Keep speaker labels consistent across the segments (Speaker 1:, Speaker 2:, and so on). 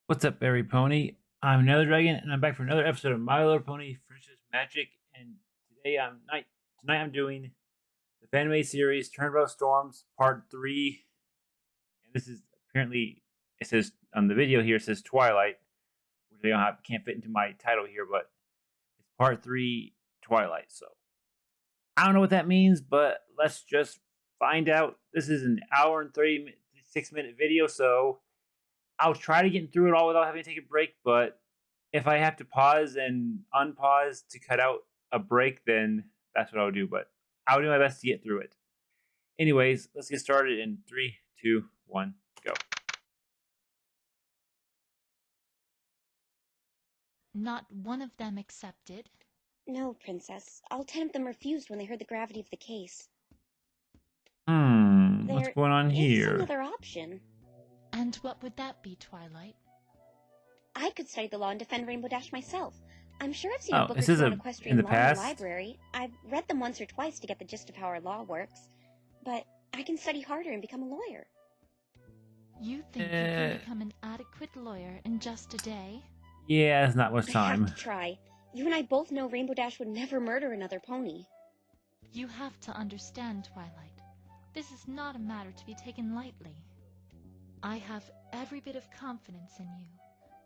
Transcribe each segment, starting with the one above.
Speaker 1: What's up, Berry Pony? I'm another dragon, and I'm back for another episode of My Little Pony Princess Magic. And tonight I'm doing the fanmade series Turnabout Storms Part 3. And this is apparently, it says on the video here, it says Twilight, which can't fit into my title here, but it's Part 3 Twilight. So I don't know what that means, but let's just find out. This is an hour and 36-minute video, so I'll try to get through it all without having to take a break, but if I have to pause and unpause to cut out a break, then that's what I'll do. But I'll do my best to get through it. Anyways, let's get started in 3, 2, 1, go.
Speaker 2: Not one of them accepted?
Speaker 3: No, Princess. All 10 of them refused when they heard the gravity of the case.
Speaker 1: What's going on here?
Speaker 3: There's another option.
Speaker 2: And what would that be, Twilight?
Speaker 3: I could study the law and defend Rainbow Dash myself. I'm sure I've seen a book or
Speaker 1: this
Speaker 3: two
Speaker 1: is
Speaker 3: on equestrian
Speaker 1: in the
Speaker 3: law in
Speaker 1: past?
Speaker 3: the library. I've read them once or twice to get the gist of how our law works. But I can study harder and become a lawyer.
Speaker 2: You think you can become an adequate lawyer in just a day?
Speaker 1: Yeah, it's not much
Speaker 3: I
Speaker 1: time.
Speaker 3: have to try. You and I both know Rainbow Dash would never murder another pony.
Speaker 2: You have to understand, Twilight. This is not a matter to be taken lightly. I have every bit of confidence in you,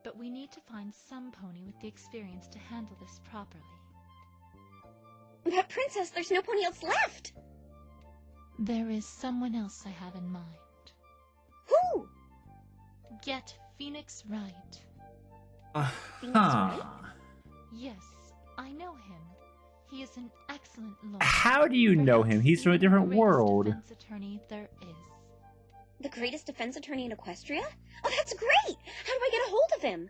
Speaker 2: but we need to find some pony with the experience to handle this properly.
Speaker 3: But Princess, there's no pony else left!
Speaker 2: There is someone else I have in mind.
Speaker 3: Who?
Speaker 2: Get Phoenix right.
Speaker 3: Phoenix Wright?
Speaker 2: Yes, I know him. He is an excellent lawyer.
Speaker 1: How do you know him? He's from a different world.
Speaker 2: Defense attorney there is.
Speaker 3: The greatest defense attorney in Equestria? Oh, that's great! How do I get a hold of him?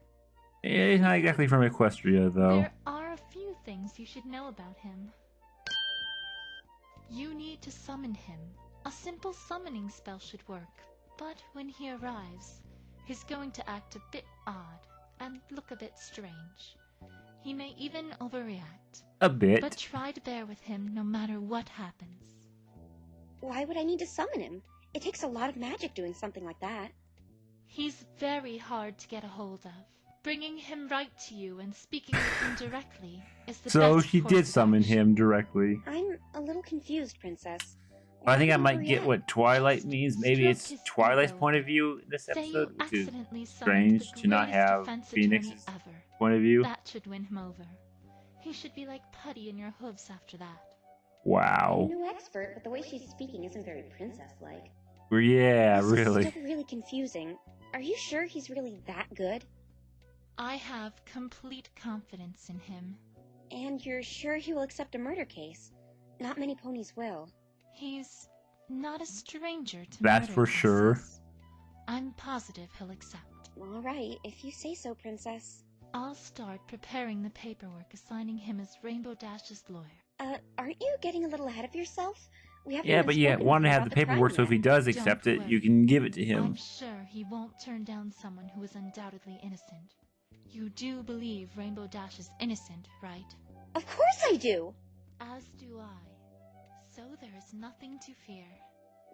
Speaker 1: He's not exactly from Equestria, though.
Speaker 2: There are a few things you should know about him. You need to summon him. A simple summoning spell should work, but when he arrives, he's going to act a bit odd and look a bit strange. He may even overreact.
Speaker 1: A bit.
Speaker 2: But try to bear with him no matter what happens.
Speaker 3: Why would I need to summon him? It takes a lot of magic doing something like that.
Speaker 2: He's very hard to get a hold of. Bringing him right to you and speaking with him directly is the
Speaker 1: So
Speaker 2: best
Speaker 1: she
Speaker 2: course
Speaker 1: did
Speaker 2: of
Speaker 1: summon
Speaker 2: action.
Speaker 1: him directly.
Speaker 3: I'm a little confused, Princess.
Speaker 1: I think I
Speaker 3: Why
Speaker 1: might get
Speaker 3: overreact?
Speaker 1: what Twilight means. Maybe
Speaker 2: Stroke
Speaker 1: it's
Speaker 2: his
Speaker 1: Twilight's
Speaker 2: ego.
Speaker 1: point of view in this
Speaker 2: Say
Speaker 1: episode,
Speaker 2: you
Speaker 1: which is
Speaker 2: accidentally summoned
Speaker 1: strange
Speaker 2: the
Speaker 1: to not
Speaker 2: greatest
Speaker 1: have
Speaker 2: defense
Speaker 1: Phoenix's
Speaker 2: attorney ever.
Speaker 1: point of view.
Speaker 2: That should win him over. He should be like putty in your hooves after that.
Speaker 1: Wow.
Speaker 3: I'm no expert, but the way she's speaking isn't very princess-like.
Speaker 1: Yeah,
Speaker 3: This is
Speaker 1: really.
Speaker 3: still really confusing. Are you sure he's really that good?
Speaker 2: I have complete confidence in him.
Speaker 3: And you're sure he will accept a murder case? Not many ponies will.
Speaker 2: He's not a stranger to
Speaker 1: That's
Speaker 2: murder
Speaker 1: for sure.
Speaker 2: cases. I'm positive he'll accept.
Speaker 3: All right, if you say so, Princess.
Speaker 2: I'll start preparing the paperwork assigning him as Rainbow Dash's lawyer.
Speaker 3: Aren't you getting a little ahead of yourself? We haven't
Speaker 1: Yeah,
Speaker 3: even
Speaker 1: but you
Speaker 3: spoken
Speaker 1: want to
Speaker 3: before
Speaker 1: have the
Speaker 3: about trial
Speaker 1: paperwork, so if he
Speaker 3: yet.
Speaker 1: does
Speaker 2: Don't
Speaker 1: accept it,
Speaker 2: worry.
Speaker 1: you can give it to
Speaker 2: I'm
Speaker 1: him.
Speaker 2: sure he won't turn down someone who is undoubtedly innocent. You do believe Rainbow Dash is innocent, right?
Speaker 3: Of course I do!
Speaker 2: As do I. So there is nothing to fear.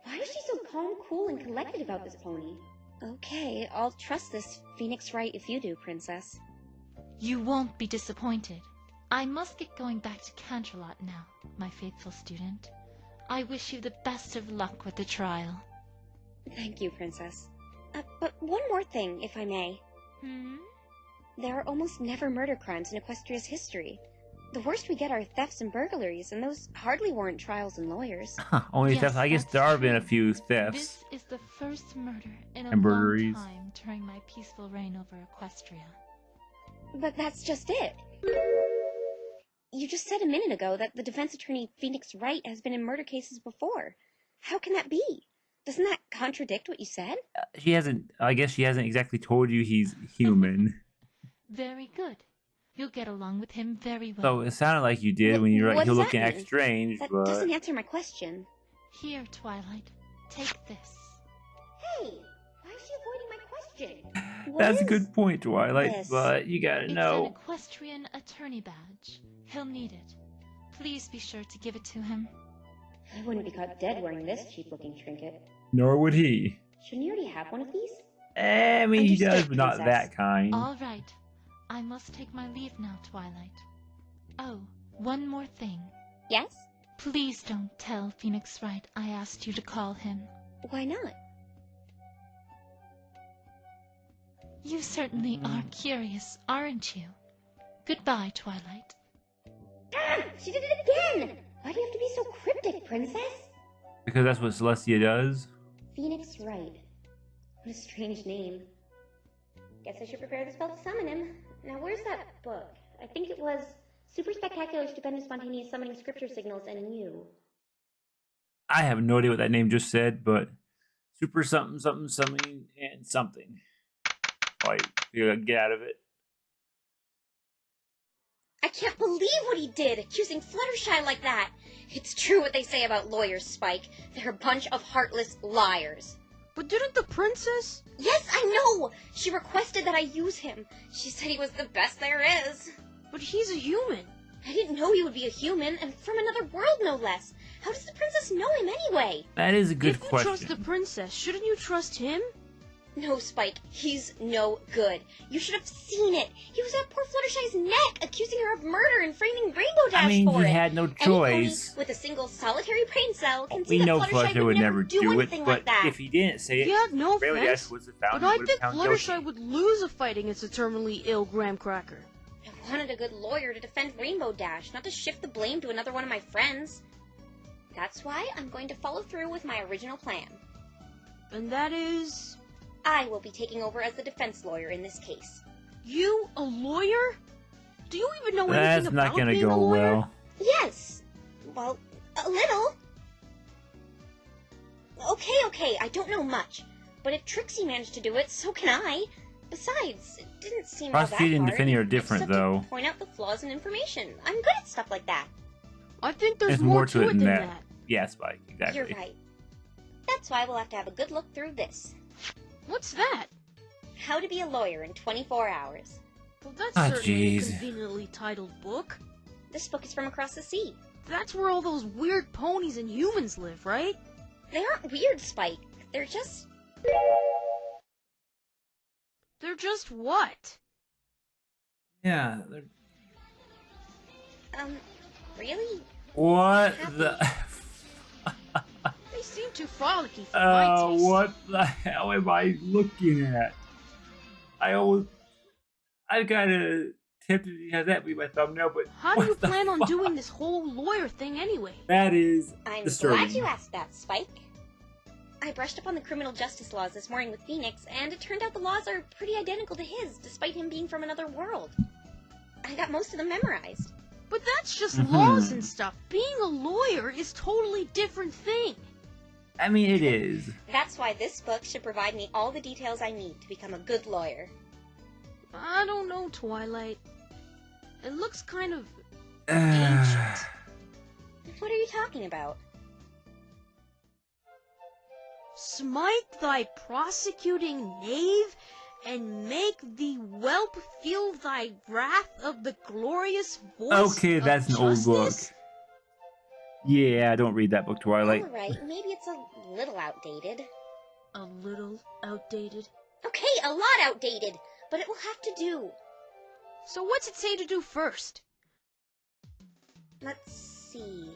Speaker 3: Why is she so calm, cool, and collected about this pony? Okay, I'll trust this Phoenix Wright if you do, Princess.
Speaker 2: You won't be disappointed. I must get going back to Canterlot now, my faithful student. I wish you the best of luck with the trial.
Speaker 3: Thank you, Princess. But one more thing, if I may. There are almost never murder crimes in Equestria's history. The worst we get are thefts and burglaries, and those hardly warrant trials and lawyers.
Speaker 1: Only
Speaker 2: Yes,
Speaker 1: thefts. I guess
Speaker 2: that's
Speaker 1: there have been a
Speaker 2: true.
Speaker 1: few thefts.
Speaker 2: This is the first murder in a
Speaker 1: And
Speaker 2: long
Speaker 1: burglaries.
Speaker 2: time during my peaceful reign over Equestria.
Speaker 3: But that's just it. You just said a minute ago that the defense attorney Phoenix Wright has been in murder cases before. How can that be? Doesn't that contradict what you said?
Speaker 1: She hasn't. I guess she hasn't exactly told you he's human.
Speaker 2: Very good. You'll get along with him very well.
Speaker 1: So it sounded like you did when you were
Speaker 3: What
Speaker 1: he'll
Speaker 3: does
Speaker 1: look
Speaker 3: that
Speaker 1: act
Speaker 3: mean?
Speaker 1: strange,
Speaker 3: That
Speaker 1: but
Speaker 3: doesn't answer my question.
Speaker 2: Here, Twilight. Take this.
Speaker 3: Hey, why is she avoiding my question? What
Speaker 1: that's a
Speaker 3: is-
Speaker 1: good point, Twilight.
Speaker 3: this?
Speaker 1: But you gotta
Speaker 2: It's an
Speaker 1: know.
Speaker 2: equestrian attorney badge. He'll need it. Please be sure to give it to him.
Speaker 3: I wouldn't be caught dead wearing this cheap-looking trinket.
Speaker 1: Nor would he.
Speaker 3: Shouldn't you already have one of these?
Speaker 1: I mean, he does,
Speaker 3: Understood,
Speaker 1: but not
Speaker 3: Princess.
Speaker 1: that kind.
Speaker 2: All right. I must take my leave now, Twilight. Oh, one more thing.
Speaker 3: Yes?
Speaker 2: Please don't tell Phoenix Wright I asked you to call him.
Speaker 3: Why not?
Speaker 2: You certainly are curious, aren't you? Goodbye, Twilight.
Speaker 3: Ah! She did it again! Why do you have to be so cryptic, Princess?
Speaker 1: Because that's what Celestia does.
Speaker 3: Phoenix Wright. What a strange name. Guess I should prepare the spell to summon him. Now, where's that book? I think it was Super Spectacular, Stupendous, Spontaneous Summoning Scripture Signals and You.
Speaker 1: I have no idea what that name just said, but super something, something, something, and something. Like, you gotta get out of it.
Speaker 3: I can't believe what he did, accusing Fluttershy like that. It's true what they say about lawyers, Spike. They're a bunch of heartless liars.
Speaker 4: But didn't the princess?
Speaker 3: Yes, I know! She requested that I use him. She said he was the best there is.
Speaker 4: But he's a human.
Speaker 3: I didn't know he would be a human, and from another world, no less. How does the princess know him anyway?
Speaker 1: That is a good
Speaker 4: If you
Speaker 1: question.
Speaker 4: trust the princess, shouldn't you trust him?
Speaker 3: No, Spike, he's no good. You should have seen it. He was at poor Fluttershy's neck, accusing her of murder and framing Rainbow Dash
Speaker 1: I mean,
Speaker 3: for
Speaker 1: he
Speaker 3: it.
Speaker 1: had no
Speaker 3: Any pony
Speaker 1: choice.
Speaker 3: with a single solitary brain cell can
Speaker 1: We
Speaker 3: see that
Speaker 1: know
Speaker 3: Fluttershy
Speaker 1: would never do it,
Speaker 3: anything
Speaker 1: but
Speaker 3: like that.
Speaker 1: if he didn't say it,
Speaker 4: Yeah, no
Speaker 1: Rainbow
Speaker 4: offense.
Speaker 1: Dash was the fountain.
Speaker 4: But I
Speaker 1: would have
Speaker 4: think
Speaker 1: found
Speaker 4: Fluttershy
Speaker 1: Yoshi.
Speaker 4: would lose a fight against a terminally ill Graham Cracker.
Speaker 3: I wanted a good lawyer to defend Rainbow Dash, not to shift the blame to another one of my friends. That's why I'm going to follow through with my original plan.
Speaker 4: And that is...
Speaker 3: I will be taking over as the defense lawyer in this case.
Speaker 4: You, a lawyer? Do you even know
Speaker 1: That's
Speaker 4: anything
Speaker 1: not
Speaker 4: about
Speaker 1: gonna
Speaker 4: being a
Speaker 1: go
Speaker 4: lawyer?
Speaker 1: well.
Speaker 3: Yes. Well, a little. Okay, I don't know much. But if Trixie managed to do it, so can I. Besides, it didn't seem all that hard.
Speaker 1: Prosecuting and defending are different,
Speaker 3: I just have to
Speaker 1: though.
Speaker 3: point out the flaws in information. I'm good at stuff like that.
Speaker 4: I think there's
Speaker 1: There's
Speaker 4: more to it than that.
Speaker 1: Yeah, Spike, exactly.
Speaker 3: You're right. That's why we'll have to have a good look through this.
Speaker 4: What's that?
Speaker 3: How to be a lawyer in 24 hours.
Speaker 4: Well, that's
Speaker 1: Ah,
Speaker 4: certainly a
Speaker 1: jeez.
Speaker 4: conveniently titled book.
Speaker 3: This book is from across the sea.
Speaker 4: That's where all those weird ponies and humans live, right?
Speaker 3: They aren't weird, Spike. They're just...
Speaker 4: They're just what?
Speaker 1: Yeah.
Speaker 3: Really?
Speaker 1: What the?
Speaker 4: They seem too frolicky for my taste.
Speaker 1: What the hell am I looking at? I kind of tempted to have that be my thumbnail, but
Speaker 4: How do you
Speaker 1: what the
Speaker 4: plan on
Speaker 1: fuck?
Speaker 4: doing this whole lawyer thing anyway?
Speaker 1: That is
Speaker 3: I'm
Speaker 1: disturbing.
Speaker 3: glad you asked that, Spike. I brushed up on the criminal justice laws this morning with Phoenix, and it turned out the laws are pretty identical to his, despite him being from another world. I got most of them memorized.
Speaker 4: But that's just
Speaker 1: Mhm.
Speaker 4: laws and stuff. Being a lawyer is totally different thing.
Speaker 1: I mean, it is.
Speaker 3: That's why this book should provide me all the details I need to become a good lawyer.
Speaker 4: I don't know, Twilight. It looks kind of ancient.
Speaker 3: What are you talking about?
Speaker 4: Smite thy prosecuting knave, and make the whelp feel thy wrath of the glorious voice
Speaker 1: Okay,
Speaker 4: of
Speaker 1: that's an old book.
Speaker 4: justice?
Speaker 1: Yeah, don't read that book, Twilight.
Speaker 3: Alright, maybe it's a little outdated.
Speaker 4: A little outdated.
Speaker 3: Okay, a lot outdated, but it will have to do.
Speaker 4: So what's it say to do first?
Speaker 3: Let's see.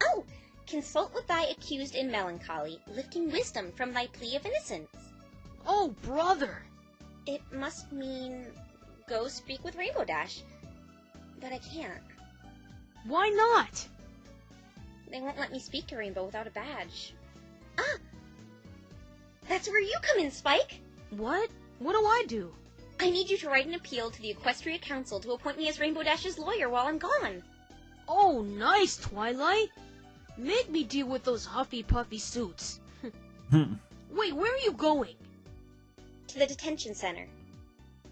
Speaker 3: Oh! Consult with thy accused in melancholy, lifting wisdom from thy plea of innocence.
Speaker 4: Oh, brother!
Speaker 3: It must mean go speak with Rainbow Dash. But I can't.
Speaker 4: Why not?
Speaker 3: They won't let me speak to Rainbow without a badge. Ah! That's where you come in, Spike!
Speaker 4: What? What do I do?
Speaker 3: I need you to write an appeal to the Equestria Council to appoint me as Rainbow Dash's lawyer while I'm gone.
Speaker 4: Oh, nice, Twilight! Make me deal with those huffy-puffy suits. Wait, where are you going?
Speaker 3: To the detention center.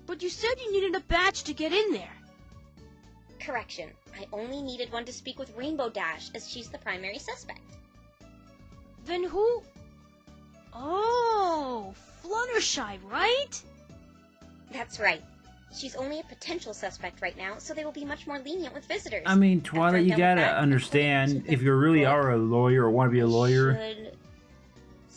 Speaker 4: But you said you needed a badge to get in there.
Speaker 3: Correction. I only needed one to speak with Rainbow Dash, as she's the primary suspect.
Speaker 4: Then who? Oh, Fluttershy, right?
Speaker 3: That's right. She's only a potential suspect right now, so they will be much more lenient with visitors.
Speaker 1: I mean,
Speaker 3: After
Speaker 1: Twilight,
Speaker 3: I'm
Speaker 1: you
Speaker 3: done with
Speaker 1: gotta
Speaker 3: that, I'm going
Speaker 1: understand,
Speaker 3: to
Speaker 1: if
Speaker 3: the
Speaker 1: you really
Speaker 3: book.
Speaker 1: are a lawyer or want to be a lawyer,
Speaker 3: Should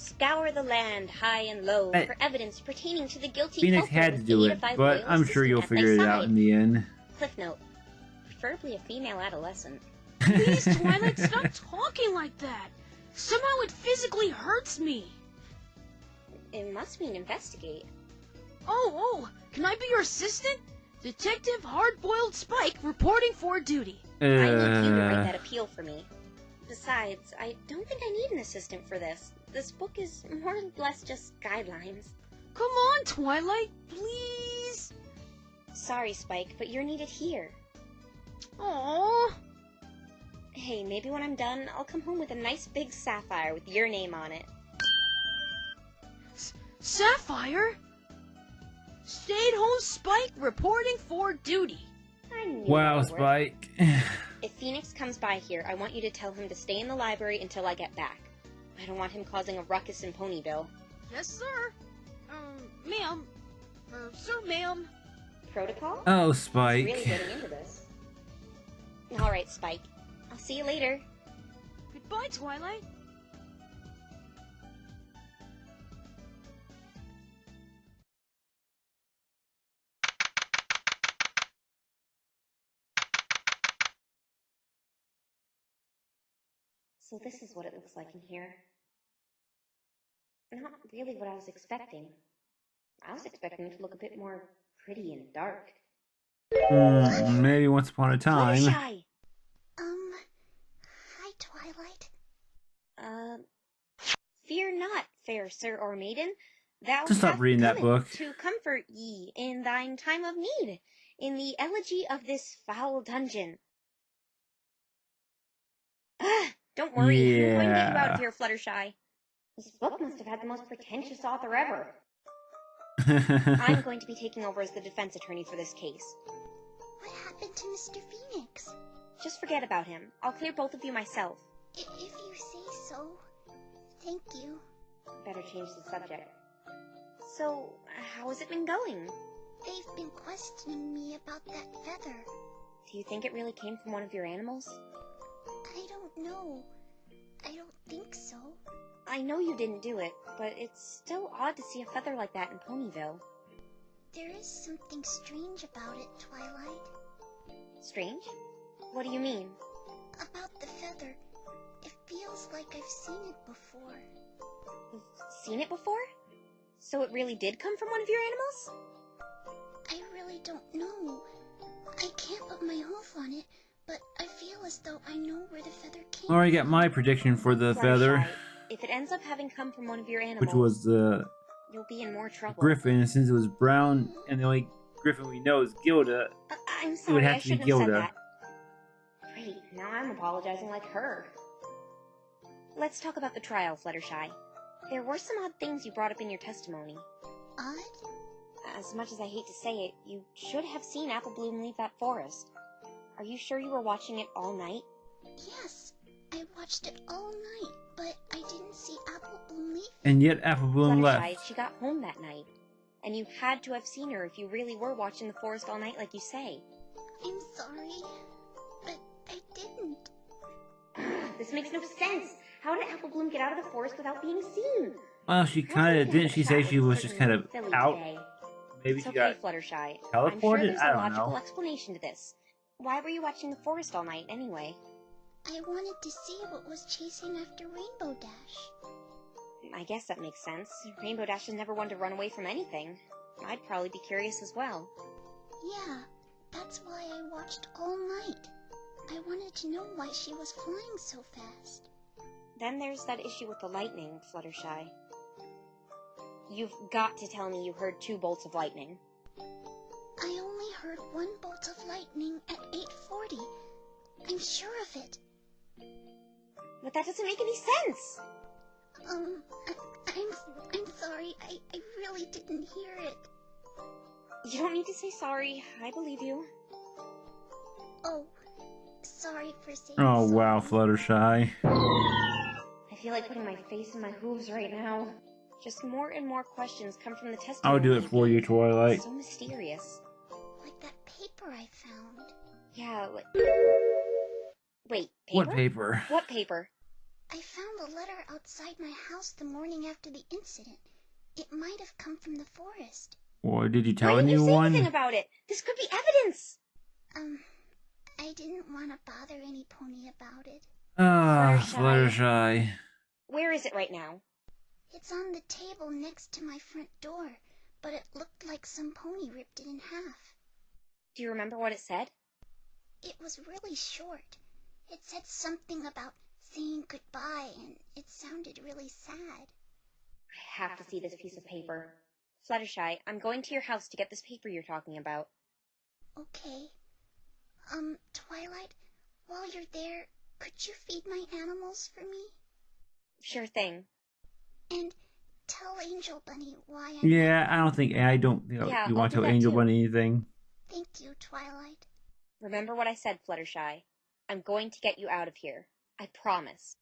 Speaker 3: Scour the land high and low for evidence pertaining to the guilty
Speaker 1: Phoenix
Speaker 3: culprit
Speaker 1: had to
Speaker 3: with
Speaker 1: do
Speaker 3: aid
Speaker 1: it,
Speaker 3: of thy
Speaker 1: but
Speaker 3: loyal
Speaker 1: I'm sure you'll
Speaker 3: assistant at
Speaker 1: figure
Speaker 3: thy
Speaker 1: it out
Speaker 3: side.
Speaker 1: in the end.
Speaker 3: Cliff note. Preferably a female adolescent.
Speaker 4: Please, Twilight, stop talking like that. Somehow it physically hurts me.
Speaker 3: It must mean investigate.
Speaker 4: Oh, can I be your assistant? Detective Hard-Boiled Spike reporting for duty.
Speaker 3: I need you to write that appeal for me. Besides, I don't think I need an assistant for this. This book is more or less just guidelines.
Speaker 4: Come on, Twilight, please.
Speaker 3: Sorry, Spike, but you're needed here.
Speaker 4: Aww.
Speaker 3: Hey, maybe when I'm done, I'll come home with a nice big sapphire with your name on it.
Speaker 4: Sapphire? Stay-at-home Spike reporting for duty.
Speaker 3: I knew
Speaker 1: Wow,
Speaker 3: that would work.
Speaker 1: Spike.
Speaker 3: If Phoenix comes by here, I want you to tell him to stay in the library until I get back. I don't want him causing a ruckus in Ponyville.
Speaker 4: Yes, sir. Ma'am. Sir, ma'am.
Speaker 3: Protocol?
Speaker 1: Oh,
Speaker 3: He's
Speaker 1: Spike.
Speaker 3: really getting into this. Alright, Spike. I'll see you later.
Speaker 4: Goodbye, Twilight.
Speaker 3: So this is what it looks like in here. Not really what I was expecting. I was expecting it to look a bit more pretty and dark.
Speaker 1: Maybe once upon a time.
Speaker 3: Fluttershy!
Speaker 5: Hi, Twilight.
Speaker 3: Fear not, fair sir or maiden. Thou
Speaker 1: Just stop
Speaker 3: hast
Speaker 1: reading that
Speaker 3: cometh
Speaker 1: book.
Speaker 3: to comfort ye in thine time of need, in the elegy of this foul dungeon. Don't worry, I'm going to get you out of here, Fluttershy. This book must have had the most pretentious author ever. I'm going to be taking over as the defense attorney for this case.
Speaker 5: What happened to Mr. Phoenix?
Speaker 3: Just forget about him. I'll clear both of you myself.
Speaker 5: If you say so. Thank you.
Speaker 3: Better change the subject. So, how has it been going?
Speaker 5: They've been questioning me about that feather.
Speaker 3: Do you think it really came from one of your animals?
Speaker 5: I don't know. I don't think so.
Speaker 3: I know you didn't do it, but it's still odd to see a feather like that in Ponyville.
Speaker 5: There is something strange about it, Twilight.
Speaker 3: Strange? What do you mean?
Speaker 5: About the feather. It feels like I've seen it before.
Speaker 3: You've seen it before? So it really did come from one of your animals?
Speaker 5: I really don't know. I can't put my hoof on it, but I feel as though I know where the feather came
Speaker 1: Already got
Speaker 5: from.
Speaker 1: my prediction for the feather,
Speaker 3: Fluttershy, if it ends up having come from one of your animals,
Speaker 1: which was the
Speaker 3: you'll be in more trouble.
Speaker 1: griffin. And since it was brown, and the only griffin we know is Gilda,
Speaker 3: I'm
Speaker 1: it
Speaker 3: sorry,
Speaker 1: would have
Speaker 3: I
Speaker 1: to be
Speaker 3: shouldn't have said
Speaker 1: Gilda.
Speaker 3: that. Great, now I'm apologizing like her. Let's talk about the trial, Fluttershy. There were some odd things you brought up in your testimony.
Speaker 5: Odd?
Speaker 3: As much as I hate to say it, you should have seen Apple Bloom leave that forest. Are you sure you were watching it all night?
Speaker 5: Yes, I watched it all night, but I didn't see Apple Bloom leave.
Speaker 1: And yet Apple Bloom
Speaker 3: Fluttershy,
Speaker 1: left.
Speaker 3: she got home that night. And you had to have seen her if you really were watching the forest all night like you say.
Speaker 5: I'm sorry, but I didn't.
Speaker 3: This makes no sense. How did Apple Bloom get out of the forest without being seen?
Speaker 1: Well, she kind of didn't. She say she was just kind of out. Maybe
Speaker 3: It's
Speaker 1: she
Speaker 3: okay,
Speaker 1: got
Speaker 3: Fluttershy. I'm sure
Speaker 1: teleported.
Speaker 3: there's
Speaker 1: I
Speaker 3: a
Speaker 1: don't
Speaker 3: logical
Speaker 1: know.
Speaker 3: explanation to this. Why were you watching the forest all night anyway?
Speaker 5: I wanted to see what was chasing after Rainbow Dash.
Speaker 3: I guess that makes sense. Rainbow Dash is never one to run away from anything. I'd probably be curious as well.
Speaker 5: Yeah, that's why I watched all night. I wanted to know why she was flying so fast.
Speaker 3: Then there's that issue with the lightning, Fluttershy. You've got to tell me you heard 2 bolts of lightning.
Speaker 5: I only heard 1 bolt of lightning at 8:40. I'm sure of it.
Speaker 3: But that doesn't make any sense!
Speaker 5: I'm sorry. I really didn't hear it.
Speaker 3: You don't need to say sorry. I believe you.
Speaker 5: Oh, sorry for saying
Speaker 1: Oh
Speaker 5: sorry.
Speaker 1: wow, Fluttershy.
Speaker 3: I feel like putting my face in my hooves right now. Just more and more questions come from the testimony.
Speaker 1: I'll do it for you, Twilight.
Speaker 3: So mysterious.
Speaker 5: Like that paper I found.
Speaker 3: Yeah, Wait, paper?
Speaker 1: What paper?
Speaker 3: What paper?
Speaker 5: I found a letter outside my house the morning after the incident. It might have come from the forest.
Speaker 1: Or did you
Speaker 3: Why
Speaker 1: tell
Speaker 3: didn't you say anything
Speaker 1: anyone?
Speaker 3: about it? This could be evidence.
Speaker 5: I didn't want to bother any pony about it.
Speaker 1: Ah,
Speaker 3: Fluttershy.
Speaker 1: Fluttershy.
Speaker 3: Where is it right now?
Speaker 5: It's on the table next to my front door, but it looked like some pony ripped it in half.
Speaker 3: Do you remember what it said?
Speaker 5: It was really short. It said something about saying goodbye, and it sounded really sad.
Speaker 3: I have to see this piece of paper. Fluttershy, I'm going to your house to get this paper you're talking about.
Speaker 5: Okay. Twilight, while you're there, could you feed my animals for me?
Speaker 3: Sure thing.
Speaker 5: And tell Angel Bunny why I'm...
Speaker 1: Yeah, I don't think
Speaker 3: Yeah,
Speaker 1: you
Speaker 3: I'll
Speaker 1: want
Speaker 3: do
Speaker 1: to tell
Speaker 3: that
Speaker 1: Angel
Speaker 3: too.
Speaker 1: Bunny anything.
Speaker 5: Thank you, Twilight.
Speaker 3: Remember what I said, Fluttershy. I'm going to get you out of here. I promise.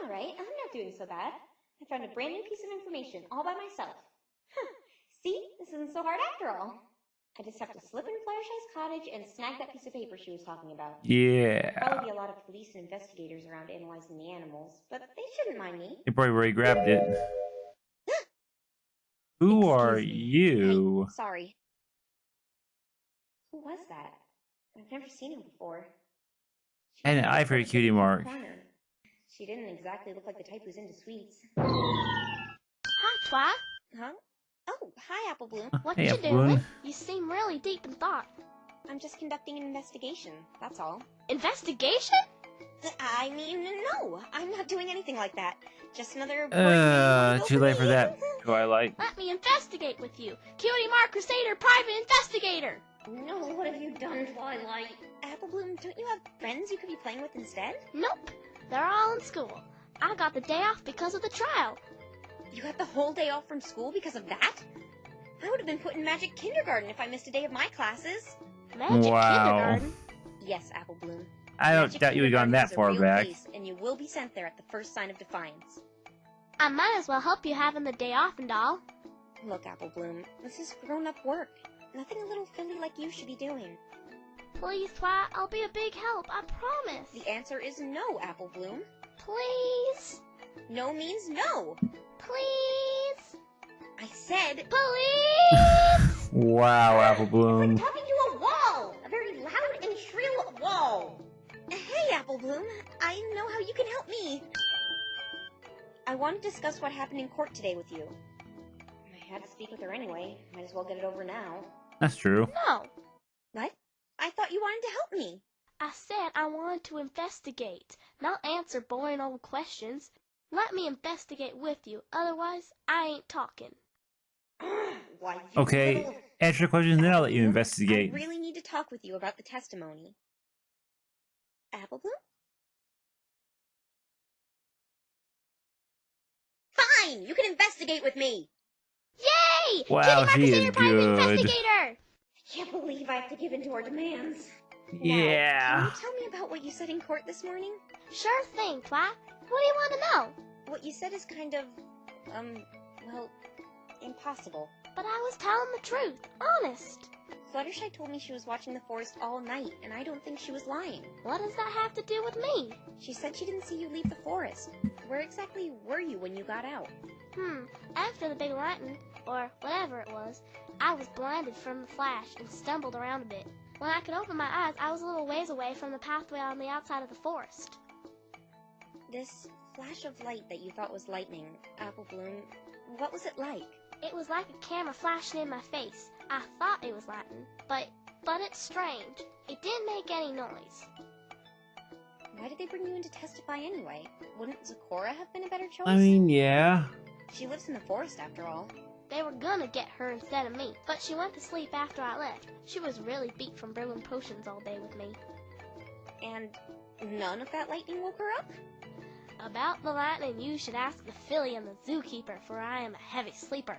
Speaker 3: Alright, I'm not doing so bad. I found a brand new piece of information all by myself. Huh. See? This isn't so hard after all. I just have to slip in Fluttershy's cottage and snag that piece of paper she was talking about. There'll
Speaker 1: Yeah.
Speaker 3: probably be a lot of police and investigators around analyzing the animals, but they shouldn't mind me.
Speaker 1: He probably already grabbed it. Who are
Speaker 3: Excuse me.
Speaker 1: you?
Speaker 3: Hey, sorry. Who was that? I've never seen her before. She
Speaker 1: And an
Speaker 3: was
Speaker 1: eye for a
Speaker 3: sitting
Speaker 1: cutie
Speaker 3: in the
Speaker 1: mark.
Speaker 3: corner. She didn't exactly look like the type who's into sweets.
Speaker 4: Hi, Twi.
Speaker 3: Huh? Oh, hi, Apple Bloom.
Speaker 4: What
Speaker 1: Hey,
Speaker 4: you
Speaker 1: Apple
Speaker 4: doing?
Speaker 1: Bloom.
Speaker 4: You seem really deep in thought.
Speaker 3: I'm just conducting an investigation, that's all.
Speaker 4: Investigation?
Speaker 3: I mean, no, I'm not doing anything like that. Just another boring day
Speaker 1: Too late for that, Twilight.
Speaker 4: Let me investigate with you. Cutie Mark Crusader, private investigator.
Speaker 3: No, what have you done, Twilight? Apple Bloom, don't you have friends you could be playing with instead?
Speaker 4: Nope. They're all in school. I got the day off because of the trial.
Speaker 3: You got the whole day off from school because of that? I would have been put in magic kindergarten if I missed a day of my classes.
Speaker 4: Magic
Speaker 1: Wow.
Speaker 4: kindergarten.
Speaker 3: Yes, Apple Bloom.
Speaker 1: I don't
Speaker 3: Magic
Speaker 1: doubt you would have gone
Speaker 3: kindergarten
Speaker 1: that
Speaker 3: is a
Speaker 1: far
Speaker 3: real
Speaker 1: back.
Speaker 3: place, and you will be sent there at the first sign of defiance.
Speaker 4: I might as well help you having the day off and all.
Speaker 3: Look, Apple Bloom, this is grown-up work. Nothing a little filly like you should be doing.
Speaker 4: Please, Twi, I'll be a big help, I promise.
Speaker 3: The answer is no, Apple Bloom.
Speaker 4: Please.
Speaker 3: No means no.
Speaker 4: Please.
Speaker 3: I said,
Speaker 4: Please.
Speaker 1: Wow, Apple
Speaker 3: it's
Speaker 1: Bloom.
Speaker 3: like talking to a wall. A very loud and shrill wall. Hey, Apple Bloom, I know how you can help me. I want to discuss what happened in court today with you. I had to speak with her anyway. Might as well get it over now.
Speaker 1: That's true.
Speaker 4: No.
Speaker 3: What? I thought you wanted to help me.
Speaker 4: I said I wanted to investigate, not answer boring old questions. Let me investigate with you, otherwise I ain't talking.
Speaker 3: Why, you
Speaker 1: Okay,
Speaker 3: little...
Speaker 1: answer your questions, then I'll let you
Speaker 3: Apple Bloom,
Speaker 1: investigate.
Speaker 3: I really need to talk with you about the testimony. Apple Bloom? Fine! You can investigate with me!
Speaker 4: Yay!
Speaker 1: Wow,
Speaker 4: Cutie
Speaker 1: she
Speaker 4: Mark
Speaker 1: is
Speaker 4: Crusader, private
Speaker 1: good.
Speaker 4: investigator!
Speaker 3: I can't believe I have to give in to her demands.
Speaker 1: Yeah.
Speaker 3: Now, can you tell me about what you said in court this morning?
Speaker 4: Sure thing, Twi. What do you want to know?
Speaker 3: What you said is kind of, well, impossible.
Speaker 4: But I was telling the truth, honest.
Speaker 3: Fluttershy told me she was watching the forest all night, and I don't think she was lying.
Speaker 4: What does that have to do with me?
Speaker 3: She said she didn't see you leave the forest. Where exactly were you when you got out?
Speaker 4: After the big lightning, or whatever it was, I was blinded from the flash and stumbled around a bit. When I could open my eyes, I was a little ways away from the pathway on the outside of the forest.
Speaker 3: This flash of light that you thought was lightning, Apple Bloom, what was it like?
Speaker 4: It was like a camera flashing in my face. I thought it was lightning, but it's strange. It didn't make any noise.
Speaker 3: Why did they bring you in to testify anyway? Wouldn't Zecora have been a better choice?
Speaker 1: I mean, yeah.
Speaker 3: She lives in the forest after all.
Speaker 4: They were gonna get her instead of me, but she went to sleep after I left. She was really beat from brewing potions all day with me.
Speaker 3: And none of that lightning woke her up?
Speaker 4: About the lightning, you should ask the filly and the zookeeper, for I am a heavy sleeper.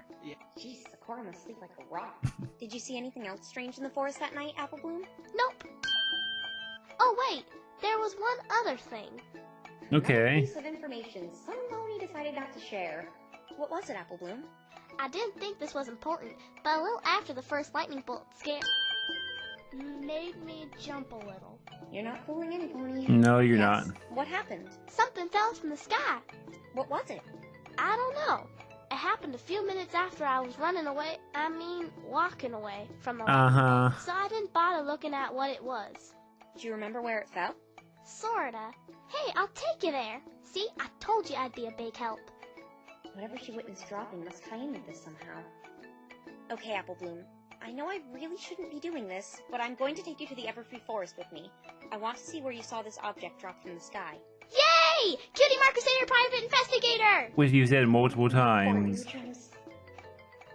Speaker 3: Jeez, Zecora must sleep like a rock. Did you see anything else strange in the forest that night, Apple Bloom?
Speaker 4: Nope. Oh wait, there was one other thing.
Speaker 3: Another
Speaker 1: Okay.
Speaker 3: piece of information some pony decided not to share. What was it, Apple Bloom?
Speaker 4: I didn't think this was important, but a little after the first lightning bolt made me jump a little.
Speaker 3: You're not fooling any pony.
Speaker 1: No, you're
Speaker 3: Yes?
Speaker 1: not.
Speaker 3: What happened?
Speaker 4: Something fell from the sky.
Speaker 3: What was it?
Speaker 4: I don't know. It happened a few minutes after I was walking away from the lightning bolt, so I didn't bother looking at what it was.
Speaker 3: Do you remember where it fell?
Speaker 4: Sorta. Hey, I'll take you there. See, I told you I'd be a big help.
Speaker 3: Whatever she witnessed dropping must tie in with this somehow. Okay, Apple Bloom. I know I really shouldn't be doing this, but I'm going to take you to the Everfree Forest with me. I want to see where you saw this object drop from the sky.
Speaker 4: Yay! Cutie Mark Crusader Private Investigator!
Speaker 1: Which you said multiple times.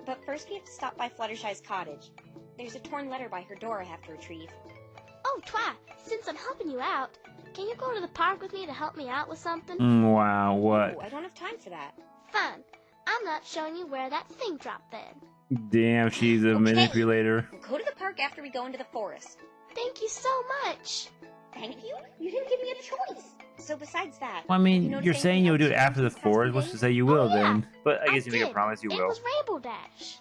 Speaker 3: But first we have to stop by Fluttershy's cottage. There's a torn letter by her door I have to retrieve.
Speaker 4: Oh, Twi, since I'm helping you out, can you go to the park with me to help me out with something?
Speaker 1: Wow, what?
Speaker 3: Oh, I don't have time for that.
Speaker 4: Fun. I'm not showing you where that thing dropped then.
Speaker 1: Damn, she's a manipulator.
Speaker 3: We'll go to the park after we go into the forest.
Speaker 4: Thank you so much.
Speaker 3: Thank you? You didn't give me a choice. So besides that...
Speaker 1: Well, I mean,
Speaker 3: noticed
Speaker 1: you're saying
Speaker 3: anything
Speaker 1: you'll
Speaker 3: else
Speaker 1: do it
Speaker 3: you
Speaker 1: after the
Speaker 3: noticed past
Speaker 1: forest.
Speaker 3: few
Speaker 1: What's to
Speaker 3: days?
Speaker 1: say you will
Speaker 4: Oh, yeah.
Speaker 1: then? But I guess you make a
Speaker 4: did.
Speaker 1: promise, you
Speaker 4: It
Speaker 1: will.
Speaker 4: was Rainbow Dash.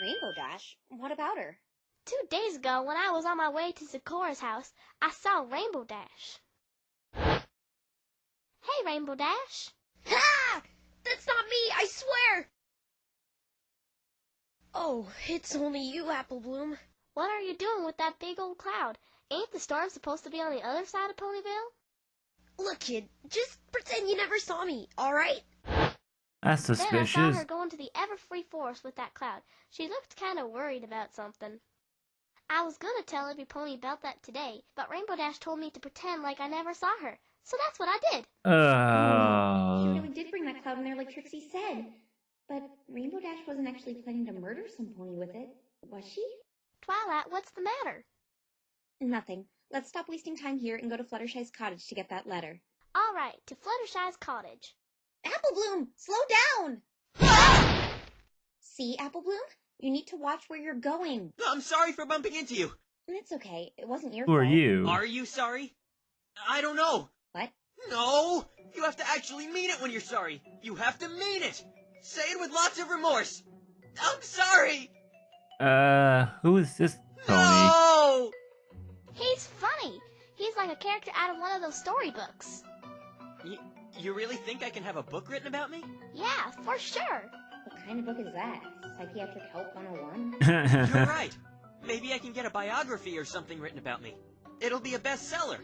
Speaker 3: Rainbow Dash? What about her?
Speaker 4: 2 days ago, when I was on my way to Zikora's house, I saw Rainbow Dash. Hey, Rainbow Dash.
Speaker 6: Ah! That's not me, I swear! Oh, it's only you, Apple Bloom.
Speaker 4: What are you doing with that big old cloud? Ain't the storm supposed to be on the other side of Ponyville?
Speaker 6: Look, kid, just pretend you never saw me, alright?
Speaker 1: That's
Speaker 4: Then I saw
Speaker 1: suspicious.
Speaker 4: her going to the Everfree Forest with that cloud. She looked kind of worried about something. I was gonna tell every pony about that today, but Rainbow Dash told me to pretend like I never saw her. So that's what I did.
Speaker 3: She really did bring that cloud in there like Trixie said. But Rainbow Dash wasn't actually planning to murder some pony with it, was she?
Speaker 4: Twilight, what's the matter?
Speaker 3: Nothing. Let's stop wasting time here and go to Fluttershy's cottage to get that letter.
Speaker 4: All right, to Fluttershy's cottage.
Speaker 3: Apple Bloom, slow down! See, Apple Bloom? You need to watch where you're going.
Speaker 7: I'm sorry for bumping into you.
Speaker 3: It's okay. It wasn't your
Speaker 1: Who
Speaker 3: fault.
Speaker 1: are you?
Speaker 7: Are you sorry? I don't know.
Speaker 3: What?
Speaker 7: No! You have to actually mean it when you're sorry. You have to mean it. Say it with lots of remorse. I'm sorry!
Speaker 1: Who is this pony?
Speaker 7: No!
Speaker 4: He's funny. He's like a character out of one of those storybooks.
Speaker 7: You really think I can have a book written about me?
Speaker 4: Yeah, for sure.
Speaker 3: What kind of book is that? Psychiatric Help 101?
Speaker 7: You're right. Maybe I can get a biography or something written about me. It'll be a bestseller.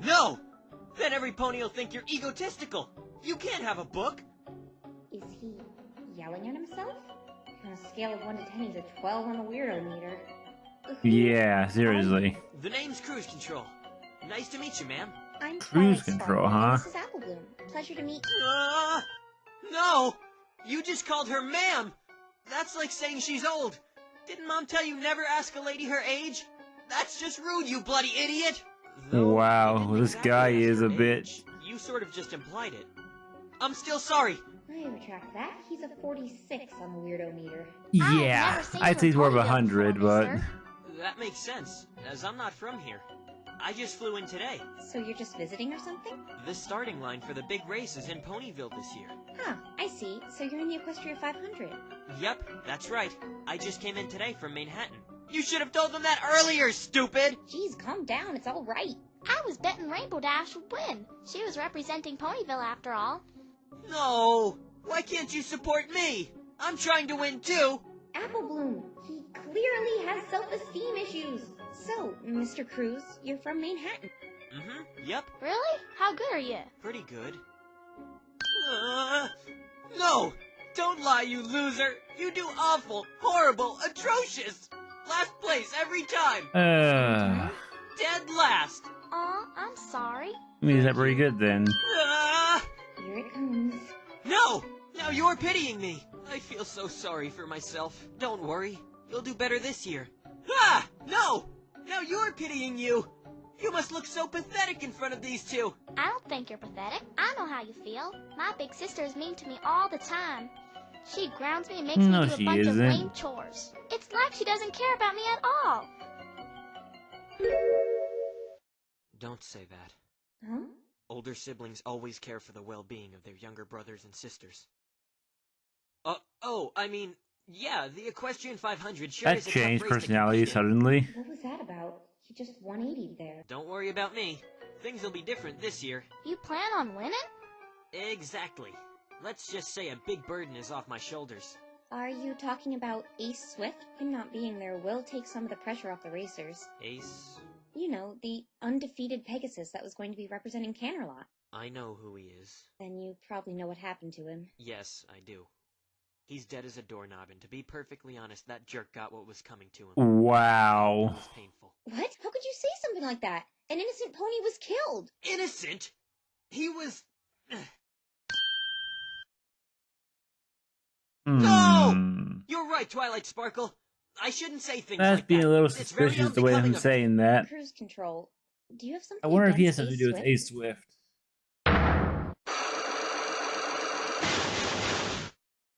Speaker 7: No! Then every pony will think you're egotistical. You can't have a book.
Speaker 3: Is he yelling at himself? On a scale of 1 to 10, he's a 12 on the weirdo meter.
Speaker 1: Yeah, seriously.
Speaker 7: The name's Cruise Control. Nice to meet you, ma'am.
Speaker 3: I'm
Speaker 1: Cruise
Speaker 3: Twilight
Speaker 1: control,
Speaker 3: Sparkle,
Speaker 1: huh?
Speaker 3: and this is Apple Bloom. Pleasure to meet you.
Speaker 7: No! You just called her ma'am! That's like saying she's old. Didn't Mom tell you never ask a lady her age? That's just rude, you bloody idiot! Though
Speaker 1: Wow,
Speaker 7: you didn't
Speaker 1: this
Speaker 7: exactly
Speaker 1: guy
Speaker 7: ask
Speaker 1: is
Speaker 7: her
Speaker 1: a bit-
Speaker 7: age, You sort of just implied it. I'm still sorry.
Speaker 3: I retract that. He's a 46 on the weirdo meter.
Speaker 1: Yeah,
Speaker 4: never seen
Speaker 1: I'd
Speaker 4: him
Speaker 1: say he's more of
Speaker 4: Ponyville
Speaker 1: 100,
Speaker 4: before,
Speaker 1: but...
Speaker 4: mister.
Speaker 7: That makes sense, as I'm not from here. I just flew in today.
Speaker 3: So you're just visiting or something?
Speaker 7: The starting line for the big race is in Ponyville this year.
Speaker 3: Huh, I see. So you're in the Equestria 500.
Speaker 7: Yep, that's right. I just came in today from Manhattan. You should have told them that earlier, stupid!
Speaker 3: Jeez, calm down. It's all right.
Speaker 4: I was betting Rainbow Dash would win. She was representing Ponyville after all.
Speaker 7: No! Why can't you support me? I'm trying to win too!
Speaker 3: Apple Bloom, he clearly has self-esteem issues. So, Mr. Cruz, you're from Manhattan.
Speaker 7: Yep,
Speaker 4: Really? How good are you?
Speaker 7: pretty good. No! Don't lie, you loser! You do awful, horrible, atrocious! Last place every time! Dead last!
Speaker 4: Aw, I'm sorry.
Speaker 1: He's not very good then.
Speaker 3: Here it comes.
Speaker 7: No! Now you're pitying me! I feel so sorry for myself. Don't worry. You'll do better this year. No! Now you're pitying you! You must look so pathetic in front of these two!
Speaker 4: I don't think you're pathetic. I know how you feel. My big sister is mean to me all the time. She grounds me and makes
Speaker 1: No,
Speaker 4: me do
Speaker 1: she
Speaker 4: a bunch
Speaker 1: isn't.
Speaker 4: of lame chores. It's like she doesn't care about me at all.
Speaker 7: Don't say that.
Speaker 3: Huh?
Speaker 7: Older siblings always care for the well-being of their younger brothers and sisters. I mean, yeah, the Equestrian 500 sure
Speaker 1: That
Speaker 7: is a tough
Speaker 1: changed
Speaker 7: race to
Speaker 1: personality
Speaker 7: compete in.
Speaker 1: suddenly.
Speaker 3: What was that about? He just 180'd there.
Speaker 7: Don't worry about me. Things will be different this year.
Speaker 4: You plan on winning?
Speaker 7: Exactly. Let's just say a big burden is off my shoulders.
Speaker 3: Are you talking about Ace Swift? Him not being there will take some of the pressure off the racers.
Speaker 7: Ace?
Speaker 3: You know, the undefeated Pegasus that was going to be representing Canterlot.
Speaker 7: I know who he is.
Speaker 3: Then you probably know what happened to him.
Speaker 7: Yes, I do. He's dead as a doorknob, and to be perfectly honest, that jerk got what was coming to him. It
Speaker 1: Wow.
Speaker 7: was painful.
Speaker 3: What? How could you say something like that? An innocent pony was killed!
Speaker 7: Innocent? He was... No! You're right, Twilight Sparkle. I shouldn't say things
Speaker 1: That's
Speaker 7: like
Speaker 1: being
Speaker 7: that.
Speaker 1: a little
Speaker 7: It's very
Speaker 1: suspicious the way I'm
Speaker 7: unbecoming of-
Speaker 1: saying that.
Speaker 3: Cruise control. Do you have something
Speaker 1: I wonder if he has
Speaker 3: against
Speaker 1: something to do with
Speaker 3: Ace
Speaker 1: Ace Swift.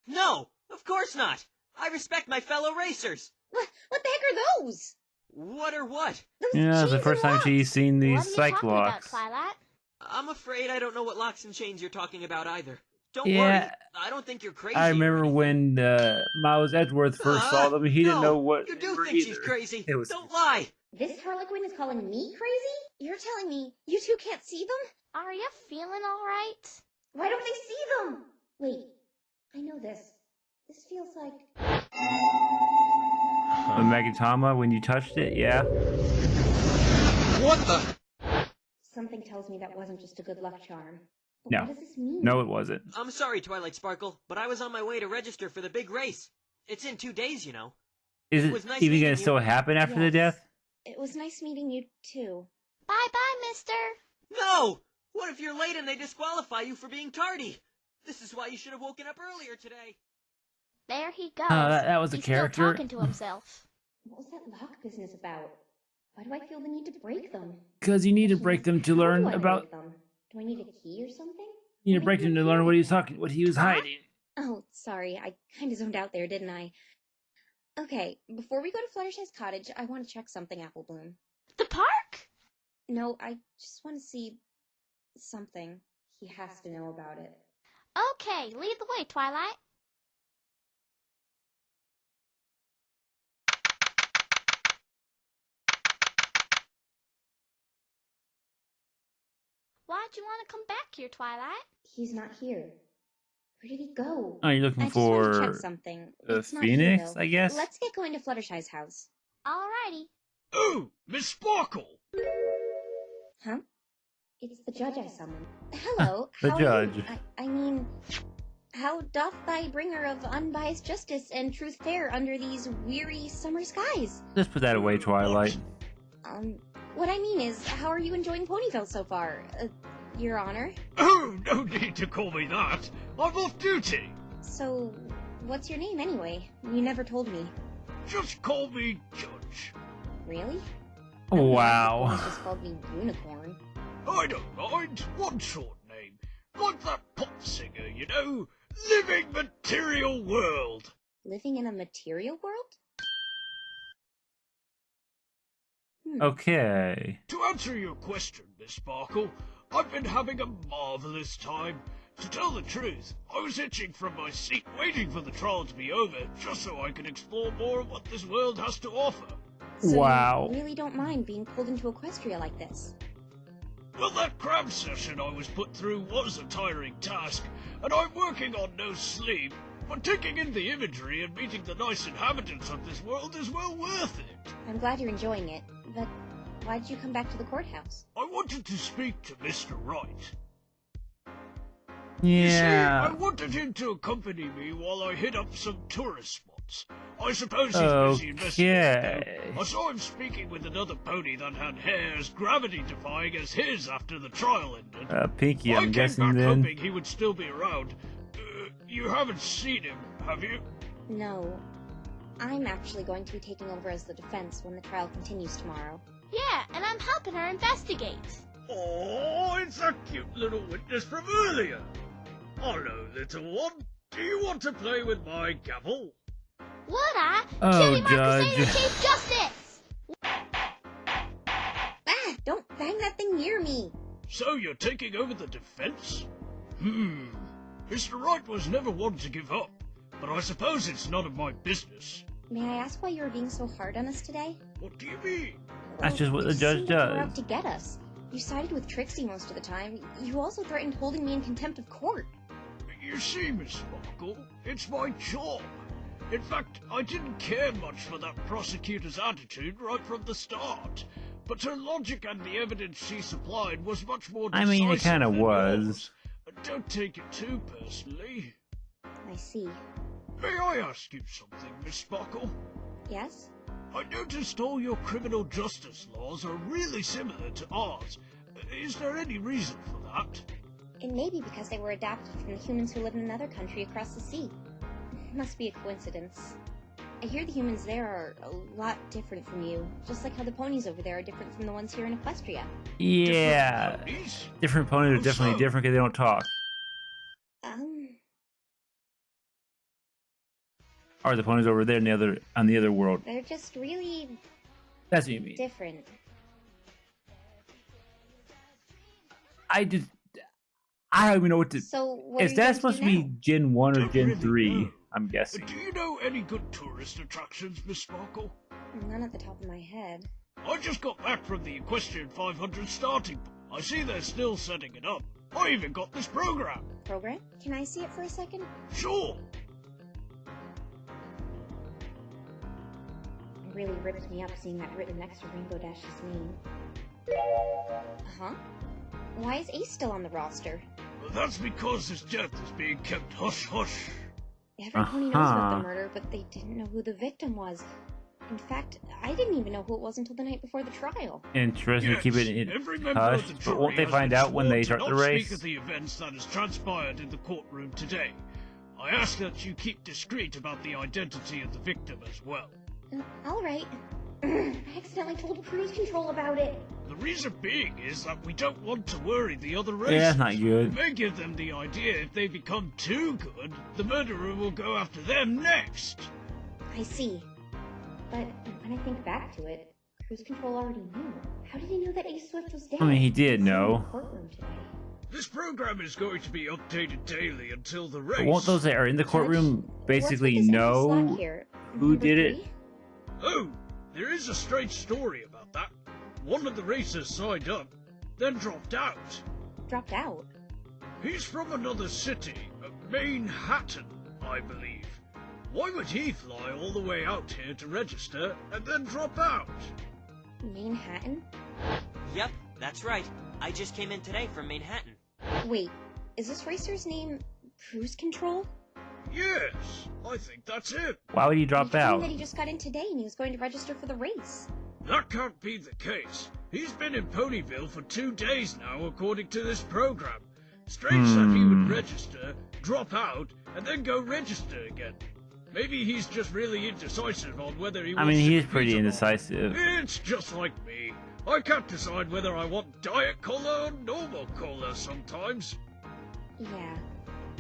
Speaker 7: No! Of course not! I respect my fellow racers!
Speaker 3: What the heck are those?
Speaker 7: What or what?
Speaker 3: Those
Speaker 1: Yeah, it's the
Speaker 3: chains
Speaker 1: first
Speaker 3: and
Speaker 1: time
Speaker 3: locks.
Speaker 1: she's seen these
Speaker 4: What are you talking about,
Speaker 1: Cyclocks.
Speaker 4: Twilight?
Speaker 7: I'm afraid I don't know what locks and chains you're talking about either. Don't
Speaker 1: Yeah.
Speaker 7: worry, I don't think you're crazy.
Speaker 1: I
Speaker 7: or
Speaker 1: remember
Speaker 7: anything.
Speaker 1: when Miles Edgeworth first saw them, he didn't
Speaker 7: no,
Speaker 1: know what
Speaker 7: You
Speaker 1: they
Speaker 7: do
Speaker 1: were
Speaker 7: think she's
Speaker 1: either.
Speaker 7: crazy.
Speaker 1: It was
Speaker 7: Don't lie.
Speaker 3: This Harlequin is calling me crazy? You're telling me you two can't see them?
Speaker 4: Are you feeling alright?
Speaker 3: Why don't they see them? Wait, I know this. This feels like...
Speaker 1: When Magatama, when you touched it, yeah.
Speaker 7: What the?
Speaker 3: Something tells me that wasn't just a good luck charm. But
Speaker 1: No.
Speaker 3: what does this mean?
Speaker 1: No, it wasn't.
Speaker 7: I'm sorry, Twilight Sparkle, but I was on my way to register for the big race. It's in 2 days, you know.
Speaker 1: Is
Speaker 7: It
Speaker 1: it
Speaker 7: was nice
Speaker 1: even
Speaker 7: meeting
Speaker 1: gonna
Speaker 7: you.
Speaker 1: still happen after the
Speaker 3: Yes.
Speaker 1: death?
Speaker 3: It was nice meeting you, too.
Speaker 4: Bye-bye, mister.
Speaker 7: No! What if you're late and they disqualify you for being tardy? This is why you should have woken up earlier today.
Speaker 4: There he goes.
Speaker 1: That was a
Speaker 4: He's
Speaker 1: character.
Speaker 4: Still talking to himself.
Speaker 3: What was that lock business about? Why do I feel the need to break them?
Speaker 1: Because you need to break them to
Speaker 3: How
Speaker 1: learn
Speaker 3: do I
Speaker 1: about.
Speaker 3: break them? Do I need a key or something?
Speaker 1: You need to
Speaker 3: What
Speaker 1: break
Speaker 3: make
Speaker 1: them to
Speaker 3: me
Speaker 1: learn
Speaker 3: feel
Speaker 1: what he
Speaker 3: like
Speaker 1: was talking, what he was hiding.
Speaker 3: Oh, sorry. I kind of zoned out there, didn't I? Okay, before we go to Fluttershy's cottage, I want to check something, Apple Bloom.
Speaker 4: The park?
Speaker 3: No, I just want to see something. He has to know about it.
Speaker 4: Okay, lead the way, Twilight. Why'd you want to come back here, Twilight?
Speaker 3: He's not here. Where did he go?
Speaker 1: Oh, you're looking
Speaker 3: I just want to check
Speaker 1: for
Speaker 3: something.
Speaker 1: the
Speaker 3: It's not here,
Speaker 1: Phoenix,
Speaker 3: though.
Speaker 1: I guess?
Speaker 3: Let's get going to Fluttershy's house.
Speaker 4: Alrighty.
Speaker 8: Oh, Miss Sparkle!
Speaker 3: Huh? It's the judge I summoned. Hello.
Speaker 1: The
Speaker 3: how are you?
Speaker 1: judge.
Speaker 3: I mean, how doth thy bringer of unbiased justice and truth fare under these weary summer skies?
Speaker 1: Just put that away, Twilight.
Speaker 3: What I mean is, how are you enjoying Ponyville so far? Your Honor?
Speaker 8: Oh, no need to call me that. I'm off duty.
Speaker 3: So, what's your name anyway? You never told me.
Speaker 8: Just call me Judge.
Speaker 3: Really?
Speaker 1: Wow.
Speaker 3: You just called me Unicorn.
Speaker 8: I don't mind. One short name. Like that pop singer, you know. Living Material World.
Speaker 3: Living in a material world?
Speaker 1: Okay.
Speaker 8: To answer your question, Miss Sparkle, I've been having a marvellous time. To tell the truth, I was itching from my seat waiting for the trial to be over, just so I could explore more of what this world has to offer.
Speaker 3: So
Speaker 1: Wow.
Speaker 3: you really don't mind being pulled into Equestria like this?
Speaker 8: Well, that cram session I was put through was a tiring task, and I'm working on no sleep, but taking in the imagery and meeting the nice inhabitants of this world is well worth it.
Speaker 3: I'm glad you're enjoying it, but why did you come back to the courthouse?
Speaker 8: I wanted to speak to Mr. Wright. You see, I
Speaker 1: Yeah.
Speaker 8: wanted him to accompany me while I hit up some tourist spots. I suppose he's busy investigating,
Speaker 1: Okay.
Speaker 8: though. I saw him speaking with another pony that had hair as gravity-defying as his after the trial ended.
Speaker 1: Pinky,
Speaker 8: I
Speaker 1: I'm
Speaker 8: came
Speaker 1: guessing
Speaker 8: back
Speaker 1: then.
Speaker 8: hoping he would still be around. You haven't seen him, have you?
Speaker 3: No. I'm actually going to be taking over as the defense when the trial continues tomorrow.
Speaker 4: Yeah, and I'm helping her investigate.
Speaker 8: Oh, it's a cute little witness from earlier. Hello, little one. Do you want to play with my gavel?
Speaker 4: Would I?
Speaker 1: Oh,
Speaker 4: Cutie Mark
Speaker 1: Judge.
Speaker 4: Crusader Chief Justice!
Speaker 3: Ah! Don't bang that thing near me!
Speaker 8: So you're taking over the defense? Mr. Wright was never one to give up. but I suppose it's none of my business.
Speaker 3: May I ask why you were being so hard on us today?
Speaker 8: What do you mean?
Speaker 1: That's just what the judge
Speaker 3: You were out
Speaker 1: does.
Speaker 3: to get us. You sided with Trixie most of the time. You also threatened holding me in contempt of court.
Speaker 8: You see, Miss Sparkle, it's my job. In fact, I didn't care much for that prosecutor's attitude right from the start. But her logic and the evidence she supplied was much more
Speaker 1: I
Speaker 8: decisive
Speaker 1: mean, it kind of
Speaker 8: than
Speaker 1: was.
Speaker 8: yours. Don't take it too personally.
Speaker 3: I see.
Speaker 8: May I ask you something, Miss Sparkle?
Speaker 3: Yes?
Speaker 8: I noticed all your criminal justice laws are really similar to ours. Is there any reason for that?
Speaker 3: It may be because they were adapted from the humans who live in another country across the sea. Must be a coincidence. I hear the humans there are a lot different from you, just like how the ponies over there are different from the ones here in Equestria.
Speaker 1: Yeah. Different ponies are definitely different because they don't talk. Or the ponies over there in on the other world.
Speaker 3: They're just really
Speaker 1: That's what you mean.
Speaker 3: different.
Speaker 1: I don't even know what to.
Speaker 3: So, what
Speaker 1: Is
Speaker 3: are you
Speaker 1: that
Speaker 3: going
Speaker 1: supposed to
Speaker 3: do
Speaker 1: be
Speaker 3: now?
Speaker 1: Gen 1 or
Speaker 8: Don't
Speaker 1: Gen
Speaker 8: really
Speaker 1: 3?
Speaker 8: know.
Speaker 1: I'm guessing.
Speaker 8: Do you know any good tourist attractions, Miss Sparkle?
Speaker 3: None at the top of my head.
Speaker 8: I just got back from the Equestrian 500 starting point. I see they're still setting it up. I even got this program.
Speaker 3: Program? Can I see it for a second?
Speaker 8: Sure.
Speaker 3: It really ripped me up seeing that written next to Rainbow Dash's name. Uh-huh. Why is Ace still on the roster?
Speaker 8: Well, that's because his death is being kept hush-hush.
Speaker 3: Every pony knows about the murder, but they didn't know who the victim was. In fact, I didn't even know who it was until the night before the trial.
Speaker 1: Interesting to keep it in
Speaker 8: every member
Speaker 1: hush,
Speaker 8: of the
Speaker 1: but
Speaker 8: jury
Speaker 1: won't they
Speaker 8: has
Speaker 1: find
Speaker 8: been
Speaker 1: out when
Speaker 8: sworn
Speaker 1: they
Speaker 8: to
Speaker 1: start the
Speaker 8: not
Speaker 1: race?
Speaker 8: Speak of the events that has transpired in the courtroom today. I ask that you keep discreet about the identity of the victim as well.
Speaker 3: All right. I accidentally told cruise control about it.
Speaker 8: The reason being is that we don't want to worry the other racers.
Speaker 1: Yeah, that's not good.
Speaker 8: It may give them the idea if they become too good, the murderer will go after them next.
Speaker 3: I see. But when I think back to it, cruise control already knew. How did he know that Ace Swift was dead?
Speaker 1: I mean, he did
Speaker 3: It's in
Speaker 1: know.
Speaker 3: the courtroom today.
Speaker 8: This program is going to be updated daily until the race.
Speaker 1: But won't those that are in the courtroom basically
Speaker 3: What's with this empty slot
Speaker 1: know
Speaker 3: here?
Speaker 1: who
Speaker 3: Number
Speaker 1: did it?
Speaker 3: 3?
Speaker 8: Oh, there is a strange story about that. One of the racers signed up, then dropped out.
Speaker 3: Dropped out.
Speaker 8: He's from another city, Manhattan, I believe. Why would he fly all the way out here to register and then drop out?
Speaker 3: Manhattan?
Speaker 7: Yep, that's right. I just came in today from Manhattan.
Speaker 3: Wait, is this racer's name Cruise Control?
Speaker 8: Yes, I think that's it.
Speaker 1: Why would he drop
Speaker 3: He told
Speaker 1: out?
Speaker 3: me that he just got in today and he was going to register for the race.
Speaker 8: That can't be the case. He's been in Ponyville for 2 days now, according to this program. Strange that he would register, drop out, and then go register again. Maybe he's just really indecisive on whether he
Speaker 1: I
Speaker 8: wants
Speaker 1: mean,
Speaker 8: to
Speaker 1: he is
Speaker 8: compete
Speaker 1: pretty
Speaker 8: or not.
Speaker 1: indecisive.
Speaker 8: It's just like me. I can't decide whether I want diet cola or normal cola sometimes.
Speaker 3: Yeah.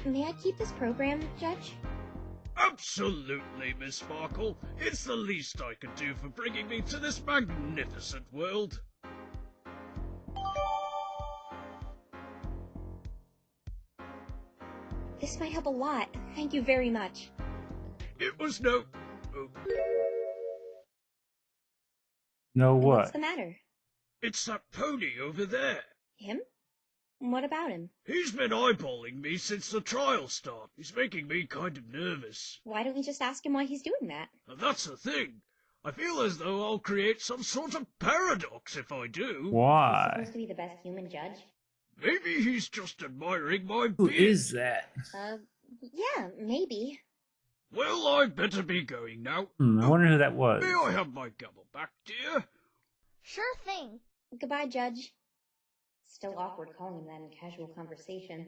Speaker 3: May I keep this program, Judge?
Speaker 8: Absolutely, Miss Sparkle. It's the least I could do for bringing me to this magnificent world.
Speaker 3: This might help a lot. Thank you very much.
Speaker 8: It was no... Oh,
Speaker 1: No
Speaker 3: What's
Speaker 1: what?
Speaker 3: the matter?
Speaker 8: it's that pony over there.
Speaker 3: Him? What about him?
Speaker 8: He's been eyeballing me since the trial started. He's making me kind of nervous.
Speaker 3: Why don't we just ask him why he's doing that?
Speaker 8: And that's the thing. I feel as though I'll create some sort of paradox if I do.
Speaker 3: He's
Speaker 1: Why?
Speaker 3: supposed to be the best human judge.
Speaker 8: Maybe he's just admiring my
Speaker 1: Who
Speaker 8: beard.
Speaker 1: is that?
Speaker 3: Yeah, maybe.
Speaker 8: Well, I'd better be going now.
Speaker 1: I wonder who that was.
Speaker 8: May I have my gavel back, dear?
Speaker 4: Sure thing.
Speaker 3: Goodbye, Judge. Still awkward calling him that in casual conversation.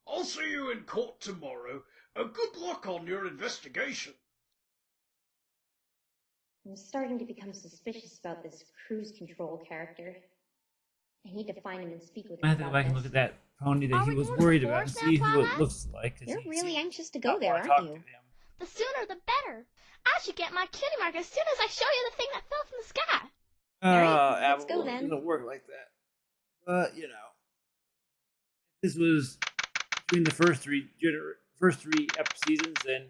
Speaker 8: I'll see you in court tomorrow. Good luck on your investigation.
Speaker 3: I'm starting to become suspicious about this cruise control character. I need to find him and speak with him
Speaker 1: I have to go
Speaker 3: about
Speaker 1: back and
Speaker 3: this.
Speaker 1: look at that pony that
Speaker 4: Are
Speaker 1: he
Speaker 4: we
Speaker 1: was
Speaker 4: going to
Speaker 1: worried
Speaker 4: the
Speaker 1: about and
Speaker 4: forest
Speaker 1: see
Speaker 4: now,
Speaker 1: who it
Speaker 4: Twilight?
Speaker 1: looks like. 'cause
Speaker 3: You're
Speaker 1: he
Speaker 3: really
Speaker 1: seems
Speaker 3: anxious to
Speaker 1: not
Speaker 3: go there,
Speaker 1: wanna
Speaker 3: aren't
Speaker 1: talk
Speaker 3: you?
Speaker 1: to him.
Speaker 4: The sooner the better. I should get my cutie mark as soon as I show you the thing that fell from the sky.
Speaker 3: Alright, let's go
Speaker 1: Apple,
Speaker 3: then.
Speaker 1: It doesn't work like that. But you know, if this was between the first three seasons, then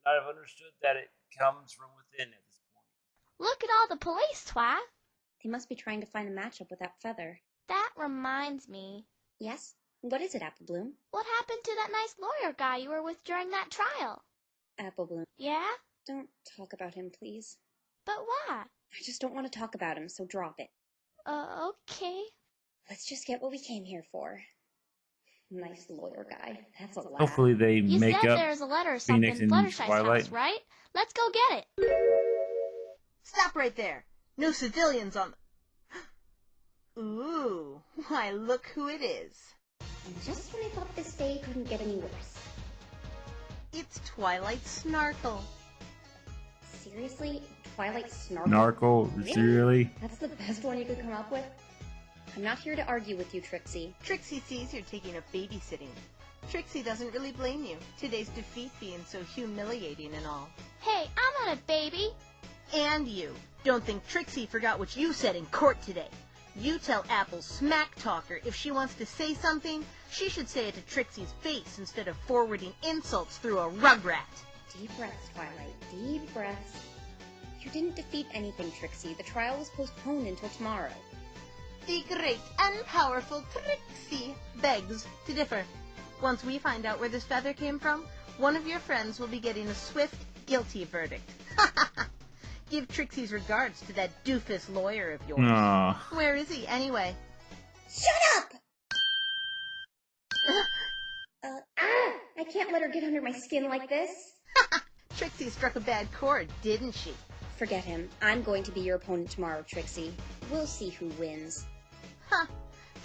Speaker 1: not have understood that it comes from within at this point.
Speaker 4: Look at all the police, Twi.
Speaker 3: They must be trying to find a matchup with that feather.
Speaker 4: That reminds me.
Speaker 3: Yes? What is it, Apple Bloom?
Speaker 4: What happened to that nice lawyer guy you were with during that trial?
Speaker 3: Apple Bloom.
Speaker 4: Yeah?
Speaker 3: Don't talk about him, please.
Speaker 4: But why?
Speaker 3: I just don't want to talk about him, so drop it.
Speaker 4: Okay.
Speaker 3: Let's just get what we came here for. Nice lawyer guy. That's a laugh.
Speaker 1: Hopefully they
Speaker 4: You
Speaker 1: make
Speaker 4: said
Speaker 1: up
Speaker 4: there's a letter or something
Speaker 1: Phoenix
Speaker 4: in
Speaker 1: and
Speaker 4: Fluttershy's
Speaker 1: Twilight.
Speaker 4: house, right? Let's go get it.
Speaker 9: Stop right there. No civilians on the... Ooh, why look who it is.
Speaker 3: And just when I thought this day couldn't get any worse.
Speaker 9: It's Twilight Snarkle.
Speaker 3: Seriously? Twilight Snarkle?
Speaker 1: Narkle, really?
Speaker 3: That's the best one you could come up with? I'm not here to argue with you, Trixie.
Speaker 9: Trixie sees you're taking up babysitting. Trixie doesn't really blame you. Today's defeat being so humiliating and all.
Speaker 4: Hey, I'm not a baby.
Speaker 9: And you. Don't think Trixie forgot what you said in court today. You tell Apple smack talker if she wants to say something, she should say it to Trixie's face instead of forwarding insults through a rugrat.
Speaker 3: Deep breaths, Twilight. Deep breaths. You didn't defeat anything, Trixie. The trial was postponed until tomorrow.
Speaker 9: The great and powerful Trixie begs to differ. Once we find out where this feather came from, one of your friends will be getting a swift, guilty verdict. Give Trixie's regards to that doofus lawyer of yours.
Speaker 1: Aww.
Speaker 9: Where is he, anyway?
Speaker 3: Shut up! I can't let her get under my skin like this.
Speaker 9: Trixie struck a bad chord, didn't she?
Speaker 3: Forget him. I'm going to be your opponent tomorrow, Trixie. We'll see who wins.
Speaker 9: Huh.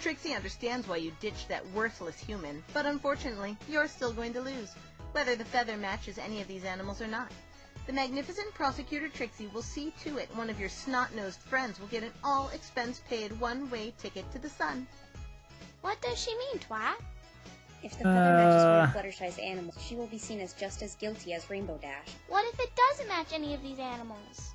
Speaker 9: Trixie understands why you ditched that worthless human, but unfortunately, you're still going to lose, whether the feather matches any of these animals or not. The magnificent prosecutor Trixie will see to it one of your snot-nosed friends will get an all-expense-paid one-way ticket to the sun.
Speaker 4: What does she mean, Twi?
Speaker 3: If the feather matches one of Fluttershy's animals, she will be seen as just as guilty as Rainbow Dash.
Speaker 4: What if it doesn't match any of these animals?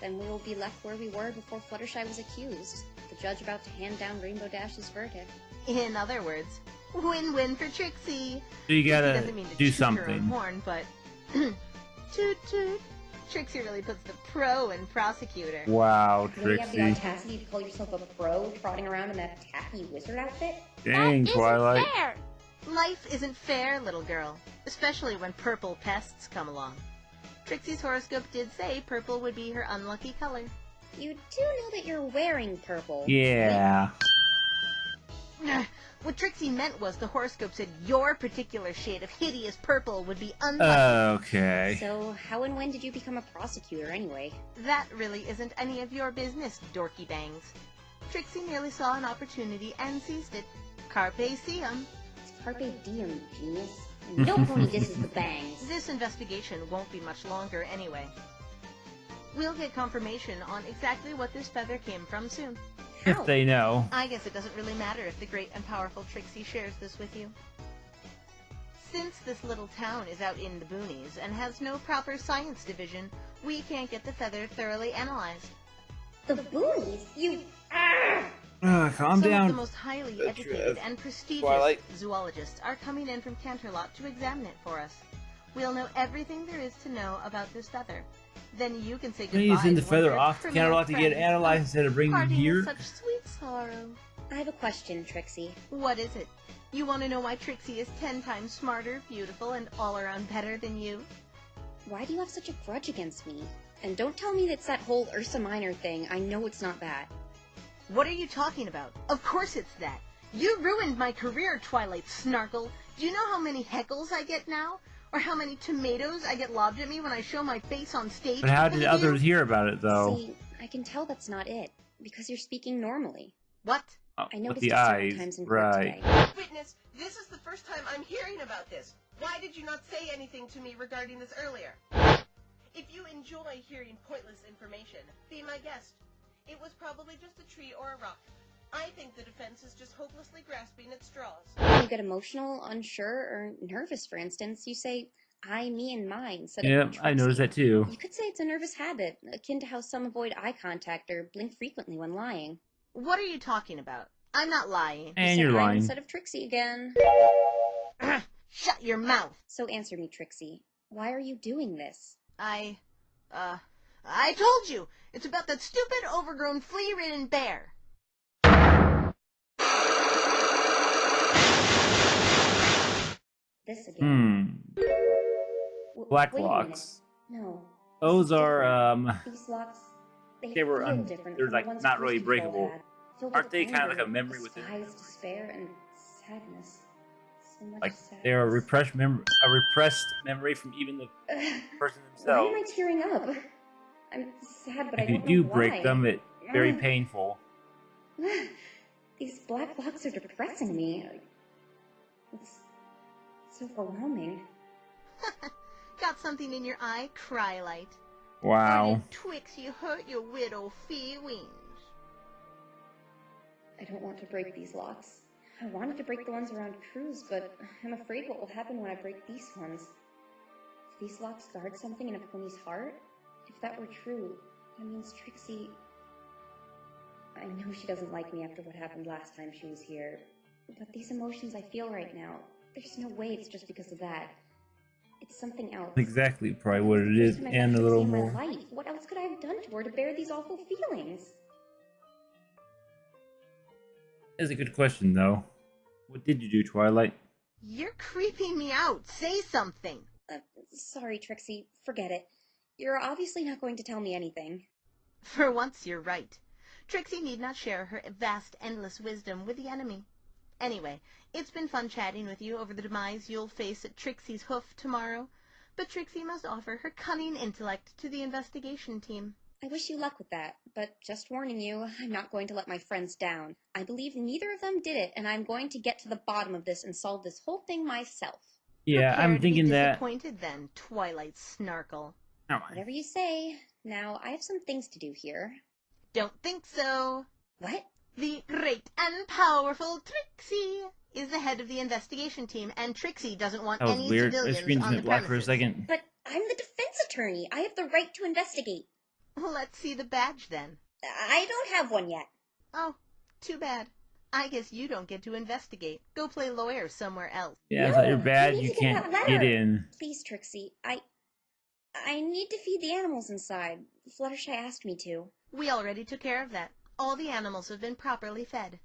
Speaker 3: Then we will be left where we were before Fluttershy was accused. The judge about to hand down Rainbow Dash's verdict.
Speaker 9: In other words, win-win for Trixie.
Speaker 1: So you
Speaker 9: Trixie
Speaker 1: gotta
Speaker 9: doesn't mean to
Speaker 1: do
Speaker 9: toot her own
Speaker 1: something.
Speaker 9: horn, but toot toot. Trixie really puts the pro in prosecutor.
Speaker 1: Wow,
Speaker 3: Really have the
Speaker 1: Trixie.
Speaker 3: audacity to call yourself a pro trotting around in that tacky wizard outfit?
Speaker 1: Dang,
Speaker 4: that
Speaker 1: Twilight.
Speaker 4: isn't fair.
Speaker 9: Life isn't fair, little girl, especially when purple pests come along. Trixie's horoscope did say purple would be her unlucky color.
Speaker 3: You do know that you're wearing purple.
Speaker 1: Yeah.
Speaker 9: What Trixie meant was the horoscope said your particular shade of hideous purple would be unlucky.
Speaker 1: Okay.
Speaker 3: So, how and when did you become a prosecutor anyway?
Speaker 9: That really isn't any of your business, dorky bangs. Trixie merely saw an opportunity and seized it. Carpe diem.
Speaker 3: It's Carpe Diem, genius. And no pony disses the bangs.
Speaker 9: This investigation won't be much longer anyway. We'll get confirmation on exactly what this feather came from soon.
Speaker 1: If
Speaker 3: How?
Speaker 1: they know.
Speaker 9: I guess it doesn't really matter if the great and powerful Trixie shares this with you. Since this little town is out in the boonies and has no proper science division, we can't get the feather thoroughly analyzed.
Speaker 3: The boonies? You...
Speaker 1: Calm
Speaker 9: Some of the
Speaker 1: down.
Speaker 9: most highly educated and prestigious
Speaker 1: Twilight.
Speaker 9: zoologists are coming in from Canterlot to examine it for us. We'll know everything there is to know about this feather. Then you can say
Speaker 1: Can
Speaker 9: goodbye
Speaker 1: you send the
Speaker 9: to one of
Speaker 1: feather
Speaker 9: your
Speaker 1: off to
Speaker 9: criminal
Speaker 1: Canterlot to get
Speaker 9: friends.
Speaker 1: analyzed instead of bringing them
Speaker 9: Parting
Speaker 1: here?
Speaker 9: with such sweet sorrow.
Speaker 3: I have a question, Trixie.
Speaker 9: What is it? You want to know why Trixie is 10 times smarter, beautiful, and all around better than you?
Speaker 3: Why do you have such a grudge against me? And don't tell me it's that whole Ursa Minor thing. I know it's not that.
Speaker 9: What are you talking about? Of course it's that. You ruined my career, Twilight Snarkle. Do you know how many heckles I get now? Or how many tomatoes I get lobbed at me when I show my face on stage?
Speaker 1: But how
Speaker 9: because
Speaker 1: did
Speaker 9: of
Speaker 1: others
Speaker 9: you?
Speaker 1: hear about it, though?
Speaker 3: See, I can tell that's not it. Because you're speaking normally.
Speaker 9: What?
Speaker 1: Oh,
Speaker 3: I
Speaker 1: with
Speaker 3: noticed
Speaker 1: the
Speaker 3: it several
Speaker 1: eyes,
Speaker 3: times in court
Speaker 1: right.
Speaker 3: today.
Speaker 7: Witness, this is the first time I'm hearing about this. Why did you not say anything to me regarding this earlier? If you enjoy hearing pointless information, be my guest. It was probably just a tree or a rock. I think the defense is just hopelessly grasping at straws.
Speaker 3: When you get emotional, unsure, or nervous, for instance, you say, I, me, and mine, instead
Speaker 1: Yep,
Speaker 3: of
Speaker 1: I noticed that too.
Speaker 3: You could say it's a nervous habit, akin to how some avoid eye contact or blink frequently when lying.
Speaker 9: What are you talking about? I'm not lying.
Speaker 1: And
Speaker 3: You
Speaker 1: you're
Speaker 3: said I'm
Speaker 1: lying.
Speaker 3: instead of Trixie again.
Speaker 9: Shut your mouth.
Speaker 3: So answer me, Trixie. Why are you doing this?
Speaker 9: I told you! It's about that stupid, overgrown, flea-ridden bear!
Speaker 3: This again.
Speaker 1: Black
Speaker 3: Wait a
Speaker 1: locks.
Speaker 3: minute. No.
Speaker 1: Those are,
Speaker 3: These locks,
Speaker 1: they were,
Speaker 3: feel different
Speaker 1: they're
Speaker 3: from the
Speaker 1: like
Speaker 3: ones
Speaker 1: not
Speaker 3: Cruise
Speaker 1: really
Speaker 3: Control
Speaker 1: breakable.
Speaker 3: had. Filled
Speaker 1: Aren't
Speaker 3: with
Speaker 1: they kind of like a
Speaker 3: anger,
Speaker 1: memory within
Speaker 3: despised
Speaker 1: them?
Speaker 3: despair and sadness. So much
Speaker 1: Like
Speaker 3: sadness.
Speaker 1: they're a repressed memory from even the person
Speaker 3: Why
Speaker 1: themselves.
Speaker 3: am I tearing up? I'm sad, but I
Speaker 1: If you
Speaker 3: don't
Speaker 1: do
Speaker 3: know
Speaker 1: break
Speaker 3: why.
Speaker 1: them, it's very painful.
Speaker 3: These black locks are depressing me. It's overwhelming.
Speaker 9: Got something in your eye, Twilight?
Speaker 1: Wow.
Speaker 9: Or did Twixie hurt your widow feelings?
Speaker 3: I don't want to break these locks. I wanted to break the ones around Cruz, but I'm afraid what will happen when I break these ones. If these locks guard something in a pony's heart, if that were true, that means Trixie... I know she doesn't like me after what happened last time she was here, but these emotions I feel right now, there's no way it's just because of that. It's something else.
Speaker 1: Exactly, probably what it is, and a little more.
Speaker 3: What else could I have done to her to bear these awful feelings?
Speaker 1: That's a good question, though. What did you do, Twilight?
Speaker 9: You're creeping me out. Say something.
Speaker 3: Sorry, Trixie. Forget it. You're obviously not going to tell me anything.
Speaker 9: For once, you're right. Trixie need not share her vast, endless wisdom with the enemy. Anyway, it's been fun chatting with you over the demise you'll face at Trixie's hoof tomorrow, but Trixie must offer her cunning intellect to the investigation team.
Speaker 3: I wish you luck with that, but just warning you, I'm not going to let my friends down. I believe neither of them did it, and I'm going to get to the bottom of this and solve this whole thing myself.
Speaker 1: Yeah,
Speaker 9: Prepare
Speaker 1: I'm thinking
Speaker 9: to be
Speaker 1: that...
Speaker 9: disappointed then, Twilight Snarkle.
Speaker 1: Oh,
Speaker 3: Whatever you say. Now, I have some things to do here.
Speaker 9: Don't think so.
Speaker 3: What?
Speaker 9: The great and powerful Trixie is the head of the investigation team, and Trixie doesn't want
Speaker 1: that was
Speaker 9: any
Speaker 1: weird. My
Speaker 9: civilians
Speaker 1: screen just
Speaker 9: on the
Speaker 1: went black
Speaker 9: premises.
Speaker 1: for a second.
Speaker 3: But I'm the defense attorney. I have the right to investigate.
Speaker 9: Let's see the badge then.
Speaker 3: I don't have one yet.
Speaker 9: Oh, too bad. I guess you don't get to investigate. Go play lawyer somewhere else.
Speaker 1: Yeah, it's not your bad.
Speaker 3: I need
Speaker 1: You
Speaker 3: to get
Speaker 1: can't
Speaker 3: that
Speaker 1: get
Speaker 3: letter.
Speaker 1: in.
Speaker 3: Please, Trixie. I need to feed the animals inside. Fluttershy asked me to.
Speaker 9: We already took care of that. All the animals have been properly fed.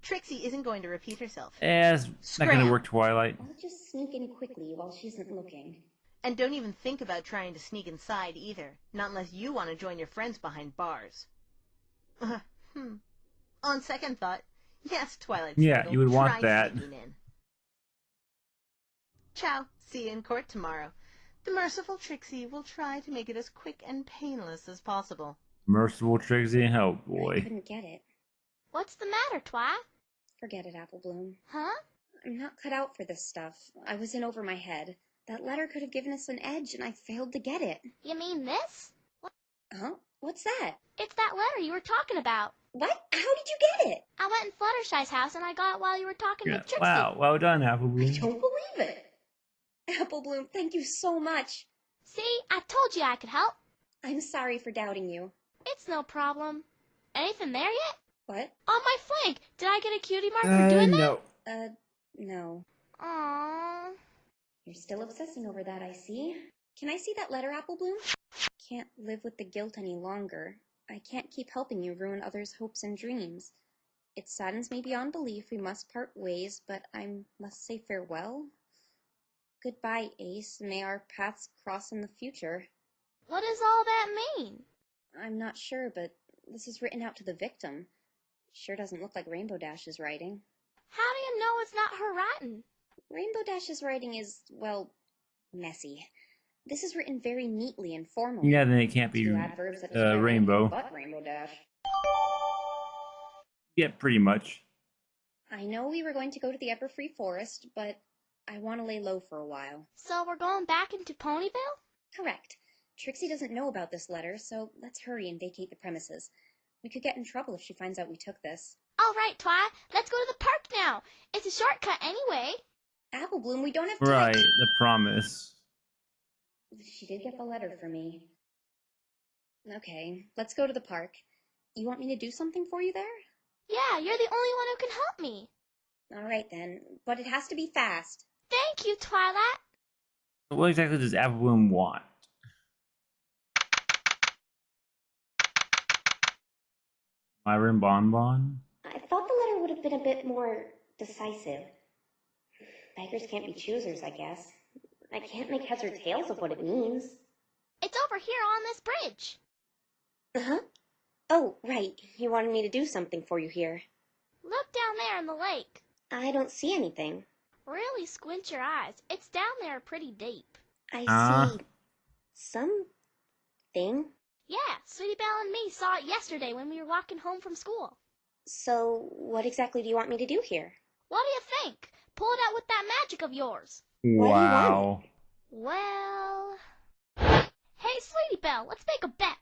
Speaker 9: Trixie isn't going to repeat herself.
Speaker 1: It's not going to work, Twilight.
Speaker 3: I'll just sneak in quickly while she isn't looking.
Speaker 9: And don't even think about trying to sneak inside either. Not unless you want to join your friends behind bars. On second thought, yes, Twilight.
Speaker 1: Yeah, you would want
Speaker 9: try
Speaker 1: that.
Speaker 9: sneaking in. Ciao. See you in court tomorrow. The merciful Trixie will try to make it as quick and painless as possible.
Speaker 1: Merciful Trixie, oh
Speaker 3: I
Speaker 1: boy.
Speaker 3: couldn't get it.
Speaker 4: What's the matter, Twi?
Speaker 3: Forget it, Apple Bloom.
Speaker 4: Huh?
Speaker 3: I'm not cut out for this stuff. I was in over my head. That letter could have given us an edge, and I failed to get it.
Speaker 4: You mean this?
Speaker 3: Huh? What's that?
Speaker 4: It's that letter you were talking about.
Speaker 3: What? How did you get it?
Speaker 4: I went in Fluttershy's house and I got it while you were talking
Speaker 1: Yeah.
Speaker 4: to Trixie.
Speaker 1: Wow, well done, Apple
Speaker 3: I
Speaker 1: Bloom.
Speaker 3: don't believe it. Apple Bloom, thank you so much.
Speaker 4: See, I told you I could help.
Speaker 3: I'm sorry for doubting you.
Speaker 4: It's no problem. Anything there yet?
Speaker 3: What?
Speaker 4: On my flank. Did I get a cutie mark for doing
Speaker 1: No.
Speaker 3: No.
Speaker 4: that? Aww.
Speaker 3: You're still obsessing over that, I see. Can I see that letter, Apple Bloom? Can't live with the guilt any longer. I can't keep helping you ruin others' hopes and dreams. It saddens me beyond belief we must part ways, but I must say farewell. Goodbye, Ace. May our paths cross in the future.
Speaker 4: What does all that mean?
Speaker 3: I'm not sure, but this is written out to the victim. Sure doesn't look like Rainbow Dash's writing.
Speaker 4: How do you know it's not her writing?
Speaker 3: Rainbow Dash's writing is, well, messy. This is written very neatly and formally.
Speaker 1: Yeah, then it can't be
Speaker 3: Two adverbs that describe
Speaker 1: Rainbow.
Speaker 3: anything but Rainbow Dash.
Speaker 1: Yeah, pretty much.
Speaker 3: I know we were going to go to the Everfree Forest, but I want to lay low for a while.
Speaker 4: So we're going back into Ponyville?
Speaker 3: Correct. Trixie doesn't know about this letter, so let's hurry and vacate the premises. We could get in trouble if she finds out we took this.
Speaker 4: All right, Twi. Let's go to the park now. It's a shortcut anyway.
Speaker 3: Apple Bloom, we don't have time.
Speaker 1: Right, the promise.
Speaker 3: She did get the letter for me. Okay, let's go to the park. You want me to do something for you there?
Speaker 4: Yeah, you're the only one who can help me.
Speaker 3: All right then, but it has to be fast.
Speaker 4: Thank you, Twilight.
Speaker 1: What exactly does Apple Bloom want? Myron Bonbon?
Speaker 3: I thought the letter would have been a bit more decisive. Beggars can't be choosers, I guess. I can't make heads or tails of what it means.
Speaker 4: It's over here on this bridge.
Speaker 3: Uh-huh. Oh, right. You wanted me to do something for you here.
Speaker 4: Look down there in the lake.
Speaker 3: I don't see anything.
Speaker 4: Really squint your eyes. It's down there pretty deep.
Speaker 3: I see... something.
Speaker 4: Yeah, Sweetie Belle and me saw it yesterday when we were walking home from school.
Speaker 3: So, what exactly do you want me to do here?
Speaker 4: What do you think? Pull it out with that magic of yours.
Speaker 1: Wow.
Speaker 4: Well... Hey, Sweetie Belle, let's make a bet.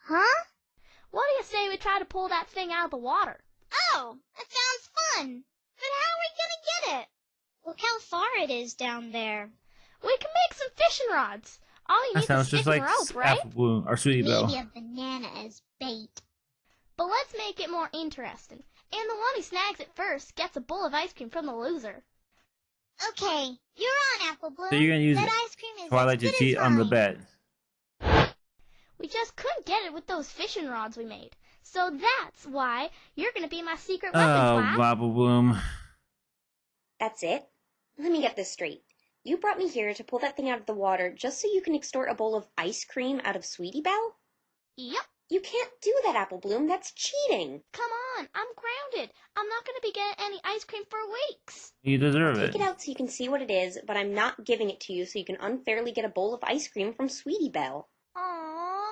Speaker 5: Huh?
Speaker 4: What do you say we try to pull that thing out of the water?
Speaker 5: Oh, that sounds fun. But how are we gonna get it? Look how far it is down there.
Speaker 4: We can make some fishing rods. All you
Speaker 1: That
Speaker 4: need is a
Speaker 1: sounds
Speaker 4: stick
Speaker 1: just
Speaker 4: and
Speaker 1: like
Speaker 4: rope, right?
Speaker 1: Apple Bloom or Sweetie Belle.
Speaker 5: Maybe a banana as bait.
Speaker 4: But let's make it more interesting. And the one who snags it first gets a bowl of ice cream from the loser.
Speaker 5: Okay, you're on, Apple Bloom.
Speaker 1: So you're gonna use
Speaker 5: that ice cream is
Speaker 1: Twilight
Speaker 5: as
Speaker 1: to
Speaker 5: good as
Speaker 1: cheat on the
Speaker 5: mine.
Speaker 1: bet.
Speaker 4: We just couldn't get it with those fishing rods we made. So that's why you're going to be my secret weapon,
Speaker 1: Oh,
Speaker 4: Twilight.
Speaker 1: Apple Bloom.
Speaker 3: That's it? Let me get this straight. You brought me here to pull that thing out of the water just so you can extort a bowl of ice cream out of Sweetie Belle?
Speaker 4: Yep.
Speaker 3: You can't do that, Apple Bloom. That's cheating.
Speaker 4: Come on, I'm grounded. I'm not going to be getting any ice cream for weeks.
Speaker 1: You deserve
Speaker 3: Take
Speaker 1: it.
Speaker 3: it out so you can see what it is, but I'm not giving it to you so you can unfairly get a bowl of ice cream from Sweetie Belle.
Speaker 4: Aww.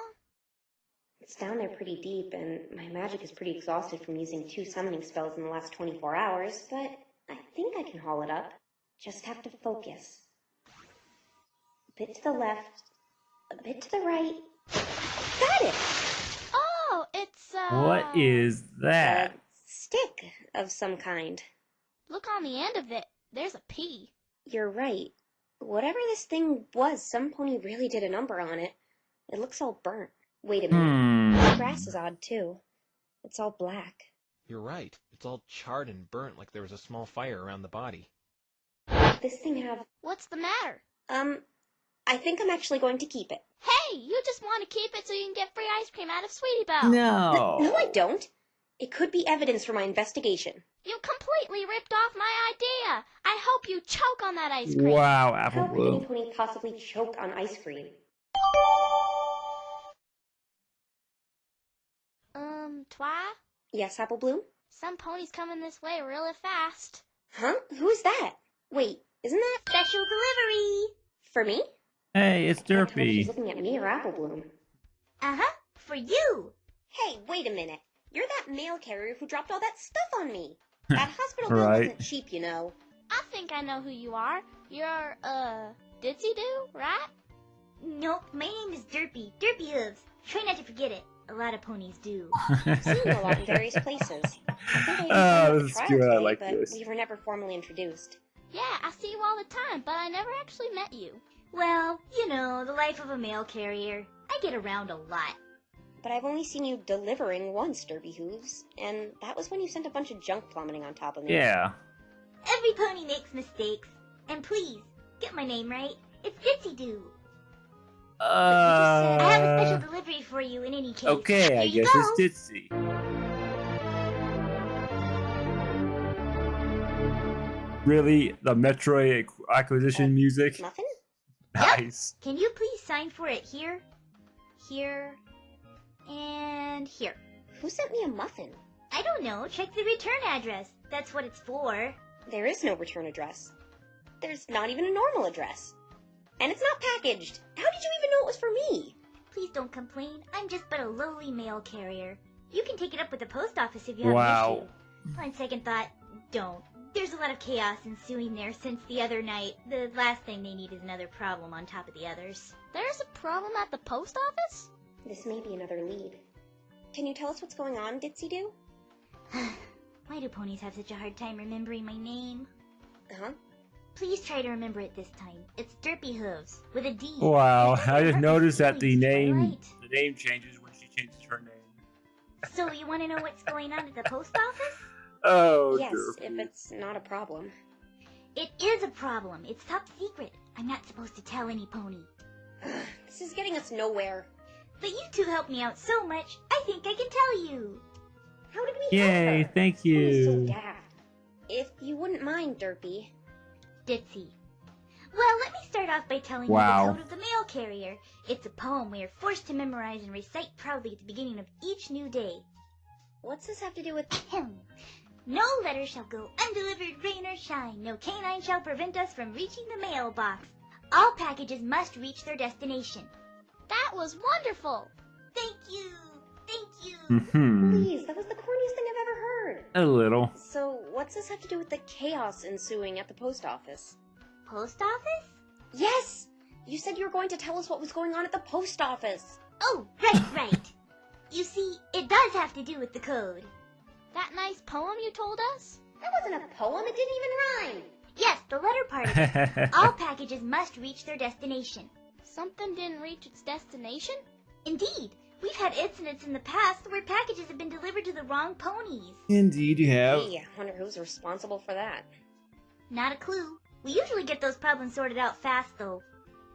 Speaker 3: It's down there pretty deep, and my magic is pretty exhausted from using 2 summoning spells in the last 24 hours, but I think I can haul it up. Just have to focus. A bit to the left, a bit to the right. Got it!
Speaker 4: Oh, it's,
Speaker 1: What is
Speaker 3: A
Speaker 1: that?
Speaker 3: stick of some kind.
Speaker 4: Look on the end of it. There's a P.
Speaker 3: You're right. Whatever this thing was, some pony really did a number on it. It looks all burnt. Wait a minute. The grass is odd, too. It's all black.
Speaker 10: You're right. It's all charred and burnt like there was a small fire around the body.
Speaker 3: This thing have...
Speaker 4: What's the matter?
Speaker 3: I think I'm actually going to keep it.
Speaker 4: Hey, you just want to keep it so you can get free ice cream out of Sweetie Belle.
Speaker 1: No.
Speaker 3: No, I don't. It could be evidence for my investigation.
Speaker 4: You completely ripped off my idea. I hope you choke on that ice cream.
Speaker 1: Wow,
Speaker 3: How
Speaker 1: Apple
Speaker 3: could any
Speaker 1: Bloom.
Speaker 3: pony possibly choke on ice cream?
Speaker 4: Twi?
Speaker 3: Yes, Apple Bloom?
Speaker 4: Some pony's coming this way really fast.
Speaker 3: Huh? Who's that? Wait, isn't that
Speaker 5: Special delivery.
Speaker 3: for me?
Speaker 1: Hey, it's
Speaker 3: I can't tell if she's
Speaker 1: Derpy.
Speaker 3: looking at me or Apple Bloom.
Speaker 5: Uh-huh, for you.
Speaker 3: Hey, wait a minute. You're that mail carrier who dropped all that stuff on me. That hospital bill
Speaker 1: Right.
Speaker 3: wasn't cheap, you know.
Speaker 4: I think I know who you are. You're, Ditsy Doo, right?
Speaker 5: Nope, my name is Derpy. Derpy Hooves. Try not to forget it. A lot of ponies do.
Speaker 3: I've seen you a lot in various places. I think I even
Speaker 1: Oh,
Speaker 3: saw you at the
Speaker 1: this is
Speaker 3: trial
Speaker 1: good. I
Speaker 3: today,
Speaker 1: like
Speaker 3: but
Speaker 1: this.
Speaker 3: we were never formally introduced.
Speaker 4: Yeah, I see you all the time, but I never actually met you.
Speaker 5: Well, you know, the life of a mail carrier. I get around a lot.
Speaker 3: But I've only seen you delivering once, Derby Hooves, and that was when you sent a bunch of junk plummeting on top of me.
Speaker 1: Yeah.
Speaker 5: Every pony makes mistakes. And please, get my name right. It's Ditsy Doo. I have a special delivery for you in any case.
Speaker 1: Okay,
Speaker 5: Here
Speaker 1: I
Speaker 5: you
Speaker 1: guess
Speaker 5: go.
Speaker 1: it's Ditsy. Really? The Metroid acquisition music?
Speaker 3: Muffin?
Speaker 1: Nice.
Speaker 5: Can you please sign for it here, here, and here?
Speaker 3: Who sent me a muffin?
Speaker 5: I don't know. Check the return address. That's what it's for.
Speaker 3: There is no return address. There's not even a normal address. And it's not packaged. How did you even know it was for me?
Speaker 5: Please don't complain. I'm just but a lowly mail carrier. You can take it up with the post office if you have
Speaker 1: Wow.
Speaker 5: an issue. On second thought, don't. There's a lot of chaos ensuing there since the other night. The last thing they need is another problem on top of the others.
Speaker 4: There's a problem at the post office?
Speaker 3: This may be another lead. Can you tell us what's going on, Ditsy Doo?
Speaker 5: Why do ponies have such a hard time remembering my name?
Speaker 3: Uh-huh.
Speaker 5: Please try to remember it this time. It's Derpy Hooves, with a D.
Speaker 1: Wow,
Speaker 5: It doesn't
Speaker 1: I just
Speaker 5: hurt
Speaker 1: noticed
Speaker 5: my
Speaker 1: that the
Speaker 5: feelings,
Speaker 1: name changes when she changes her name.
Speaker 5: right? So you want to know what's going on at the post office?
Speaker 1: Oh,
Speaker 3: Yes,
Speaker 1: Derpy.
Speaker 3: if it's not a problem.
Speaker 5: It is a problem. It's top secret.
Speaker 11: I'm not supposed to tell any pony.
Speaker 6: This is getting us nowhere.
Speaker 11: But you two helped me out so much, I think I can tell you.
Speaker 6: How did we
Speaker 1: Yay,
Speaker 6: help her?
Speaker 1: thank
Speaker 6: Pony's so
Speaker 1: you.
Speaker 6: daft. If you wouldn't mind, Derpy.
Speaker 11: Ditzy. Well, let me start off by telling you the Code of the Mail Carrier. It's a poem we are forced to memorize and recite proudly at the beginning of each new day.
Speaker 6: What's this have to do with...
Speaker 11: No letter shall go undelivered, rain or shine. No canine shall prevent us from reaching the mailbox. All packages must reach their destination.
Speaker 4: That was wonderful.
Speaker 11: Thank you. Thank you.
Speaker 6: Please, that was the corniest thing I've ever heard.
Speaker 1: A little.
Speaker 6: So, what's this have to do with the chaos ensuing at the post office?
Speaker 11: Post office?
Speaker 6: Yes! You said you were going to tell us what was going on at the post office.
Speaker 11: Oh, right. You see, it does have to do with the code.
Speaker 4: That nice poem you told us?
Speaker 6: That wasn't a poem, it didn't even rhyme.
Speaker 11: Yes, the letter part of it. All packages must reach their destination.
Speaker 4: Something didn't reach its destination?
Speaker 11: Indeed. We've had incidents in the past where packages have been delivered to the wrong ponies.
Speaker 1: Indeed you have.
Speaker 6: Hey, I wonder who's responsible for that.
Speaker 11: Not a clue. We usually get those problems sorted out fast, though.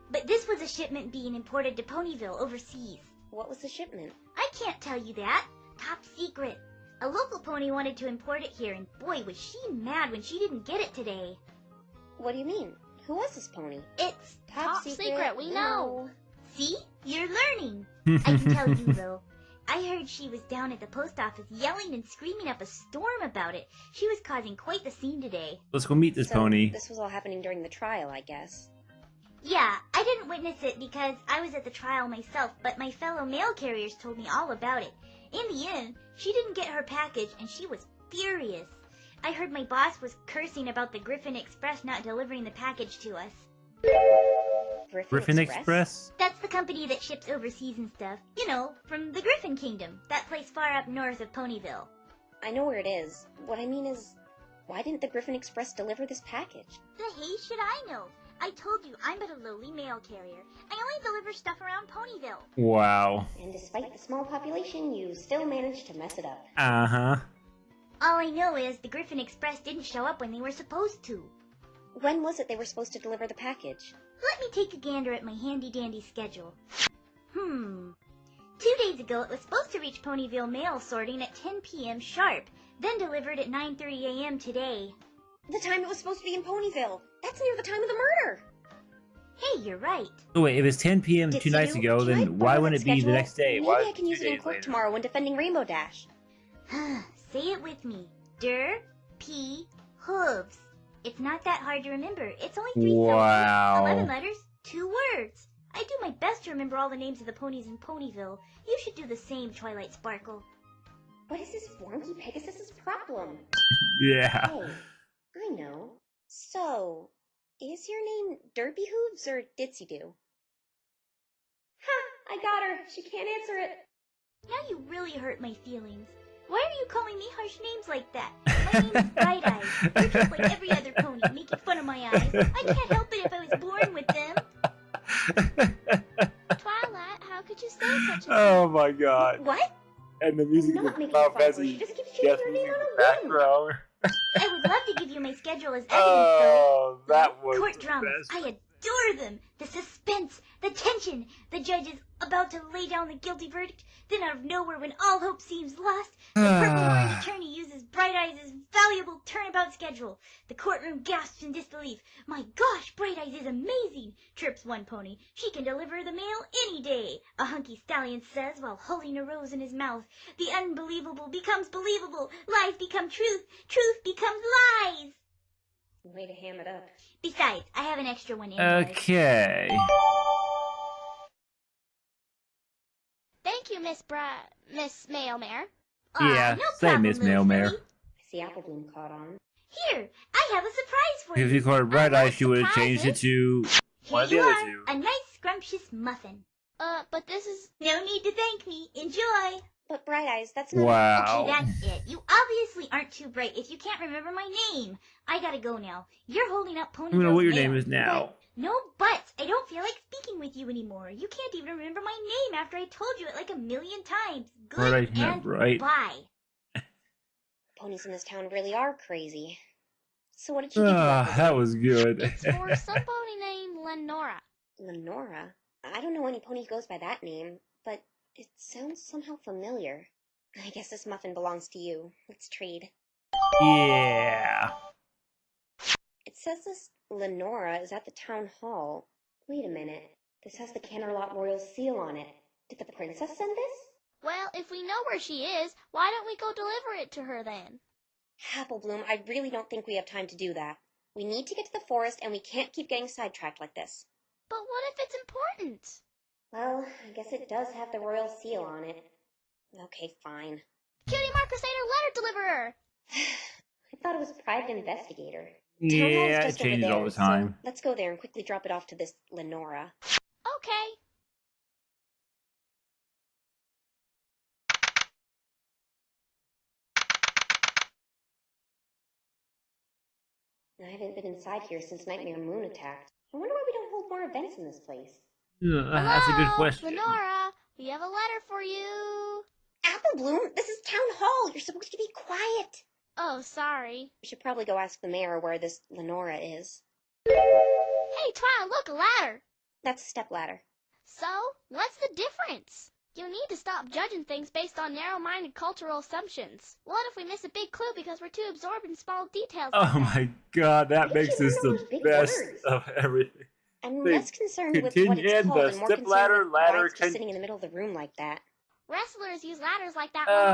Speaker 11: But this was a shipment being imported to Ponyville overseas.
Speaker 6: What was the shipment?
Speaker 11: I can't tell you that. Top secret. A local pony wanted to import it here, and boy, was she mad when she didn't get it today.
Speaker 6: What do you mean? Who was this pony?
Speaker 11: It's
Speaker 4: top secret, we know.
Speaker 11: See? You're learning. I can tell you, though. I heard she was down at the post office yelling and screaming up a storm about it. She was causing quite the scene today.
Speaker 1: Let's go meet this pony.
Speaker 6: This was all happening during the trial, I guess.
Speaker 11: Yeah, I didn't witness it because I was at the trial myself, but my fellow mail carriers told me all about it. In the end, she didn't get her package and she was furious. I heard my boss was cursing about the Griffin Express not delivering the package to us.
Speaker 1: Griffin Express?
Speaker 11: That's the company that ships overseas and stuff. You know, from the Griffin Kingdom, that place far up north of Ponyville.
Speaker 6: I know where it is. What I mean is, why didn't the Griffin Express deliver this package?
Speaker 11: The hey should I know? I told you I'm but a lowly mail carrier. I only deliver stuff around Ponyville.
Speaker 1: Wow.
Speaker 6: And despite the small population, you still managed to mess it up.
Speaker 1: Uh-huh.
Speaker 11: All I know is the Griffin Express didn't show up when they were supposed to.
Speaker 6: When was it they were supposed to deliver the package?
Speaker 11: Let me take a gander at my handy-dandy schedule. 2 days ago, it was supposed to reach Ponyville mail sorting at 10 p.m. sharp, then delivered at 9:30 a.m. today.
Speaker 6: The time it was supposed to be in Ponyville. That's near the time of the murder.
Speaker 11: Hey, you're right.
Speaker 1: Oh wait, if it's 10 p.m. 2 nights ago, then why wouldn't it be the next day?
Speaker 6: Maybe
Speaker 1: Why
Speaker 6: I can use it in court tomorrow when defending Rainbow Dash.
Speaker 11: Say it with me. Hooves. It's not that hard to remember. It's only 3 syllables, 11 letters, 2 words. I do my best to remember all the names of the ponies in Ponyville. You should do the same, Twilight Sparkle.
Speaker 6: What is this Flunky Pegasus's problem?
Speaker 1: Yeah.
Speaker 6: Hey, I know. So, is your name Derpy Hooves or Ditsy Doo? Ha! I got her. She can't answer it.
Speaker 11: Now you really hurt my feelings. Why are you calling me harsh names like that? My name is Bright Eyes. You're just like every other pony, making fun of my eyes. I can't help it if I was born with them.
Speaker 4: Twilight, how could you say such a thing?
Speaker 1: Oh my god.
Speaker 6: What?
Speaker 1: And the music is loud as
Speaker 6: She just keeps changing her name on a
Speaker 1: background.
Speaker 11: I would love to give you my schedule as evidence,
Speaker 1: Oh,
Speaker 11: though.
Speaker 1: that was
Speaker 11: Court
Speaker 1: the
Speaker 11: dramas.
Speaker 1: best.
Speaker 11: I adore them. The suspense, the tension. The judge is about to lay down the guilty verdict. Then out of nowhere, when all hope seems lost, the purple-orange attorney uses Bright Eyes' valuable turnabout schedule. The courtroom gasps in disbelief. My gosh, Bright Eyes is amazing, chirps one pony. She can deliver the mail any day, a hunky stallion says while holding a rose in his mouth. The unbelievable becomes believable. Lies become truth. Truth becomes lies.
Speaker 6: Way to ham it up.
Speaker 11: Besides, I have an extra one in.
Speaker 1: Okay.
Speaker 4: Thank you, Miss Mailmare.
Speaker 1: Yeah,
Speaker 11: no
Speaker 1: say
Speaker 11: problem,
Speaker 1: Miss
Speaker 11: little
Speaker 1: Mailmare.
Speaker 11: Freddy.
Speaker 6: I see Apple Bloom caught on.
Speaker 11: Here, I have a surprise for you.
Speaker 1: If you called Bright Eyes, she would have changed it to one of the
Speaker 11: Here
Speaker 1: other
Speaker 11: you
Speaker 1: two.
Speaker 11: are, a nice scrumptious muffin.
Speaker 4: But this is...
Speaker 11: No need to thank me. Enjoy.
Speaker 6: But Bright Eyes, that's not...
Speaker 1: Wow.
Speaker 11: Okay, that's it. You obviously aren't too bright if you can't remember my name. I gotta go now. You're holding up Ponyville's
Speaker 1: I don't know what your
Speaker 11: mail.
Speaker 1: name is now.
Speaker 11: No buts. I don't feel like speaking with you anymore. You can't even remember my name after I told you it like a million times. Good
Speaker 1: Bright Eyes,
Speaker 11: and
Speaker 1: right.
Speaker 11: bye.
Speaker 6: Ponies in this town really are crazy.
Speaker 3: So what did she give you?
Speaker 1: That was good.
Speaker 4: It's for some pony named Lenora.
Speaker 3: Lenora? I don't know any pony who goes by that name, but it sounds somehow familiar. I guess this muffin belongs to you. Let's trade.
Speaker 1: Yeah.
Speaker 3: It says this Lenora is at the town hall. Wait a minute. This has the Canterlot Royal seal on it. Did the princess send this?
Speaker 4: Well, if we know where she is, why don't we go deliver it to her then?
Speaker 3: Applebloom, I really don't think we have time to do that. We need to get to the forest, and we can't keep getting sidetracked like this.
Speaker 4: But what if it's important?
Speaker 3: Well, I guess it does have the royal seal on it. Okay, fine.
Speaker 4: Cutie Mark Crusader letter deliverer!
Speaker 3: I thought it was a private investigator.
Speaker 1: Yeah, it changes all the time.
Speaker 3: So let's go there and quickly drop it off to this Lenora.
Speaker 4: Okay.
Speaker 3: I haven't been inside here since Nightmare Moon attacked. I wonder why we don't hold more events in this place.
Speaker 1: That's a good
Speaker 4: Hello,
Speaker 1: question.
Speaker 4: Lenora, we have a letter for you.
Speaker 3: Applebloom, this is town hall. You're supposed to be quiet.
Speaker 4: Oh, sorry.
Speaker 3: We should probably go ask the mayor where this Lenora is.
Speaker 4: Hey, Twilight, look, a ladder.
Speaker 3: That's a stepladder.
Speaker 4: So, what's the difference? You need to stop judging things based on narrow-minded cultural assumptions. What if we miss a big clue because we're too absorbed in small details?
Speaker 1: Oh my god, that makes this the best of everything.
Speaker 3: I'm
Speaker 1: They
Speaker 3: less concerned with what it's
Speaker 1: continue
Speaker 3: called
Speaker 1: the
Speaker 3: and more
Speaker 1: step
Speaker 3: concerned
Speaker 1: ladder,
Speaker 3: with why it's
Speaker 1: can-
Speaker 3: just sitting in the middle of the room like that.
Speaker 4: Wrestlers use ladders like that all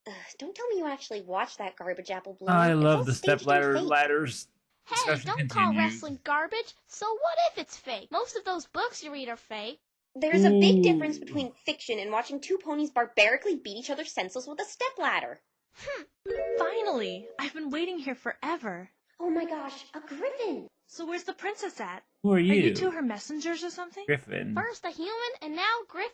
Speaker 4: the time.
Speaker 3: Don't tell me you actually watched that garbage, Applebloom.
Speaker 1: I
Speaker 3: It's
Speaker 1: love
Speaker 3: all
Speaker 1: the
Speaker 3: staged
Speaker 1: step
Speaker 3: and fake.
Speaker 1: ladders.
Speaker 4: Hey,
Speaker 1: Discussion
Speaker 4: don't call
Speaker 1: continues.
Speaker 4: wrestling garbage. So what if it's fake? Most of those books you read are fake.
Speaker 3: There's a big difference between fiction and watching two ponies barbarically beat each other senseless with a stepladder.
Speaker 12: Finally! I've been waiting here forever.
Speaker 3: Oh my gosh, a griffin!
Speaker 12: So where's the princess at?
Speaker 1: Who are
Speaker 12: Are you
Speaker 1: you?
Speaker 12: two her messengers or something?
Speaker 1: Griffin.
Speaker 4: First a human and now Griffin?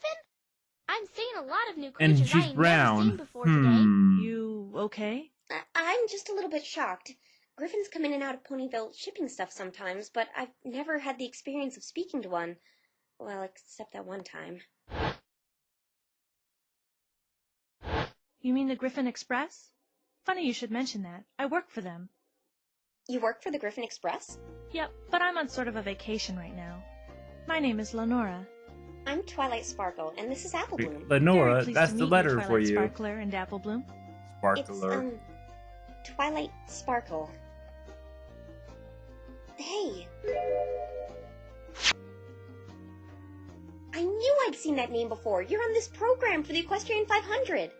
Speaker 4: I'm seeing a lot of new
Speaker 1: And
Speaker 4: creatures I
Speaker 1: she's
Speaker 4: ain't
Speaker 1: brown.
Speaker 4: never seen before today.
Speaker 12: You okay?
Speaker 3: I'm just a little bit shocked. Griffins come in and out of Ponyville shipping stuff sometimes, but I've never had the experience of speaking to one. Well, except that one time.
Speaker 12: You mean the Griffin Express? Funny you should mention that. I work for them.
Speaker 3: You work for the Griffin Express?
Speaker 12: Yep, but I'm on sort of a vacation right now. My name is Lenora.
Speaker 3: I'm Twilight Sparkle, and this is Applebloom.
Speaker 1: Lenora,
Speaker 12: Very pleased
Speaker 1: that's
Speaker 12: to
Speaker 1: the
Speaker 12: meet
Speaker 1: letter
Speaker 12: you,
Speaker 1: for
Speaker 12: Twilight
Speaker 1: you.
Speaker 12: Sparkler and Applebloom.
Speaker 1: Sparkler.
Speaker 3: It's, Twilight Sparkle. Hey! I knew I'd seen that name before. You're on this program for the Equestrian 500.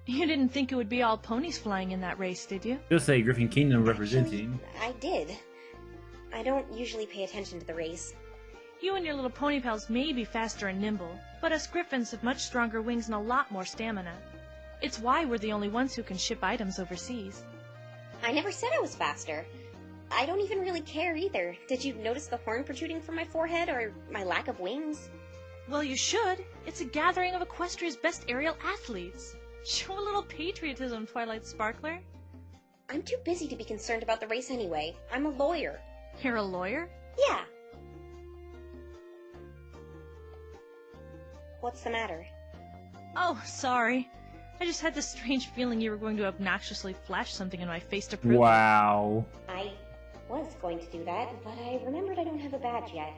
Speaker 12: You didn't think it would be all ponies flying in that race, did you?
Speaker 1: Just say Griffin Kingdom representing.
Speaker 3: I did. I don't usually pay attention to the race.
Speaker 12: You and your little pony pals may be faster and nimble, but us Griffins have much stronger wings and a lot more stamina. It's why we're the only ones who can ship items overseas.
Speaker 3: I never said I was faster. I don't even really care either. Did you notice the horn protruding from my forehead or my lack of wings?
Speaker 12: Well, you should. It's a gathering of Equestria's best aerial athletes. Show a little patriotism, Twilight Sparkler.
Speaker 3: I'm too busy to be concerned about the race anyway. I'm a lawyer.
Speaker 12: You're a lawyer?
Speaker 3: Yeah. What's the matter?
Speaker 12: Oh, sorry. I just had this strange feeling you were going to obnoxiously flash something in my face to prove it.
Speaker 1: Wow.
Speaker 3: I was going to do that, but I remembered I don't have a badge yet.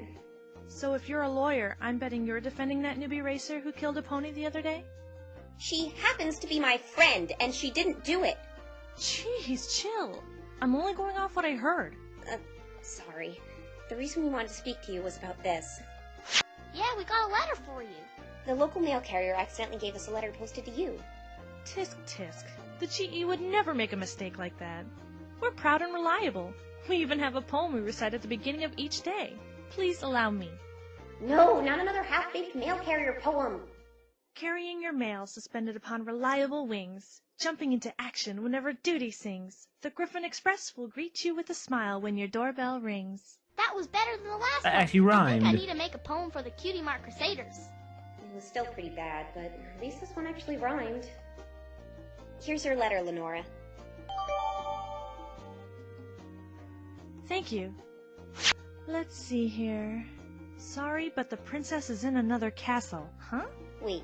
Speaker 12: So if you're a lawyer, I'm betting you're defending that newbie racer who killed a pony the other day?
Speaker 3: She happens to be my friend, and she didn't do it.
Speaker 12: Jeez, chill. I'm only going off what I heard.
Speaker 3: Sorry. The reason we wanted to speak to you was about this.
Speaker 4: Yeah, we got a letter for you.
Speaker 3: The local mail carrier accidentally gave us a letter posted to you.
Speaker 12: Tisk tisk. The GE would never make a mistake like that. We're proud and reliable. We even have a poem we recite at the beginning of each day. Please allow me.
Speaker 3: No, not another half-baked mail carrier poem.
Speaker 12: Carrying your mail suspended upon reliable wings, jumping into action whenever duty sings. The Griffin Express will greet you with a smile when your doorbell rings.
Speaker 4: That was better than the last
Speaker 1: That
Speaker 4: one.
Speaker 1: actually rhymed.
Speaker 4: I think I need to make a poem for the Cutie Mark Crusaders.
Speaker 3: It was still pretty bad, but at least this one actually rhymed. Here's your letter, Lenora.
Speaker 12: Thank you. Let's see here. Sorry, but the princess is in another castle. Huh?
Speaker 3: Wait.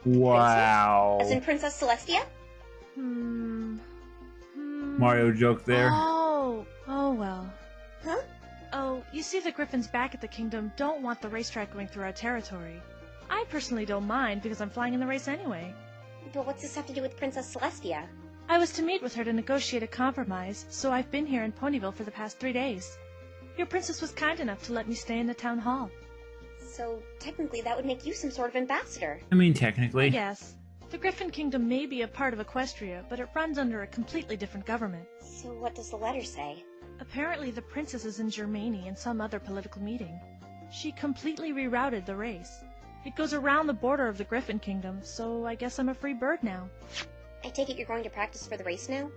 Speaker 1: Wow.
Speaker 3: As in Princess Celestia?
Speaker 1: Mario joke there.
Speaker 12: Oh well.
Speaker 3: Huh?
Speaker 12: Oh, you see the Griffins back at the kingdom don't want the racetrack going through our territory. I personally don't mind because I'm flying in the race anyway.
Speaker 3: But what's this have to do with Princess Celestia?
Speaker 12: I was to meet with her to negotiate a compromise, so I've been here in Ponyville for the past 3 days. Your princess was kind enough to let me stay in the town hall.
Speaker 3: So, technically that would make you some sort of ambassador.
Speaker 1: I mean, technically.
Speaker 12: Yes. The Griffin Kingdom may be a part of Equestria, but it runs under a completely different government.
Speaker 3: So what does the letter say?
Speaker 12: Apparently the princess is in Germany in some other political meeting. She completely rerouted the race. It goes around the border of the Griffin Kingdom, so I guess I'm a free bird now.
Speaker 3: I take it you're going to practice for the race now?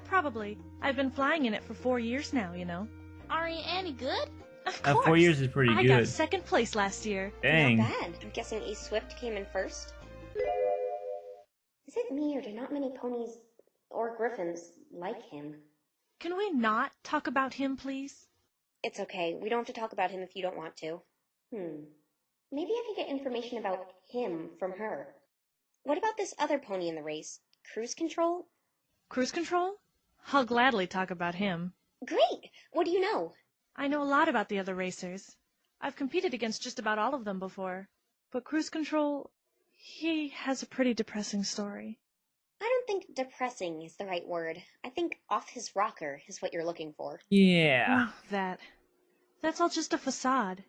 Speaker 12: Probably. I've been flying in it for 4 years now, you know.
Speaker 4: Are you any good?
Speaker 12: Of course.
Speaker 1: 4 years is pretty
Speaker 12: I
Speaker 1: good.
Speaker 12: got second place last year.
Speaker 1: Dang.
Speaker 3: Not bad. I'm guessing Ace Swift came in first? Is it me, or do not many ponies or griffins like him?
Speaker 12: Can we not talk about him, please?
Speaker 3: It's okay. We don't have to talk about him if you don't want to. Maybe I could get information about him from her. What about this other pony in the race? Cruise Control?
Speaker 12: Cruise Control? I'll gladly talk about him.
Speaker 3: Great! What do you know?
Speaker 12: I know a lot about the other racers. I've competed against just about all of them before. But Cruise Control, he has a pretty depressing story.
Speaker 3: I don't think depressing is the right word. I think off his rocker is what you're looking for.
Speaker 1: Yeah.
Speaker 12: Oh, that's all just a facade.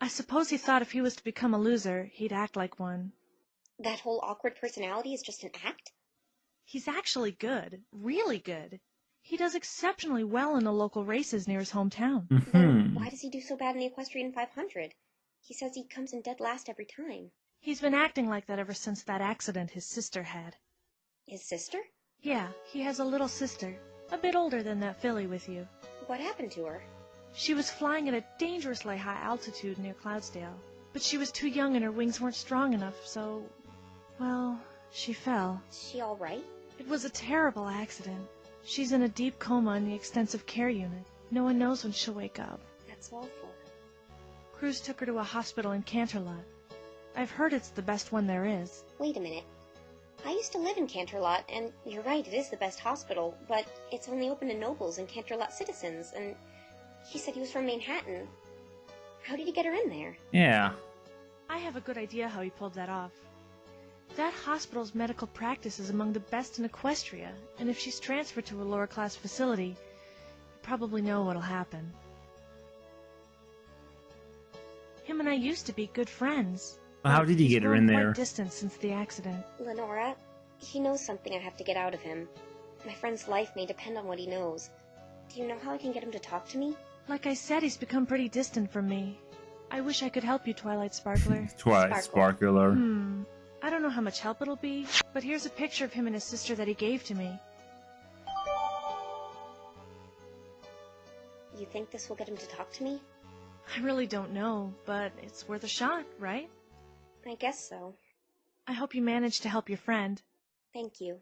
Speaker 12: I suppose he thought if he was to become a loser, he'd act like one.
Speaker 3: That whole awkward personality is just an act?
Speaker 12: He's actually good. Really good. He does exceptionally well in the local races near his hometown.
Speaker 3: Then why does he do so bad in the Equestrian 500? He says he comes in dead last every time.
Speaker 12: He's been acting like that ever since that accident his sister had.
Speaker 3: His sister?
Speaker 12: Yeah, he has a little sister, a bit older than that filly with you.
Speaker 3: What happened to her?
Speaker 12: She was flying at a dangerously high altitude near Cloudsdale, but she was too young and her wings weren't strong enough, so, well, she fell.
Speaker 3: Is she all right?
Speaker 12: It was a terrible accident. She's in a deep coma in the extensive care unit. No one knows when she'll wake up.
Speaker 3: That's awful.
Speaker 12: Cruz took her to a hospital in Canterlot. I've heard it's the best one there is.
Speaker 3: Wait a minute. I used to live in Canterlot, and you're right, it is the best hospital, but it's only open to nobles and Canterlot citizens, and he said he was from Manhattan. How did he get her in there?
Speaker 1: Yeah.
Speaker 12: I have a good idea how he pulled that off. That hospital's medical practice is among the best in Equestria, and if she's transferred to a lower-class facility, you probably know what'll happen. Him and I used to be good friends.
Speaker 1: Well, how did he get her in there?
Speaker 12: Quite distant since the accident.
Speaker 3: Lenora, he knows something I have to get out of him. My friend's life may depend on what he knows. Do you know how I can get him to talk to me?
Speaker 12: Like I said, he's become pretty distant from me. I wish I could help you, Twilight Sparkler.
Speaker 1: Twilight Sparkler.
Speaker 12: I don't know how much help it'll be, but here's a picture of him and his sister that he gave to me.
Speaker 3: You think this will get him to talk to me?
Speaker 12: I really don't know, but it's worth a shot, right?
Speaker 3: I guess so.
Speaker 12: I hope you manage to help your friend.
Speaker 3: Thank you.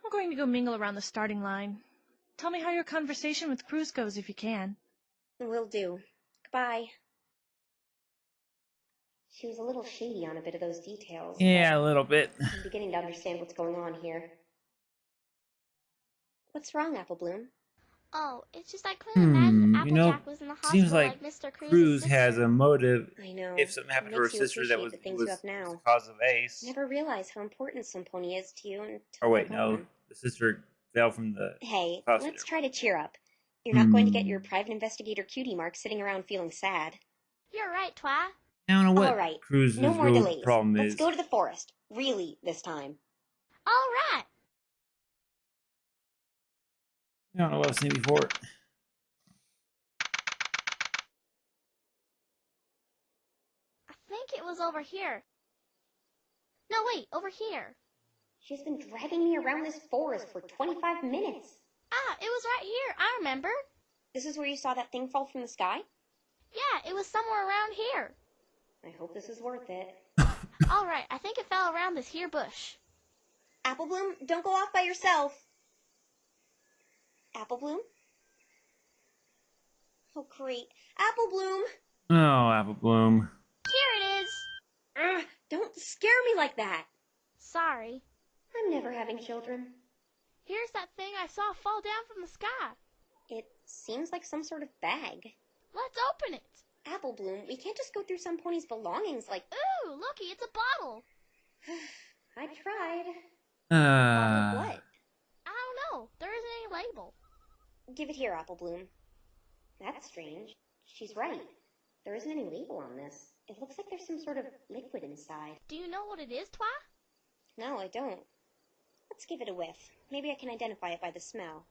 Speaker 12: I'm going to go mingle around the starting line. Tell me how your conversation with Cruz goes if you can.
Speaker 3: Will do. Goodbye. She was a little shady on a bit of those details.
Speaker 1: Yeah, a little bit.
Speaker 3: I'm beginning to understand what's going on here. What's wrong, Apple Bloom?
Speaker 4: Oh, it's just I couldn't imagine Applejack was in the hospital
Speaker 1: seems like
Speaker 4: Mr.
Speaker 1: Cruz has a motive.
Speaker 3: I know.
Speaker 1: If something happened to her sister that was
Speaker 3: the
Speaker 1: cause of Ace.
Speaker 3: Never realize how important some pony is to you until
Speaker 1: Or wait, no. The sister fell from the
Speaker 3: Hey,
Speaker 1: hospital.
Speaker 3: let's try to cheer up. You're not going to get your private investigator cutie mark sitting around feeling sad.
Speaker 4: You're right, Twi.
Speaker 1: I don't know what
Speaker 3: All right.
Speaker 1: Cruz's
Speaker 3: No more
Speaker 1: real
Speaker 3: delays.
Speaker 1: problem
Speaker 3: Let's
Speaker 1: is.
Speaker 3: go to the forest. Really, this time.
Speaker 4: All right.
Speaker 1: I don't know what I've seen before.
Speaker 4: I think it was over here. No, wait, over here.
Speaker 3: She's been dragging me around this forest for 25 minutes.
Speaker 4: Ah, it was right here. I remember.
Speaker 3: This is where you saw that thing fall from the sky?
Speaker 4: Yeah, it was somewhere around here.
Speaker 3: I hope this is worth it.
Speaker 4: All right, I think it fell around this here bush.
Speaker 3: Apple Bloom, don't go off by yourself. Apple Bloom? Oh, great. Apple Bloom!
Speaker 1: Oh, Apple Bloom.
Speaker 4: Here it is.
Speaker 3: Don't scare me like that.
Speaker 4: Sorry.
Speaker 3: I'm never having children.
Speaker 4: Here's that thing I saw fall down from the sky.
Speaker 6: It seems like some sort of bag.
Speaker 4: Let's open it.
Speaker 6: Apple Bloom, we can't just go through some pony's belongings like...
Speaker 4: Ooh, looky, it's a bottle.
Speaker 6: I tried.
Speaker 1: Uh,
Speaker 6: Bottle of what?
Speaker 4: I don't know. There isn't any label.
Speaker 6: Give it here, Apple Bloom. That's strange. She's right. There isn't any label on this. It looks like there's some sort of liquid inside.
Speaker 4: Do you know what it is, Twi?
Speaker 6: No, I don't. Let's give it a whiff. Maybe I can identify it by the smell.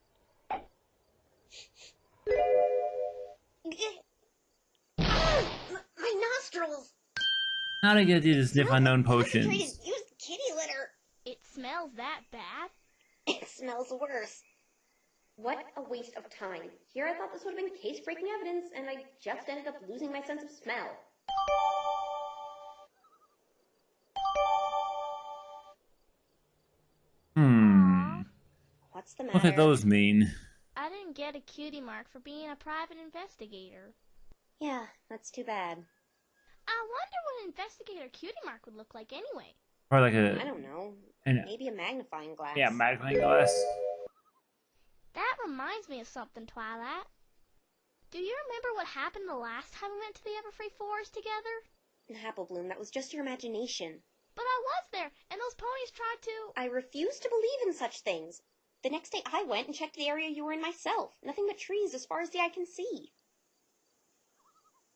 Speaker 6: My nostrils!
Speaker 1: not a good idea to sniff unknown potions.
Speaker 6: Used kitty litter.
Speaker 4: It smells that bad?
Speaker 6: It smells worse. What a waste of time. Here I thought this would have been case-breaking evidence, and I just ended up losing my sense of smell. What's the matter?
Speaker 1: What do those mean?
Speaker 4: I didn't get a cutie mark for being a private investigator.
Speaker 6: Yeah, that's too bad.
Speaker 4: I wonder what an investigator cutie mark would look like anyway.
Speaker 1: Or like a...
Speaker 6: I don't know.
Speaker 1: An,
Speaker 6: Maybe a magnifying glass.
Speaker 1: yeah, magnifying glass.
Speaker 4: That reminds me of something, Twilight. Do you remember what happened the last time we went to the Everfree Forest together?
Speaker 6: Apple Bloom, that was just your imagination.
Speaker 4: But I was there, and those ponies tried to...
Speaker 6: I refuse to believe in such things. The next day I went and checked the area you were in myself. Nothing but trees as far as the eye can see.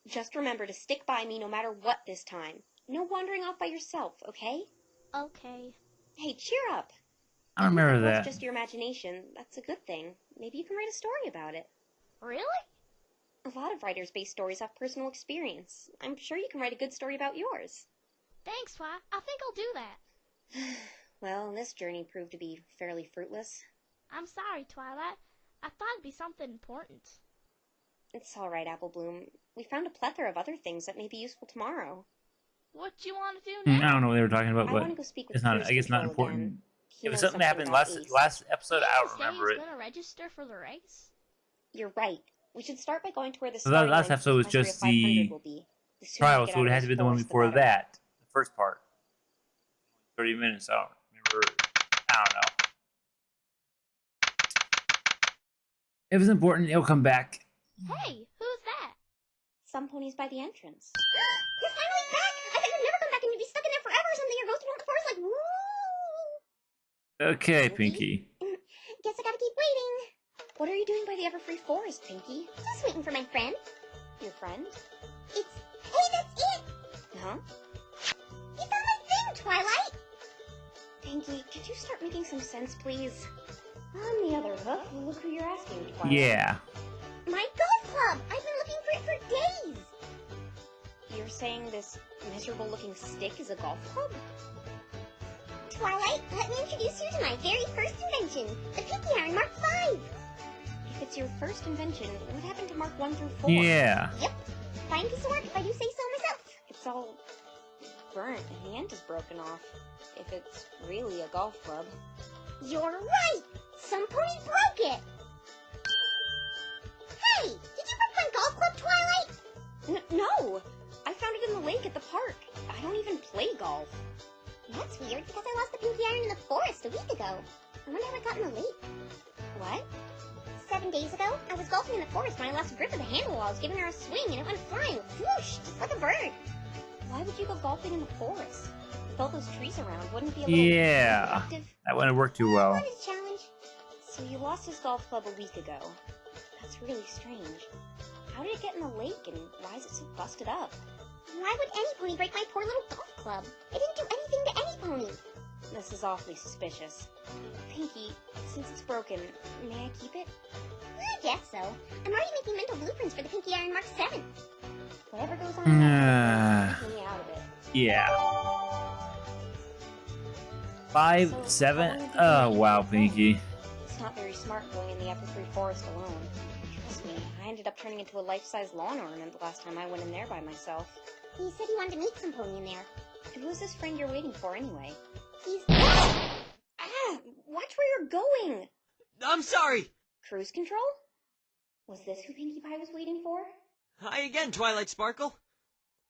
Speaker 6: Just remember to stick by me no matter what this time. No wandering off by yourself, okay?
Speaker 4: Okay.
Speaker 6: Hey, cheer up.
Speaker 1: I remember
Speaker 6: If
Speaker 1: that.
Speaker 6: it's just your imagination, that's a good thing. Maybe you can write a story about it.
Speaker 4: Really?
Speaker 6: A lot of writers base stories off personal experience. I'm sure you can write a good story about yours.
Speaker 4: Thanks, Twi. I think I'll do that.
Speaker 6: Well, this journey proved to be fairly fruitless.
Speaker 4: I'm sorry, Twilight. I thought it'd be something important.
Speaker 6: It's all right, Apple Bloom. We found a plethora of other things that may be useful tomorrow.
Speaker 4: What do you want to do now?
Speaker 1: I don't know what they were talking about,
Speaker 6: I
Speaker 1: but
Speaker 6: want to go speak with
Speaker 1: it's not.
Speaker 6: Cruise
Speaker 1: I guess not
Speaker 6: Control
Speaker 1: important.
Speaker 6: again. He
Speaker 1: If it's
Speaker 6: knows
Speaker 1: something that happened
Speaker 6: about
Speaker 1: last
Speaker 6: Ace.
Speaker 1: episode, I don't remember it.
Speaker 4: He's gonna register for the race?
Speaker 6: You're right. We should start by going to where the
Speaker 1: So that
Speaker 6: starting
Speaker 1: last
Speaker 6: line
Speaker 1: episode was
Speaker 6: for
Speaker 1: just
Speaker 6: Equestria 500
Speaker 1: the
Speaker 6: will be. The sooner we
Speaker 1: trial,
Speaker 6: get
Speaker 1: so
Speaker 6: out
Speaker 1: it
Speaker 6: of
Speaker 1: had
Speaker 6: this
Speaker 1: to be the one
Speaker 6: forest,
Speaker 1: before
Speaker 6: better.
Speaker 1: that, the first part. 30 minutes. I don't remember. I don't know. If it's important, it'll come back.
Speaker 4: Hey, who's that?
Speaker 6: Some ponies by the entrance. You're finally back! I thought you'd never come back and you'd be stuck in there forever or something. You're ghosted around the forest like, woo!
Speaker 1: Okay, Pinky.
Speaker 6: Guess I gotta keep waiting. What are you doing by the Everfree Forest, Pinky?
Speaker 11: Just waiting for my friend.
Speaker 6: Your friend?
Speaker 11: Hey, that's it!
Speaker 6: Huh?
Speaker 11: You found my thing, Twilight!
Speaker 6: Pinky, could you start making some sense, please? On the other hook, look who you're asking, Twilight.
Speaker 1: Yeah.
Speaker 11: My golf club! I've been looking for it for days!
Speaker 6: You're saying this miserable-looking stick is a golf club?
Speaker 11: Twilight, let me introduce you to my very first invention, the Pinky Iron Mark V!
Speaker 6: If it's your first invention, what happened to Mark 1 through 4?
Speaker 1: Yeah.
Speaker 11: Yep. Fine piece of work if I do say so myself.
Speaker 6: It's all burnt and the end is broken off. If it's really a golf club.
Speaker 11: You're right! Some pony broke it! Hey! Did you break my golf club, Twilight?
Speaker 6: No! I found it in the lake at the park. I don't even play golf.
Speaker 11: That's weird, because I lost the Pinky Iron in the forest a week ago. I wonder how it got in the lake.
Speaker 6: What?
Speaker 11: 7 days ago, I was golfing in the forest when I lost grip of the handle while I was giving her a swing, and it went flying, whoosh, just like a bird.
Speaker 6: Why would you go golfing in the forest? With all those trees around, wouldn't it be a little
Speaker 1: Yeah.
Speaker 6: productive?
Speaker 1: That wouldn't work too
Speaker 11: I
Speaker 1: well.
Speaker 11: wanted a challenge.
Speaker 6: So you lost his golf club a week ago. That's really strange. How did it get in the lake, and why is it so busted up?
Speaker 11: Why would any pony break my poor little golf club? It didn't do anything to any pony.
Speaker 6: This is awfully suspicious. Pinky, since it's broken, may I keep it?
Speaker 11: I guess so. I'm already making mental blueprints for the Pinky Iron Mark 7.
Speaker 6: Whatever goes on in that, take me out of it.
Speaker 1: Yeah. 5,
Speaker 6: So,
Speaker 1: 7.
Speaker 6: how long have you
Speaker 1: Oh,
Speaker 6: been
Speaker 1: wow,
Speaker 6: golfing?
Speaker 1: Pinky.
Speaker 6: It's not very smart going in the Everfree Forest alone. Trust me, I ended up turning into a life-size lawn ornament the last time I went in there by myself.
Speaker 11: He said he wanted to meet some pony in there.
Speaker 6: And who's this friend you're waiting for anyway?
Speaker 11: He's...
Speaker 6: Ah! Watch where you're going!
Speaker 7: I'm sorry!
Speaker 6: Cruise control? Was this who Pinkie Pie was waiting for?
Speaker 7: Hi again, Twilight Sparkle.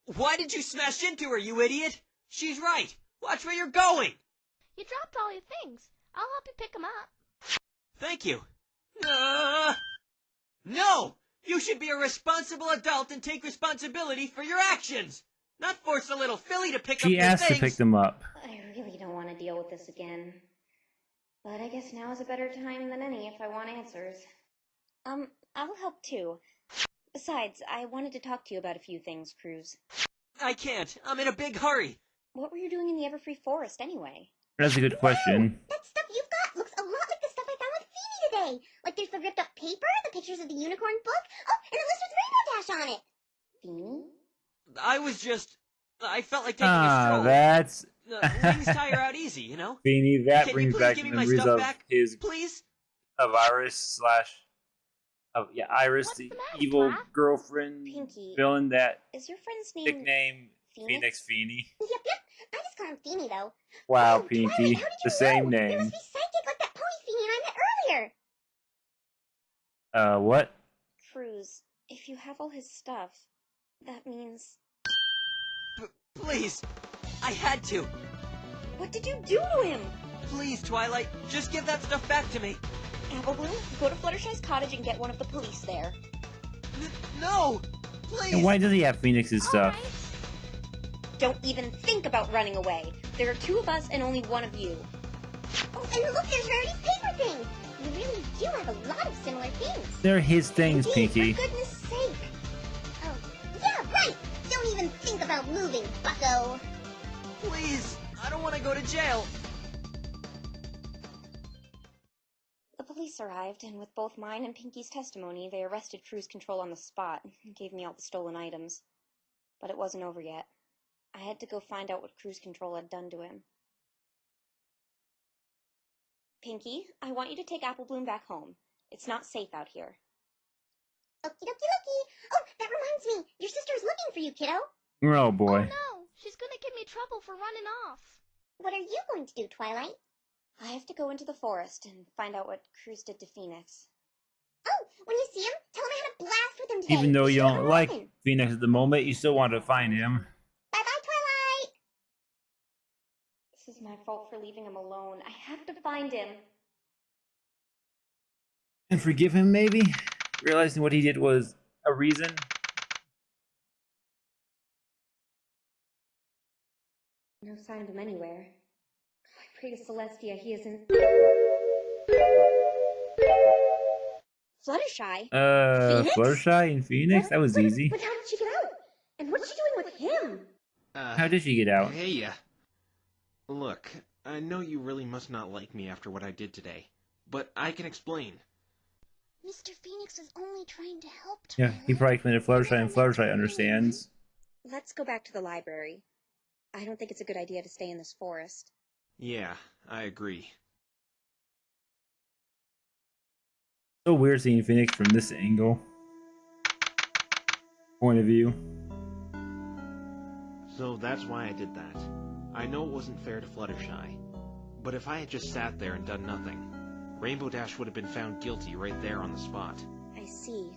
Speaker 7: Why did you smash into her, you idiot? She's right. Watch where you're going!
Speaker 4: You dropped all your things. I'll help you pick them up.
Speaker 7: Thank you. No! You should be a responsible adult and take responsibility for your actions! Not force a little filly to pick up your
Speaker 1: She asked to pick them up.
Speaker 6: I really don't want to deal with this again. But I guess now is a better time than any if I want answers. I'll help too. Besides, I wanted to talk to you about a few things, Cruz.
Speaker 7: I can't. I'm in a big hurry.
Speaker 6: What were you doing in the Everfree Forest anyway?
Speaker 1: That's a good question.
Speaker 5: That stuff you've got looks a lot like the stuff I found with Feeny today. Like there's the ripped up paper, the pictures of the unicorn book, oh, and a list with Rainbow Dash on it.
Speaker 6: Feeny?
Speaker 7: I felt like taking a stroll.
Speaker 1: That's...
Speaker 7: Things tire out easy, you know?
Speaker 1: Feeny, that
Speaker 7: Can
Speaker 1: brings
Speaker 7: you please
Speaker 1: back
Speaker 7: give me my
Speaker 1: memories
Speaker 7: stuff
Speaker 1: of
Speaker 7: back,
Speaker 1: his...
Speaker 7: please?
Speaker 1: Of Iris / Iris, the evil girlfriend
Speaker 6: Pinky,
Speaker 1: villain that
Speaker 6: is your friend's name
Speaker 1: nickname
Speaker 6: Phoenix?
Speaker 1: Feeny.
Speaker 5: Yep. I just call him Feeny though.
Speaker 1: Wow,
Speaker 5: Oh,
Speaker 1: Pinky.
Speaker 5: Twilight, how did you
Speaker 1: The same
Speaker 5: know? There
Speaker 1: name.
Speaker 5: must be psychic like that pony Feeny and I met earlier.
Speaker 1: What?
Speaker 6: Cruz, if you have all his stuff, that means...
Speaker 7: Please, I had to.
Speaker 6: What did you do to him?
Speaker 7: Please, Twilight, just give that stuff back to me.
Speaker 6: Applebloom, go to Fluttershy's cottage and get one of the police there.
Speaker 7: No! Please!
Speaker 1: And why does he have Phoenix's stuff?
Speaker 6: Don't even think about running away. There are two of us and only one of you.
Speaker 5: Oh, and look, there's Rarity's paper thing. You really do have a lot of similar things.
Speaker 1: They're his things,
Speaker 5: Indeed,
Speaker 1: Pinky.
Speaker 5: For goodness sake. Oh, yeah, right. Don't even think about moving, bucko.
Speaker 7: Please, I don't want to go to jail.
Speaker 6: The police arrived, and with both mine and Pinky's testimony, they arrested Cruise Control on the spot and gave me all the stolen items. But it wasn't over yet. I had to go find out what Cruise Control had done to him. Pinky, I want you to take Applebloom back home. It's not safe out here.
Speaker 5: Okie dokie dokie. Oh, that reminds me. Your sister's looking for you, kiddo.
Speaker 1: Oh boy.
Speaker 4: Oh no, she's gonna give me trouble for running off.
Speaker 5: What are you going to do, Twilight?
Speaker 6: I have to go into the forest and find out what Cruz did to Phoenix.
Speaker 5: Oh, when you see him, tell him I had a blast with him today.
Speaker 1: Even though you
Speaker 5: Sure
Speaker 1: don't like
Speaker 5: often.
Speaker 1: Phoenix at the moment, you still want to find him.
Speaker 5: Bye-bye, Twilight.
Speaker 6: This is my fault for leaving him alone. I have to find him.
Speaker 1: And forgive him, maybe? Realizing what he did was a reason?
Speaker 6: No sign of him anywhere. I pray to Celestia he isn't... Fluttershy? Phoenix?
Speaker 1: Fluttershy and Phoenix? That was easy.
Speaker 6: But how did she get out? And what's she doing with him?
Speaker 1: How did she get out?
Speaker 10: Hey, look, I know you really must not like me after what I did today, but I can explain.
Speaker 5: Mr. Phoenix was only trying to help
Speaker 1: Yeah,
Speaker 5: Twilight.
Speaker 1: he probably committed Fluttershy, and Fluttershy understands.
Speaker 6: Let's go back to the library. I don't think it's a good idea to stay in this forest.
Speaker 10: Yeah, I agree.
Speaker 1: So weird seeing Phoenix from this angle. Point of view.
Speaker 10: So that's why I did that. I know it wasn't fair to Fluttershy, but if I had just sat there and done nothing, Rainbow Dash would have been found guilty right there on the spot.
Speaker 6: I see.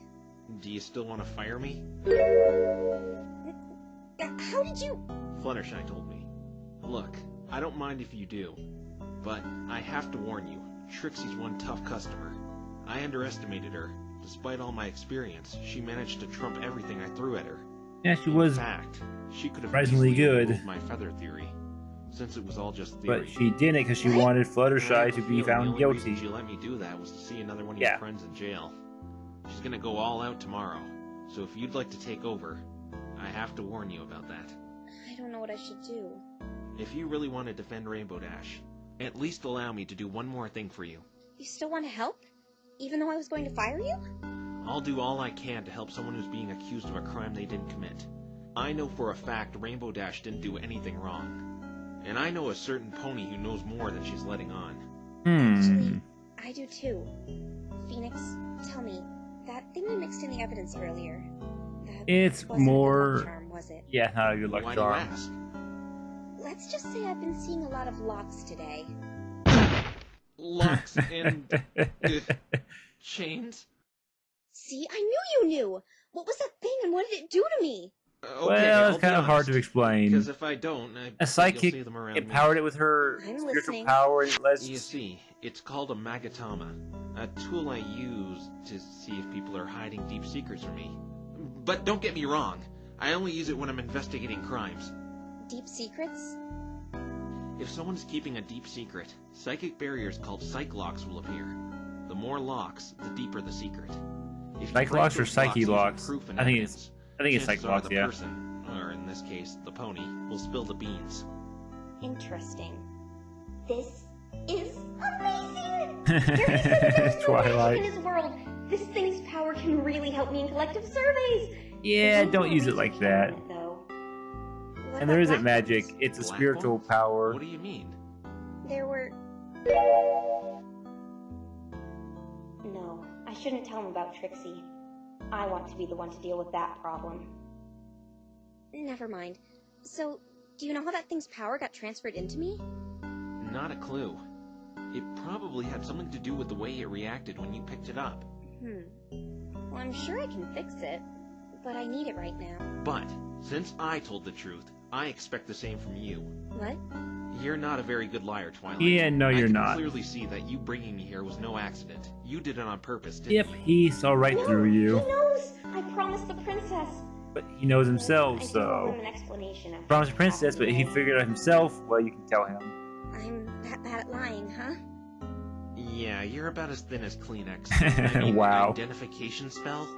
Speaker 10: Do you still want to fire me?
Speaker 6: How did you...
Speaker 10: Fluttershy told me. Look, I don't mind if you do, but I have to warn you, Trixie's one tough customer. I underestimated her. Despite all my experience, she managed to trump everything I threw at her.
Speaker 1: Yeah, she was
Speaker 10: In fact, she could have
Speaker 1: surprisingly
Speaker 10: easily
Speaker 1: good.
Speaker 10: removed my feather theory, since it was all just theory.
Speaker 1: But she didn't because she wanted
Speaker 10: And I
Speaker 1: Fluttershy
Speaker 10: have
Speaker 1: to
Speaker 10: a
Speaker 1: be
Speaker 10: feeling
Speaker 1: found
Speaker 10: the only
Speaker 1: guilty.
Speaker 10: reason she let me do that was to see another one of
Speaker 1: Yeah.
Speaker 10: your friends in jail. She's gonna go all out tomorrow, so if you'd like to take over, I have to warn you about that.
Speaker 6: I don't know what I should do.
Speaker 10: If you really want to defend Rainbow Dash, at least allow me to do one more thing for you.
Speaker 6: You still want to help? Even though I was going to fire you?
Speaker 10: I'll do all I can to help someone who's being accused of a crime they didn't commit. I know for a fact Rainbow Dash didn't do anything wrong. And I know a certain pony who knows more than she's letting on.
Speaker 6: Actually, I do too. Phoenix, tell me, that thing you mixed in the evidence earlier, that
Speaker 1: It's
Speaker 6: wasn't a good
Speaker 1: more...
Speaker 6: luck charm, was it?
Speaker 1: Yeah, not a good luck
Speaker 10: Why do you
Speaker 1: charm.
Speaker 10: ask?
Speaker 6: Let's just say I've been seeing a lot of locks today.
Speaker 10: Locks and... chains?
Speaker 6: See, I knew you knew! What was that thing and what did it do to me?
Speaker 10: Okay,
Speaker 1: Well,
Speaker 10: I'll
Speaker 1: it's
Speaker 10: be
Speaker 1: kind of hard to
Speaker 10: honest,
Speaker 1: explain.
Speaker 10: Because if I don't, I
Speaker 1: A
Speaker 10: bet
Speaker 1: psychic
Speaker 10: you'll see them around
Speaker 1: empowered
Speaker 10: me.
Speaker 1: it with her
Speaker 6: I'm
Speaker 1: spiritual
Speaker 6: listening.
Speaker 1: power and it lets...
Speaker 10: You see, It's called a magatama, a tool I use to see if people are hiding deep secrets from me. But don't get me wrong, I only use it when I'm investigating crimes.
Speaker 6: Deep secrets?
Speaker 10: If someone's keeping a deep secret, psychic barriers called psych locks will appear. The more locks, the deeper the secret. If you
Speaker 1: Psych
Speaker 10: break
Speaker 1: locks or
Speaker 10: those
Speaker 1: psyche
Speaker 10: using
Speaker 1: locks?
Speaker 10: proof and
Speaker 1: I think
Speaker 10: evidence,
Speaker 1: it's psych
Speaker 10: chances are
Speaker 1: locks,
Speaker 10: the
Speaker 1: yeah.
Speaker 10: person, or in this case, the pony, will spill the beans.
Speaker 6: Interesting.
Speaker 11: This is amazing! There's
Speaker 1: Twilight.
Speaker 11: in his world. This thing's power can really help me in collective surveys.
Speaker 1: Yeah, don't use it like that. And there isn't magic, it's a
Speaker 10: Black
Speaker 1: spiritual
Speaker 10: bones?
Speaker 1: power.
Speaker 10: What do you mean?
Speaker 6: There were... No, I shouldn't tell him about Trixie. I want to be the one to deal with that problem. Never mind. So, do you know how that thing's power got transferred into me?
Speaker 10: Not a clue. It probably had something to do with the way it reacted when you picked it up.
Speaker 6: Well, I'm sure I can fix it, but I need it right now.
Speaker 10: But, since I told the truth, I expect the same from you.
Speaker 6: What?
Speaker 10: You're not a very good liar, Twilight.
Speaker 1: Yeah, no, you're
Speaker 10: I can
Speaker 1: not.
Speaker 10: clearly see that you bringing me here was no accident. You did it on purpose, didn't
Speaker 1: Yep,
Speaker 10: you?
Speaker 1: he saw right through
Speaker 11: He
Speaker 1: you.
Speaker 11: knows! I promised the princess.
Speaker 1: But he knows himself,
Speaker 6: I do owe
Speaker 1: so...
Speaker 6: him an explanation after
Speaker 1: Promised
Speaker 6: what
Speaker 1: princess, but
Speaker 6: happened
Speaker 1: he
Speaker 6: today.
Speaker 1: figured out himself, well, you can tell him.
Speaker 6: I'm that bad at lying, huh?
Speaker 10: Yeah, you're about as thin as Kleenex. I mean,
Speaker 1: Wow.
Speaker 10: an identification spell?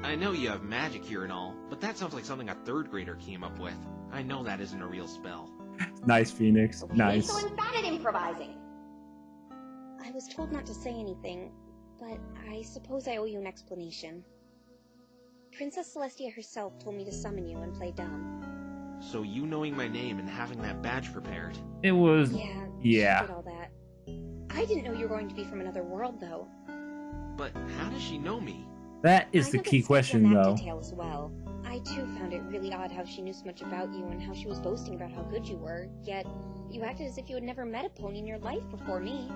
Speaker 10: I know you have magic here and all, but that sounds like something a third grader came up with. I know that isn't a real spell.
Speaker 1: Nice, Phoenix.
Speaker 6: Okay,
Speaker 1: Nice.
Speaker 11: So I'm bad at improvising.
Speaker 6: I was told not to say anything, but I suppose I owe you an explanation. Princess Celestia herself told me to summon you and play dumb.
Speaker 10: So you knowing my name and having that badge prepared.
Speaker 1: It was...
Speaker 6: Yeah,
Speaker 1: Yeah.
Speaker 6: she did all that. I didn't know you were going to be from another world, though.
Speaker 10: But how does she know me?
Speaker 1: That is
Speaker 6: I
Speaker 1: the
Speaker 6: know
Speaker 1: key
Speaker 6: that
Speaker 1: question,
Speaker 6: that
Speaker 1: though.
Speaker 6: detail as well. I too found it really odd how she knew so much about you and how she was boasting about how good you were, yet you acted as if you had never met a pony in your life before me.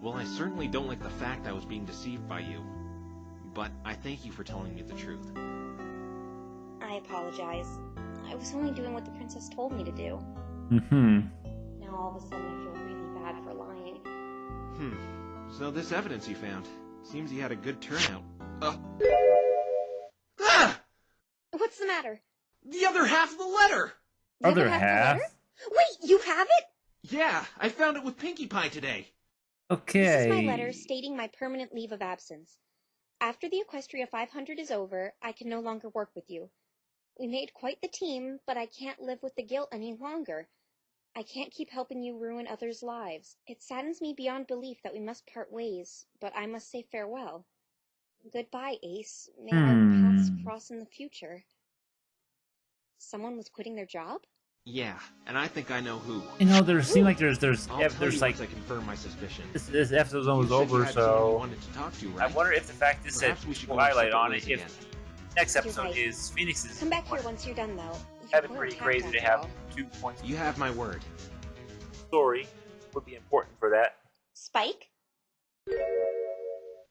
Speaker 10: Well, I certainly don't like the fact I was being deceived by you. But I thank you for telling me the truth.
Speaker 6: I apologize. I was only doing what the princess told me to do.
Speaker 1: Mm-hmm.
Speaker 6: Now all of a sudden I feel really bad for lying.
Speaker 10: So this evidence you found, seems you had a good turnout. Ah!
Speaker 6: What's the matter?
Speaker 10: The other half of the letter!
Speaker 6: The
Speaker 1: Other
Speaker 6: of the
Speaker 1: half?
Speaker 6: letter? Wait, you have it?
Speaker 10: Yeah, I found it with Pinkie Pie today.
Speaker 1: Okay.
Speaker 6: This is my letter stating my permanent leave of absence. After the Equestria 500 is over, I can no longer work with you. We made quite the team, but I can't live with the guilt any longer. I can't keep helping you ruin others' lives. It saddens me beyond belief that we must part ways, but I must say farewell. Goodbye, Ace. May our paths cross in the future. Someone was quitting their job?
Speaker 10: Yeah, and I think I know who.
Speaker 1: You know, there seems like there's
Speaker 10: I'll tell
Speaker 1: there's
Speaker 10: you
Speaker 1: like
Speaker 10: once I confirm my suspicion.
Speaker 1: this episode's almost
Speaker 10: You said you
Speaker 1: over,
Speaker 10: had someone you
Speaker 1: so
Speaker 10: wanted to talk to,
Speaker 1: I
Speaker 10: right?
Speaker 1: wonder if the fact this said
Speaker 10: Perhaps we should go
Speaker 1: Twilight
Speaker 10: separate
Speaker 1: on
Speaker 10: ways
Speaker 1: it, if
Speaker 10: again.
Speaker 1: next
Speaker 6: You're
Speaker 1: episode
Speaker 6: right.
Speaker 1: is Phoenix's
Speaker 6: Come back here
Speaker 1: one.
Speaker 6: once you're done, though.
Speaker 1: That'd be
Speaker 6: We're
Speaker 1: pretty
Speaker 6: attacked
Speaker 1: crazy to
Speaker 6: after
Speaker 1: have
Speaker 6: all.
Speaker 1: 2 points.
Speaker 10: You have my word.
Speaker 1: Story would be important for that.
Speaker 6: Spike?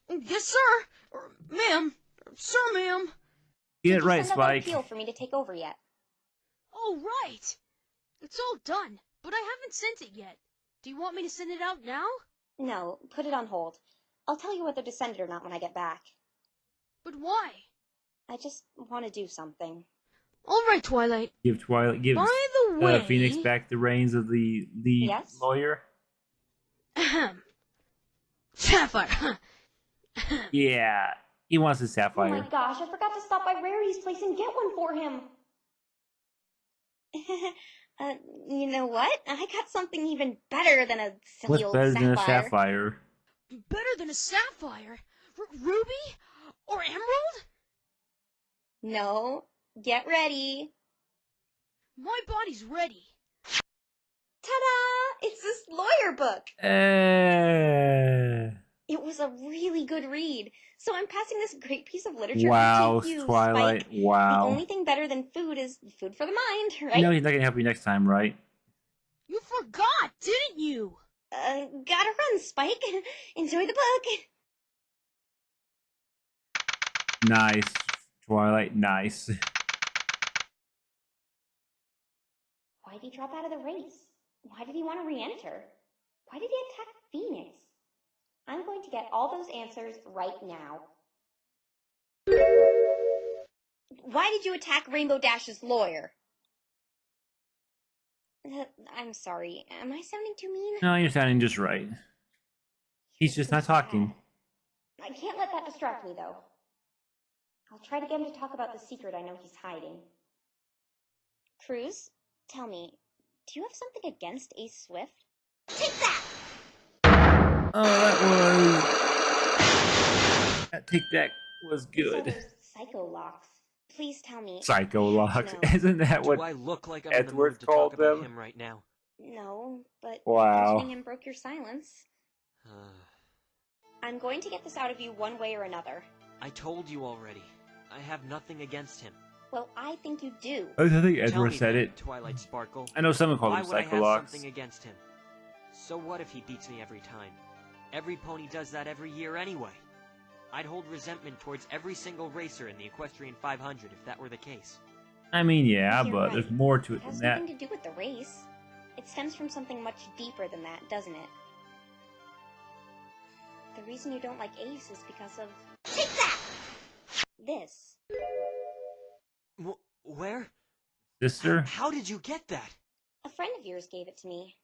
Speaker 7: Yes, sir. Or, ma'am. Sir, ma'am.
Speaker 1: Get it
Speaker 6: Did you
Speaker 1: right,
Speaker 6: send out that
Speaker 1: Spike.
Speaker 6: appeal for me to take over yet?
Speaker 13: Oh, right. It's all done, but I haven't sent it yet. Do you want me to send it out now?
Speaker 6: No, put it on hold. I'll tell you whether to send it or not when I get back.
Speaker 13: But why?
Speaker 6: I just want to do something.
Speaker 13: All right, Twilight.
Speaker 1: Give
Speaker 13: By the way,
Speaker 1: Phoenix back the reins of the lead
Speaker 6: Yes?
Speaker 1: lawyer.
Speaker 13: Ahem. Sapphire.
Speaker 1: Yeah, he wants a
Speaker 11: Oh
Speaker 1: sapphire.
Speaker 11: my gosh, I forgot to stop by Rarity's place and get one for him.
Speaker 6: You know what? I got something even better than a silly
Speaker 1: What's
Speaker 6: old
Speaker 1: better
Speaker 6: sapphire.
Speaker 1: than a sapphire?
Speaker 13: Better than a sapphire? Ruby? Or emerald?
Speaker 6: No. Get ready.
Speaker 13: My body's ready.
Speaker 6: Ta-da! It's this lawyer book. It was a really good read. So I'm passing this great piece of literature
Speaker 1: Wow,
Speaker 6: on to you,
Speaker 1: Twilight.
Speaker 6: Spike.
Speaker 1: Wow.
Speaker 6: The only thing better than food is food for the mind, right?
Speaker 1: You know he's not gonna help you next time, right?
Speaker 13: You forgot, didn't you?
Speaker 6: Gotta run, Spike. Enjoy the book.
Speaker 1: Nice, Twilight. Nice.
Speaker 11: Why'd he drop out of the race? Why did he want to re-enter?
Speaker 6: Why did he attack Phoenix? I'm going to get all those answers right now. Why did you attack Rainbow Dash's lawyer? I'm sorry. Am I sounding too mean?
Speaker 1: No, you're sounding just right. He's just not talking.
Speaker 6: I can't let that distract me, though. I'll try to get him to talk about the secret I know he's hiding. Cruz, tell me, do you have something against Ace Swift? Take that!
Speaker 1: Oh, Take That was good.
Speaker 6: Psycho locks. Please tell me.
Speaker 1: Psycho locks.
Speaker 6: No.
Speaker 1: Isn't that what
Speaker 7: Do I look like I'm
Speaker 1: Edward
Speaker 7: in the mood to
Speaker 1: called
Speaker 7: talk about
Speaker 1: them?
Speaker 7: him right now?
Speaker 6: No, but
Speaker 1: Wow.
Speaker 6: mentioning him broke your silence. I'm going to get this out of you one way or another.
Speaker 7: I told you already. I have nothing against him.
Speaker 6: Well, I think you do.
Speaker 1: I think
Speaker 7: Tell
Speaker 1: Edward
Speaker 7: me
Speaker 1: said
Speaker 7: then,
Speaker 1: it.
Speaker 7: Twilight Sparkle.
Speaker 1: I know someone called
Speaker 7: Why
Speaker 1: him
Speaker 7: would I
Speaker 1: Psycho
Speaker 7: have
Speaker 1: Locks.
Speaker 7: something against him? So what if he beats me every time? Every pony does that every year anyway. I'd hold resentment towards every single racer in the Equestrian 500 if that were the case.
Speaker 1: I mean, yeah,
Speaker 6: You're
Speaker 1: but
Speaker 6: right.
Speaker 1: there's more to it
Speaker 6: It has
Speaker 1: than that.
Speaker 6: nothing to do with the race. It stems from something much deeper than that, doesn't it? The reason you don't like Ace is because of... Take that! This.
Speaker 7: Where?
Speaker 1: Sister?
Speaker 7: How did you get that?
Speaker 6: A friend of yours gave it to me.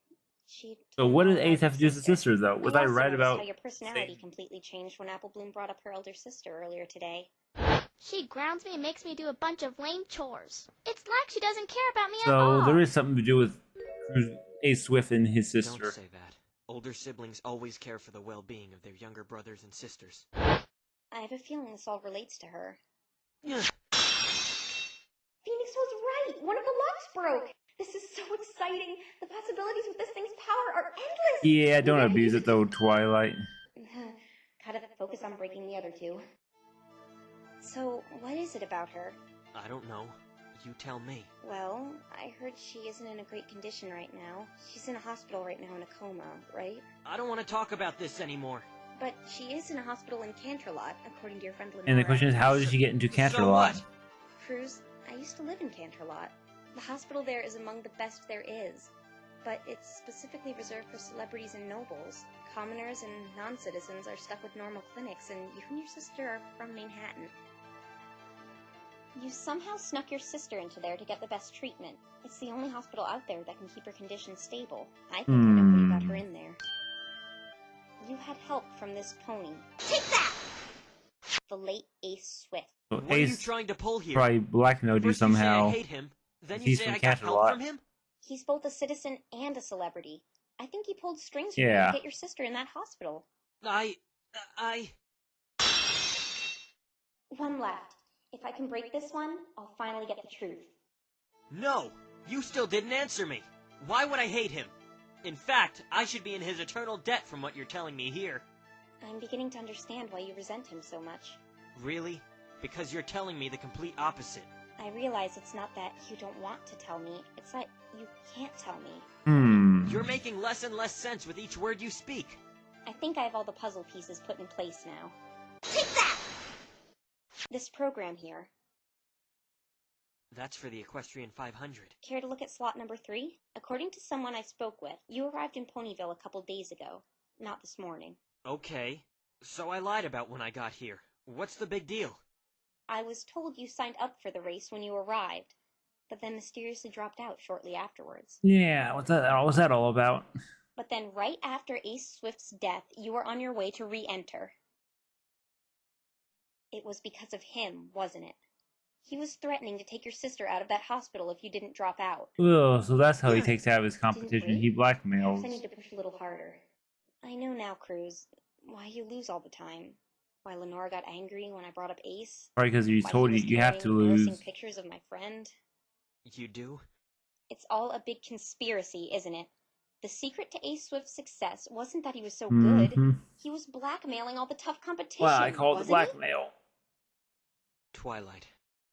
Speaker 6: She
Speaker 1: So what did Ace have to do with the sister, though? Was I
Speaker 6: also
Speaker 1: right
Speaker 6: noticed
Speaker 1: about...
Speaker 6: how your personality completely changed when Apple Bloom brought up her elder sister earlier today.
Speaker 4: She grounds me and makes me do a bunch of lame chores. It's like she doesn't care about me at
Speaker 1: So
Speaker 4: all.
Speaker 1: there is something to do with Ace Swift and his sister.
Speaker 7: Don't say that. Older siblings always care for the well-being of their younger brothers and sisters.
Speaker 6: I have a feeling this all relates to her. Phoenix was right! One of the locks broke! This is so exciting! The possibilities with this thing's power are endless!
Speaker 1: Yeah, don't abuse it though, Twilight.
Speaker 6: Gotta focus on breaking the other two. So, what is it about her?
Speaker 7: I don't know. You tell me.
Speaker 6: Well, I heard she isn't in a great condition right now. She's in a hospital right now in a coma, right?
Speaker 7: I don't want to talk about this anymore.
Speaker 6: But she is in a hospital in Canterlot, according to your friend Lenora.
Speaker 1: And the question is, how did she get into Canterlot?
Speaker 6: Cruz, I used to live in Canterlot. The hospital there is among the best there is. But it's specifically reserved for celebrities and nobles. Commoners and non-citizens are stuck with normal clinics, and you and your sister are from Manhattan. You somehow snuck your sister into there to get the best treatment. It's the only hospital out there that can keep her condition stable. I think I know how you got her in there. You had help from this pony. Take that! The late Ace Swift.
Speaker 1: So
Speaker 7: What are you trying to pull here?
Speaker 1: probably blackmailed you
Speaker 7: First you say
Speaker 1: somehow.
Speaker 7: I hate him, then you
Speaker 1: He's
Speaker 7: say
Speaker 1: from
Speaker 7: I got help
Speaker 1: Canterlot.
Speaker 7: from him?
Speaker 6: He's both a citizen and a celebrity. I think he pulled strings for you
Speaker 1: Yeah.
Speaker 6: to get your sister in that hospital.
Speaker 7: I...
Speaker 6: One left. If I can break this one, I'll finally get the truth.
Speaker 7: No! You still didn't answer me! Why would I hate him? In fact, I should be in his eternal debt from what you're telling me here.
Speaker 6: I'm beginning to understand why you resent him so much.
Speaker 7: Really? Because you're telling me the complete opposite.
Speaker 6: I realize it's not that you don't want to tell me, it's that you can't tell me.
Speaker 7: You're making less and less sense with each word you speak.
Speaker 6: I think I have all the puzzle pieces put in place now. Take that! This program here.
Speaker 7: That's for the Equestrian 500.
Speaker 6: Care to look at slot number 3? According to someone I spoke with, you arrived in Ponyville a couple days ago. Not this morning.
Speaker 7: Okay. So I lied about when I got here. What's the big deal?
Speaker 6: I was told you signed up for the race when you arrived, but then mysteriously dropped out shortly afterwards.
Speaker 1: Yeah, what's that all about?
Speaker 6: But then right after Ace Swift's death, you were on your way to re-enter. It was because of him, wasn't it? He was threatening to take your sister out of that hospital if you didn't drop out.
Speaker 1: Ugh, so that's how he takes out his competition. He blackmails.
Speaker 6: Perhaps I need to push a little harder. I know now, Cruz, why you lose all the time. Why Lenora got angry when I brought up Ace.
Speaker 1: Probably because you
Speaker 6: Why
Speaker 1: told
Speaker 6: he
Speaker 1: you
Speaker 6: was
Speaker 1: you have to
Speaker 6: carrying embarrassing
Speaker 1: lose.
Speaker 6: pictures of my friend.
Speaker 7: You do?
Speaker 6: It's all a big conspiracy, isn't it? The secret to Ace Swift's success wasn't that he was so
Speaker 1: Mhm.
Speaker 6: good. He was blackmailing all the tough competition.
Speaker 1: Well, I call it
Speaker 6: wasn't
Speaker 1: blackmail.
Speaker 7: Twilight,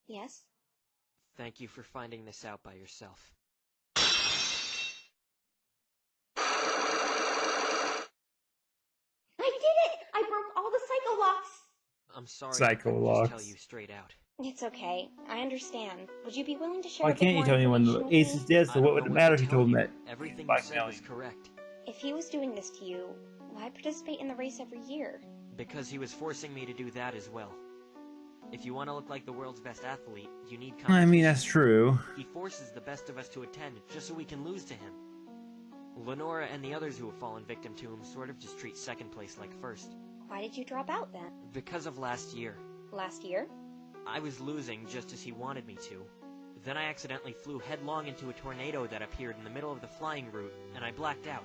Speaker 6: he? Yes?
Speaker 7: thank you for finding this out by yourself.
Speaker 6: I did it! I broke all the psycho locks!
Speaker 7: I'm sorry
Speaker 1: Psycho
Speaker 7: I couldn't
Speaker 1: locks.
Speaker 7: just tell you straight out.
Speaker 6: It's okay. I understand. Would you be willing to share
Speaker 1: Why
Speaker 6: a bit
Speaker 1: can't you
Speaker 6: more
Speaker 1: tell anyone
Speaker 6: information
Speaker 1: the
Speaker 6: with
Speaker 1: Ace
Speaker 6: me?
Speaker 1: is dead, so
Speaker 7: I
Speaker 1: what
Speaker 7: don't
Speaker 1: would
Speaker 7: know
Speaker 1: it
Speaker 7: what
Speaker 1: matter
Speaker 7: to
Speaker 1: if he
Speaker 7: tell
Speaker 1: told him
Speaker 7: you.
Speaker 1: that?
Speaker 7: Everything you said
Speaker 1: Blackmailing.
Speaker 7: was correct.
Speaker 6: If he was doing this to you, why participate in the race every year?
Speaker 7: Because he was forcing me to do that as well. If you want to look like the world's best athlete, you need competition.
Speaker 1: I mean, that's true.
Speaker 7: He forces the best of us to attend just so we can lose to him. Lenora and the others who have fallen victim to him sort of just treat second place like first.
Speaker 6: Why did you drop out then?
Speaker 7: Because of last year.
Speaker 6: Last year?
Speaker 7: I was losing just as he wanted me to. Then I accidentally flew headlong into a tornado that appeared in the middle of the flying route, and I blacked out.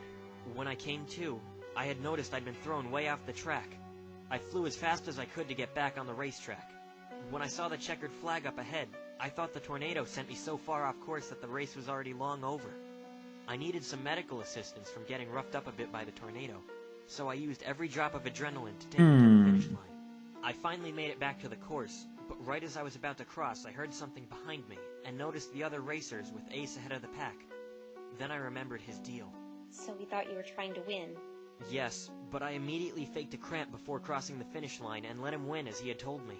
Speaker 7: When I came to, I had noticed I'd been thrown way off the track. I flew as fast as I could to get back on the racetrack. When I saw the checkered flag up ahead, I thought the tornado sent me so far off course that the race was already long over. I needed some medical assistance from getting roughed up a bit by the tornado, so I used every drop of adrenaline to take me to the finish line. I finally made it back to the course, but right as I was about to cross, I heard something behind me, and noticed the other racers with Ace ahead of the pack. Then I remembered his deal.
Speaker 6: So he thought you were trying to win.
Speaker 7: Yes, but I immediately faked a cramp before crossing the finish line and let him win as he had told me.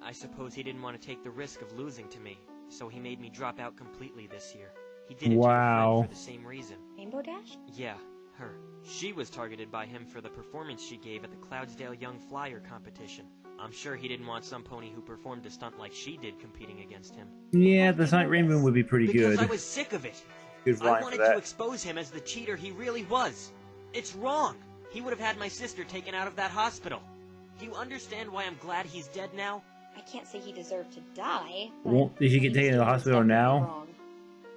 Speaker 7: I suppose he didn't want to take the risk of losing to me, so he made me drop out completely this year. He did it to a friend for the same reason.
Speaker 6: Rainbow Dash?
Speaker 7: Yeah, her. She was targeted by him for the performance she gave at the Cloudsdale Young Flyer competition. I'm sure he didn't want some pony who performed a stunt like she did competing against him.
Speaker 1: Yeah, the Sonic Rainbow would be pretty good.
Speaker 7: Because I was sick of it.
Speaker 1: Good
Speaker 7: I wanted to expose him as the cheater he really was. It's wrong. He would have had my sister taken out of that hospital. Do you understand why I'm glad he's dead now?
Speaker 6: I can't say he deserved to die.
Speaker 1: Did he get taken to the hospital now?
Speaker 6: Wrong.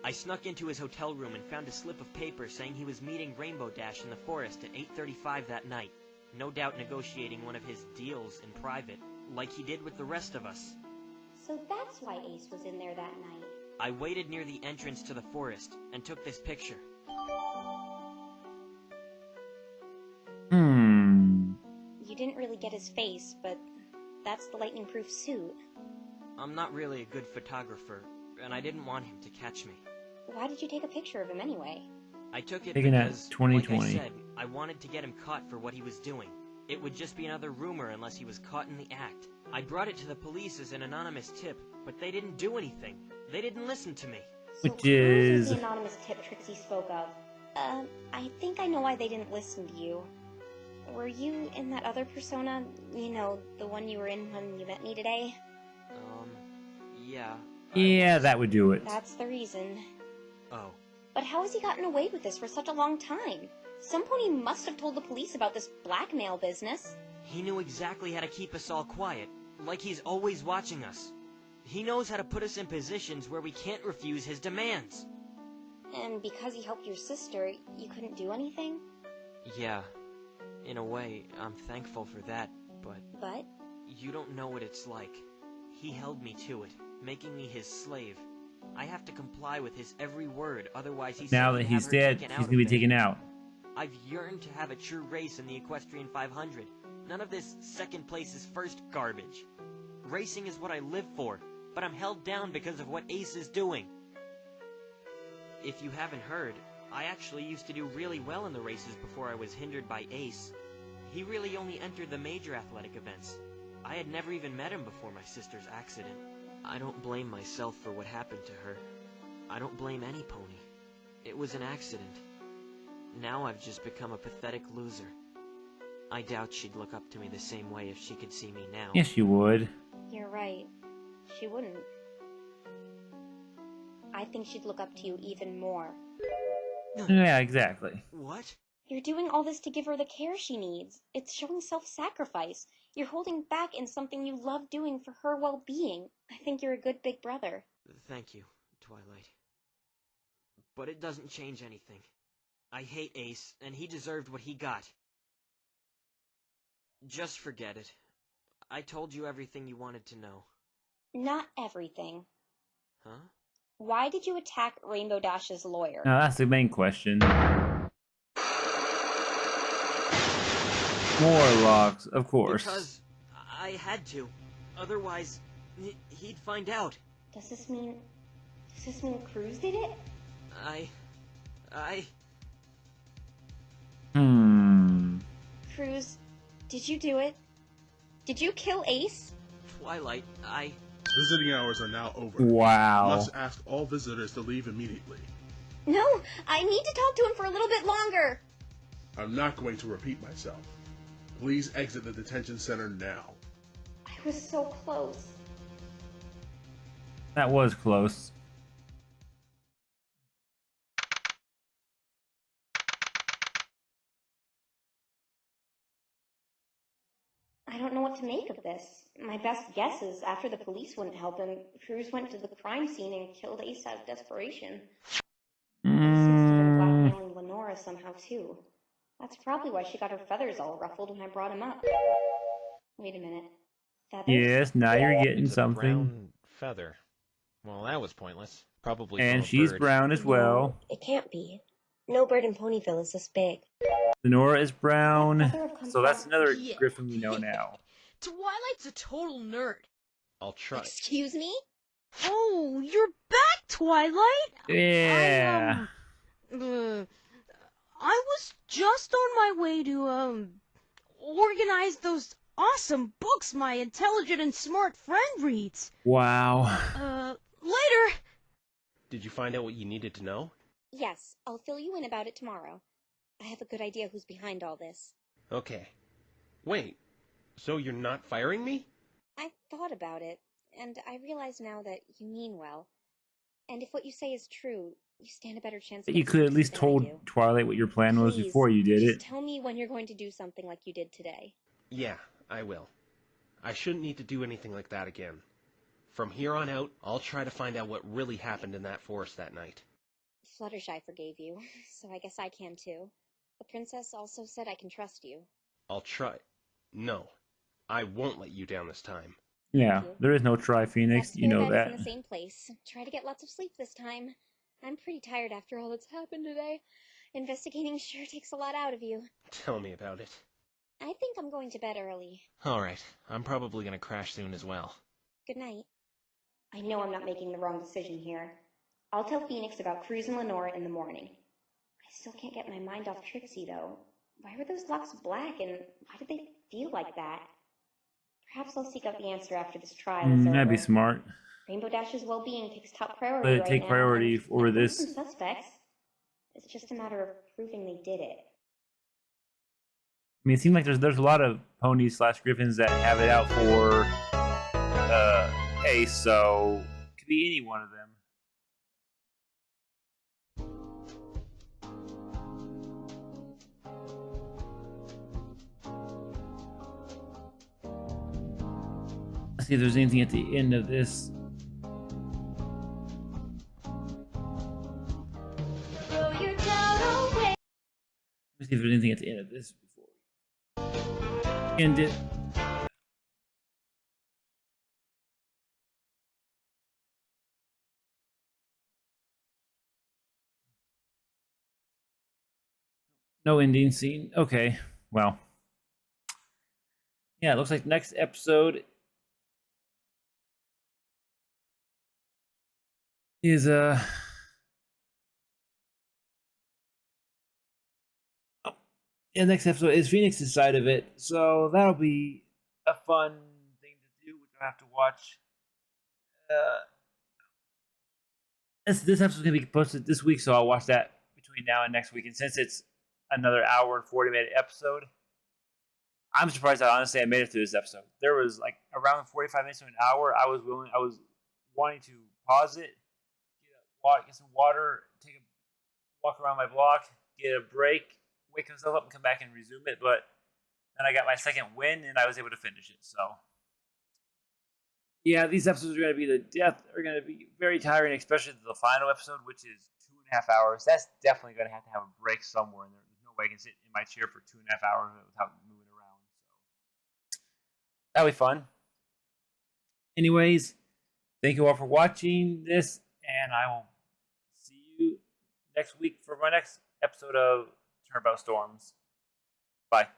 Speaker 7: I snuck into his hotel room and found a slip of paper saying he was meeting Rainbow Dash in the forest at 8:35 that night. No doubt negotiating one of his deals in private, like he did with the rest of us.
Speaker 6: So that's why Ace was in there that night.
Speaker 7: I waited near the entrance to the forest and took this picture.
Speaker 6: You didn't really get his face, but that's the lightning-proof suit.
Speaker 7: I'm not really a good photographer, and I didn't want him to catch me.
Speaker 6: Why did you take a picture of him anyway?
Speaker 7: I took it
Speaker 1: Taken at
Speaker 7: because,
Speaker 1: 2020.
Speaker 7: like I said, I wanted to get him caught for what he was doing. It would just be another rumor unless he was caught in the act. I brought it to the police as an anonymous tip, but they didn't do anything. They didn't listen to me.
Speaker 6: So
Speaker 1: Which is...
Speaker 6: the anonymous tip Trixie spoke of. I think I know why they didn't listen to you. Were you in that other persona? You know, the one you were in when you met me today?
Speaker 7: Yeah.
Speaker 1: Yeah, that would do it.
Speaker 6: That's the reason.
Speaker 7: Oh.
Speaker 6: But how has he gotten away with this for such a long time? Some pony must have told the police about this blackmail business.
Speaker 7: He knew exactly how to keep us all quiet, like he's always watching us. He knows how to put us in positions where we can't refuse his demands.
Speaker 6: And because he helped your sister, you couldn't do anything?
Speaker 7: Yeah. In a way, I'm thankful for that, but...
Speaker 6: But?
Speaker 7: You don't know what it's like. He held me to it, making me his slave. I have to comply with his every word, otherwise he's...
Speaker 1: Now that he's dead, he's gonna be taken out.
Speaker 7: I've yearned to have a true race in the Equestrian 500. None of this second place is first garbage. Racing is what I live for, but I'm held down because of what Ace is doing. If you haven't heard, I actually used to do really well in the races before I was hindered by Ace. He really only entered the major athletic events. I had never even met him before my sister's accident. I don't blame myself for what happened to her. I don't blame any pony. It was an accident. Now I've just become a pathetic loser. I doubt she'd look up to me the same way if she could see me now.
Speaker 1: Yes, you would.
Speaker 6: You're right. She wouldn't. I think she'd look up to you even more.
Speaker 1: Yeah, exactly.
Speaker 7: What?
Speaker 6: You're doing all this to give her the care she needs. It's showing self-sacrifice. You're holding back in something you love doing for her well-being. I think you're a good big brother.
Speaker 7: Thank you, Twilight. But it doesn't change anything. I hate Ace, and he deserved what he got. Just forget it. I told you everything you wanted to know.
Speaker 6: Not everything.
Speaker 7: Huh?
Speaker 6: Why did you attack Rainbow Dash's lawyer?
Speaker 1: No, that's the main question. More locks, of course.
Speaker 7: Because I had to. Otherwise, he'd find out.
Speaker 6: Does this mean Cruz did it? Cruz, did you do it? Did you kill Ace?
Speaker 7: Twilight,
Speaker 14: Visiting hours are now over.
Speaker 1: Wow.
Speaker 14: You must ask all visitors to leave immediately.
Speaker 6: No, I need to talk to him for a little bit longer.
Speaker 14: I'm not going to repeat myself. Please exit the detention center now.
Speaker 6: I was so close.
Speaker 1: That was close.
Speaker 6: I don't know what to make of this. My best guess is after the police wouldn't help him, Cruz went to the crime scene and killed Ace out of desperation. Ace must have been blackmailing Lenora somehow too. That's probably why she got her feathers all ruffled when I brought him up. Wait a minute. Feathers?
Speaker 1: Yes, now you're getting
Speaker 10: It's a
Speaker 1: something.
Speaker 10: brown feather. Well, that was pointless. Probably
Speaker 1: And
Speaker 10: from a
Speaker 1: she's
Speaker 10: bird.
Speaker 1: brown as well.
Speaker 6: No, it can't be. No bird in Ponyville is this big.
Speaker 1: Lenora is brown.
Speaker 6: That feather comes
Speaker 1: So that's
Speaker 6: back.
Speaker 1: another
Speaker 13: Yeah.
Speaker 1: Griffin we know now.
Speaker 13: Twilight's a total nerd.
Speaker 10: I'll try.
Speaker 6: Excuse me?
Speaker 13: Oh, you're back, Twilight!
Speaker 1: Yeah.
Speaker 13: I was just on my way to, organize those awesome books my intelligent and smart friend reads.
Speaker 1: Wow.
Speaker 13: Later!
Speaker 10: Did you find out what you needed to know?
Speaker 6: Yes, I'll fill you in about it tomorrow. I have a good idea who's behind all this.
Speaker 10: Okay. Wait. So you're not firing me?
Speaker 6: I thought about it, and I realize now that you mean well. And if what you say is true, you stand a better chance.
Speaker 1: You could at least told Twilight what your plan was
Speaker 6: Please,
Speaker 1: before you did
Speaker 6: just
Speaker 1: it.
Speaker 6: tell me when you're going to do something like you did today.
Speaker 10: Yeah, I will. I shouldn't need to do anything like that again. From here on out, I'll try to find out what really happened in that forest that night.
Speaker 6: Fluttershy forgave you, so I guess I can too. The princess also said I can trust you.
Speaker 10: I'll try. No. I won't let you down this time.
Speaker 1: Yeah, there is no Tri-Phoenix, you know that.
Speaker 6: In the same place. Try to get lots of sleep this time. I'm pretty tired after all that's happened today. Investigating sure takes a lot out of you.
Speaker 10: Tell me about it.
Speaker 6: I think I'm going to bed early.
Speaker 10: Alright, I'm probably gonna crash soon as well.
Speaker 6: Good night. I know I'm not making the wrong decision here. I'll tell Phoenix about Cruz and Lenora in the morning. I still can't get my mind off Trixie, though. Why were those locks black, and why did they feel like that? Perhaps I'll seek out the answer after this trial is over.
Speaker 1: That'd be smart.
Speaker 6: Rainbow Dash's well-being takes top priority
Speaker 1: Let it
Speaker 6: right
Speaker 1: take
Speaker 6: now,
Speaker 1: priority
Speaker 6: and
Speaker 1: over
Speaker 6: I've got
Speaker 1: this.
Speaker 6: some suspects. It's just a matter of proving they did it.
Speaker 1: I mean, it seems like there's a lot of ponies / Griffins that have it out for Ace, so it could be any one of them. Let's see if there's anything at the end of this. Let's see if there's anything at the end of this before we end it. No ending scene. Okay, well. Yeah, it looks like next episode is next episode is Phoenix's side of it, so that'll be a fun thing to do, which I have to watch. This episode's gonna be posted this week, so I'll watch that between now and next week. And since it's another hour and 40-minute episode, I'm surprised that honestly I made it through this episode. There was like around 45 minutes to an hour. I was wanting to pause it, get some water, take a walk around my block, get a break, wake myself up and come back and resume it. But then I got my second win and I was able to finish it. So yeah, these episodes are going to be very tiring, especially the final episode, which is 2.5 hours. That's definitely going to have a break somewhere in there. There's no way I can sit in my chair for 2.5 hours without moving around. So that'll be fun. Anyways, thank you all for watching this, and I will see you next week for my next episode of Turnabout Storms. Bye.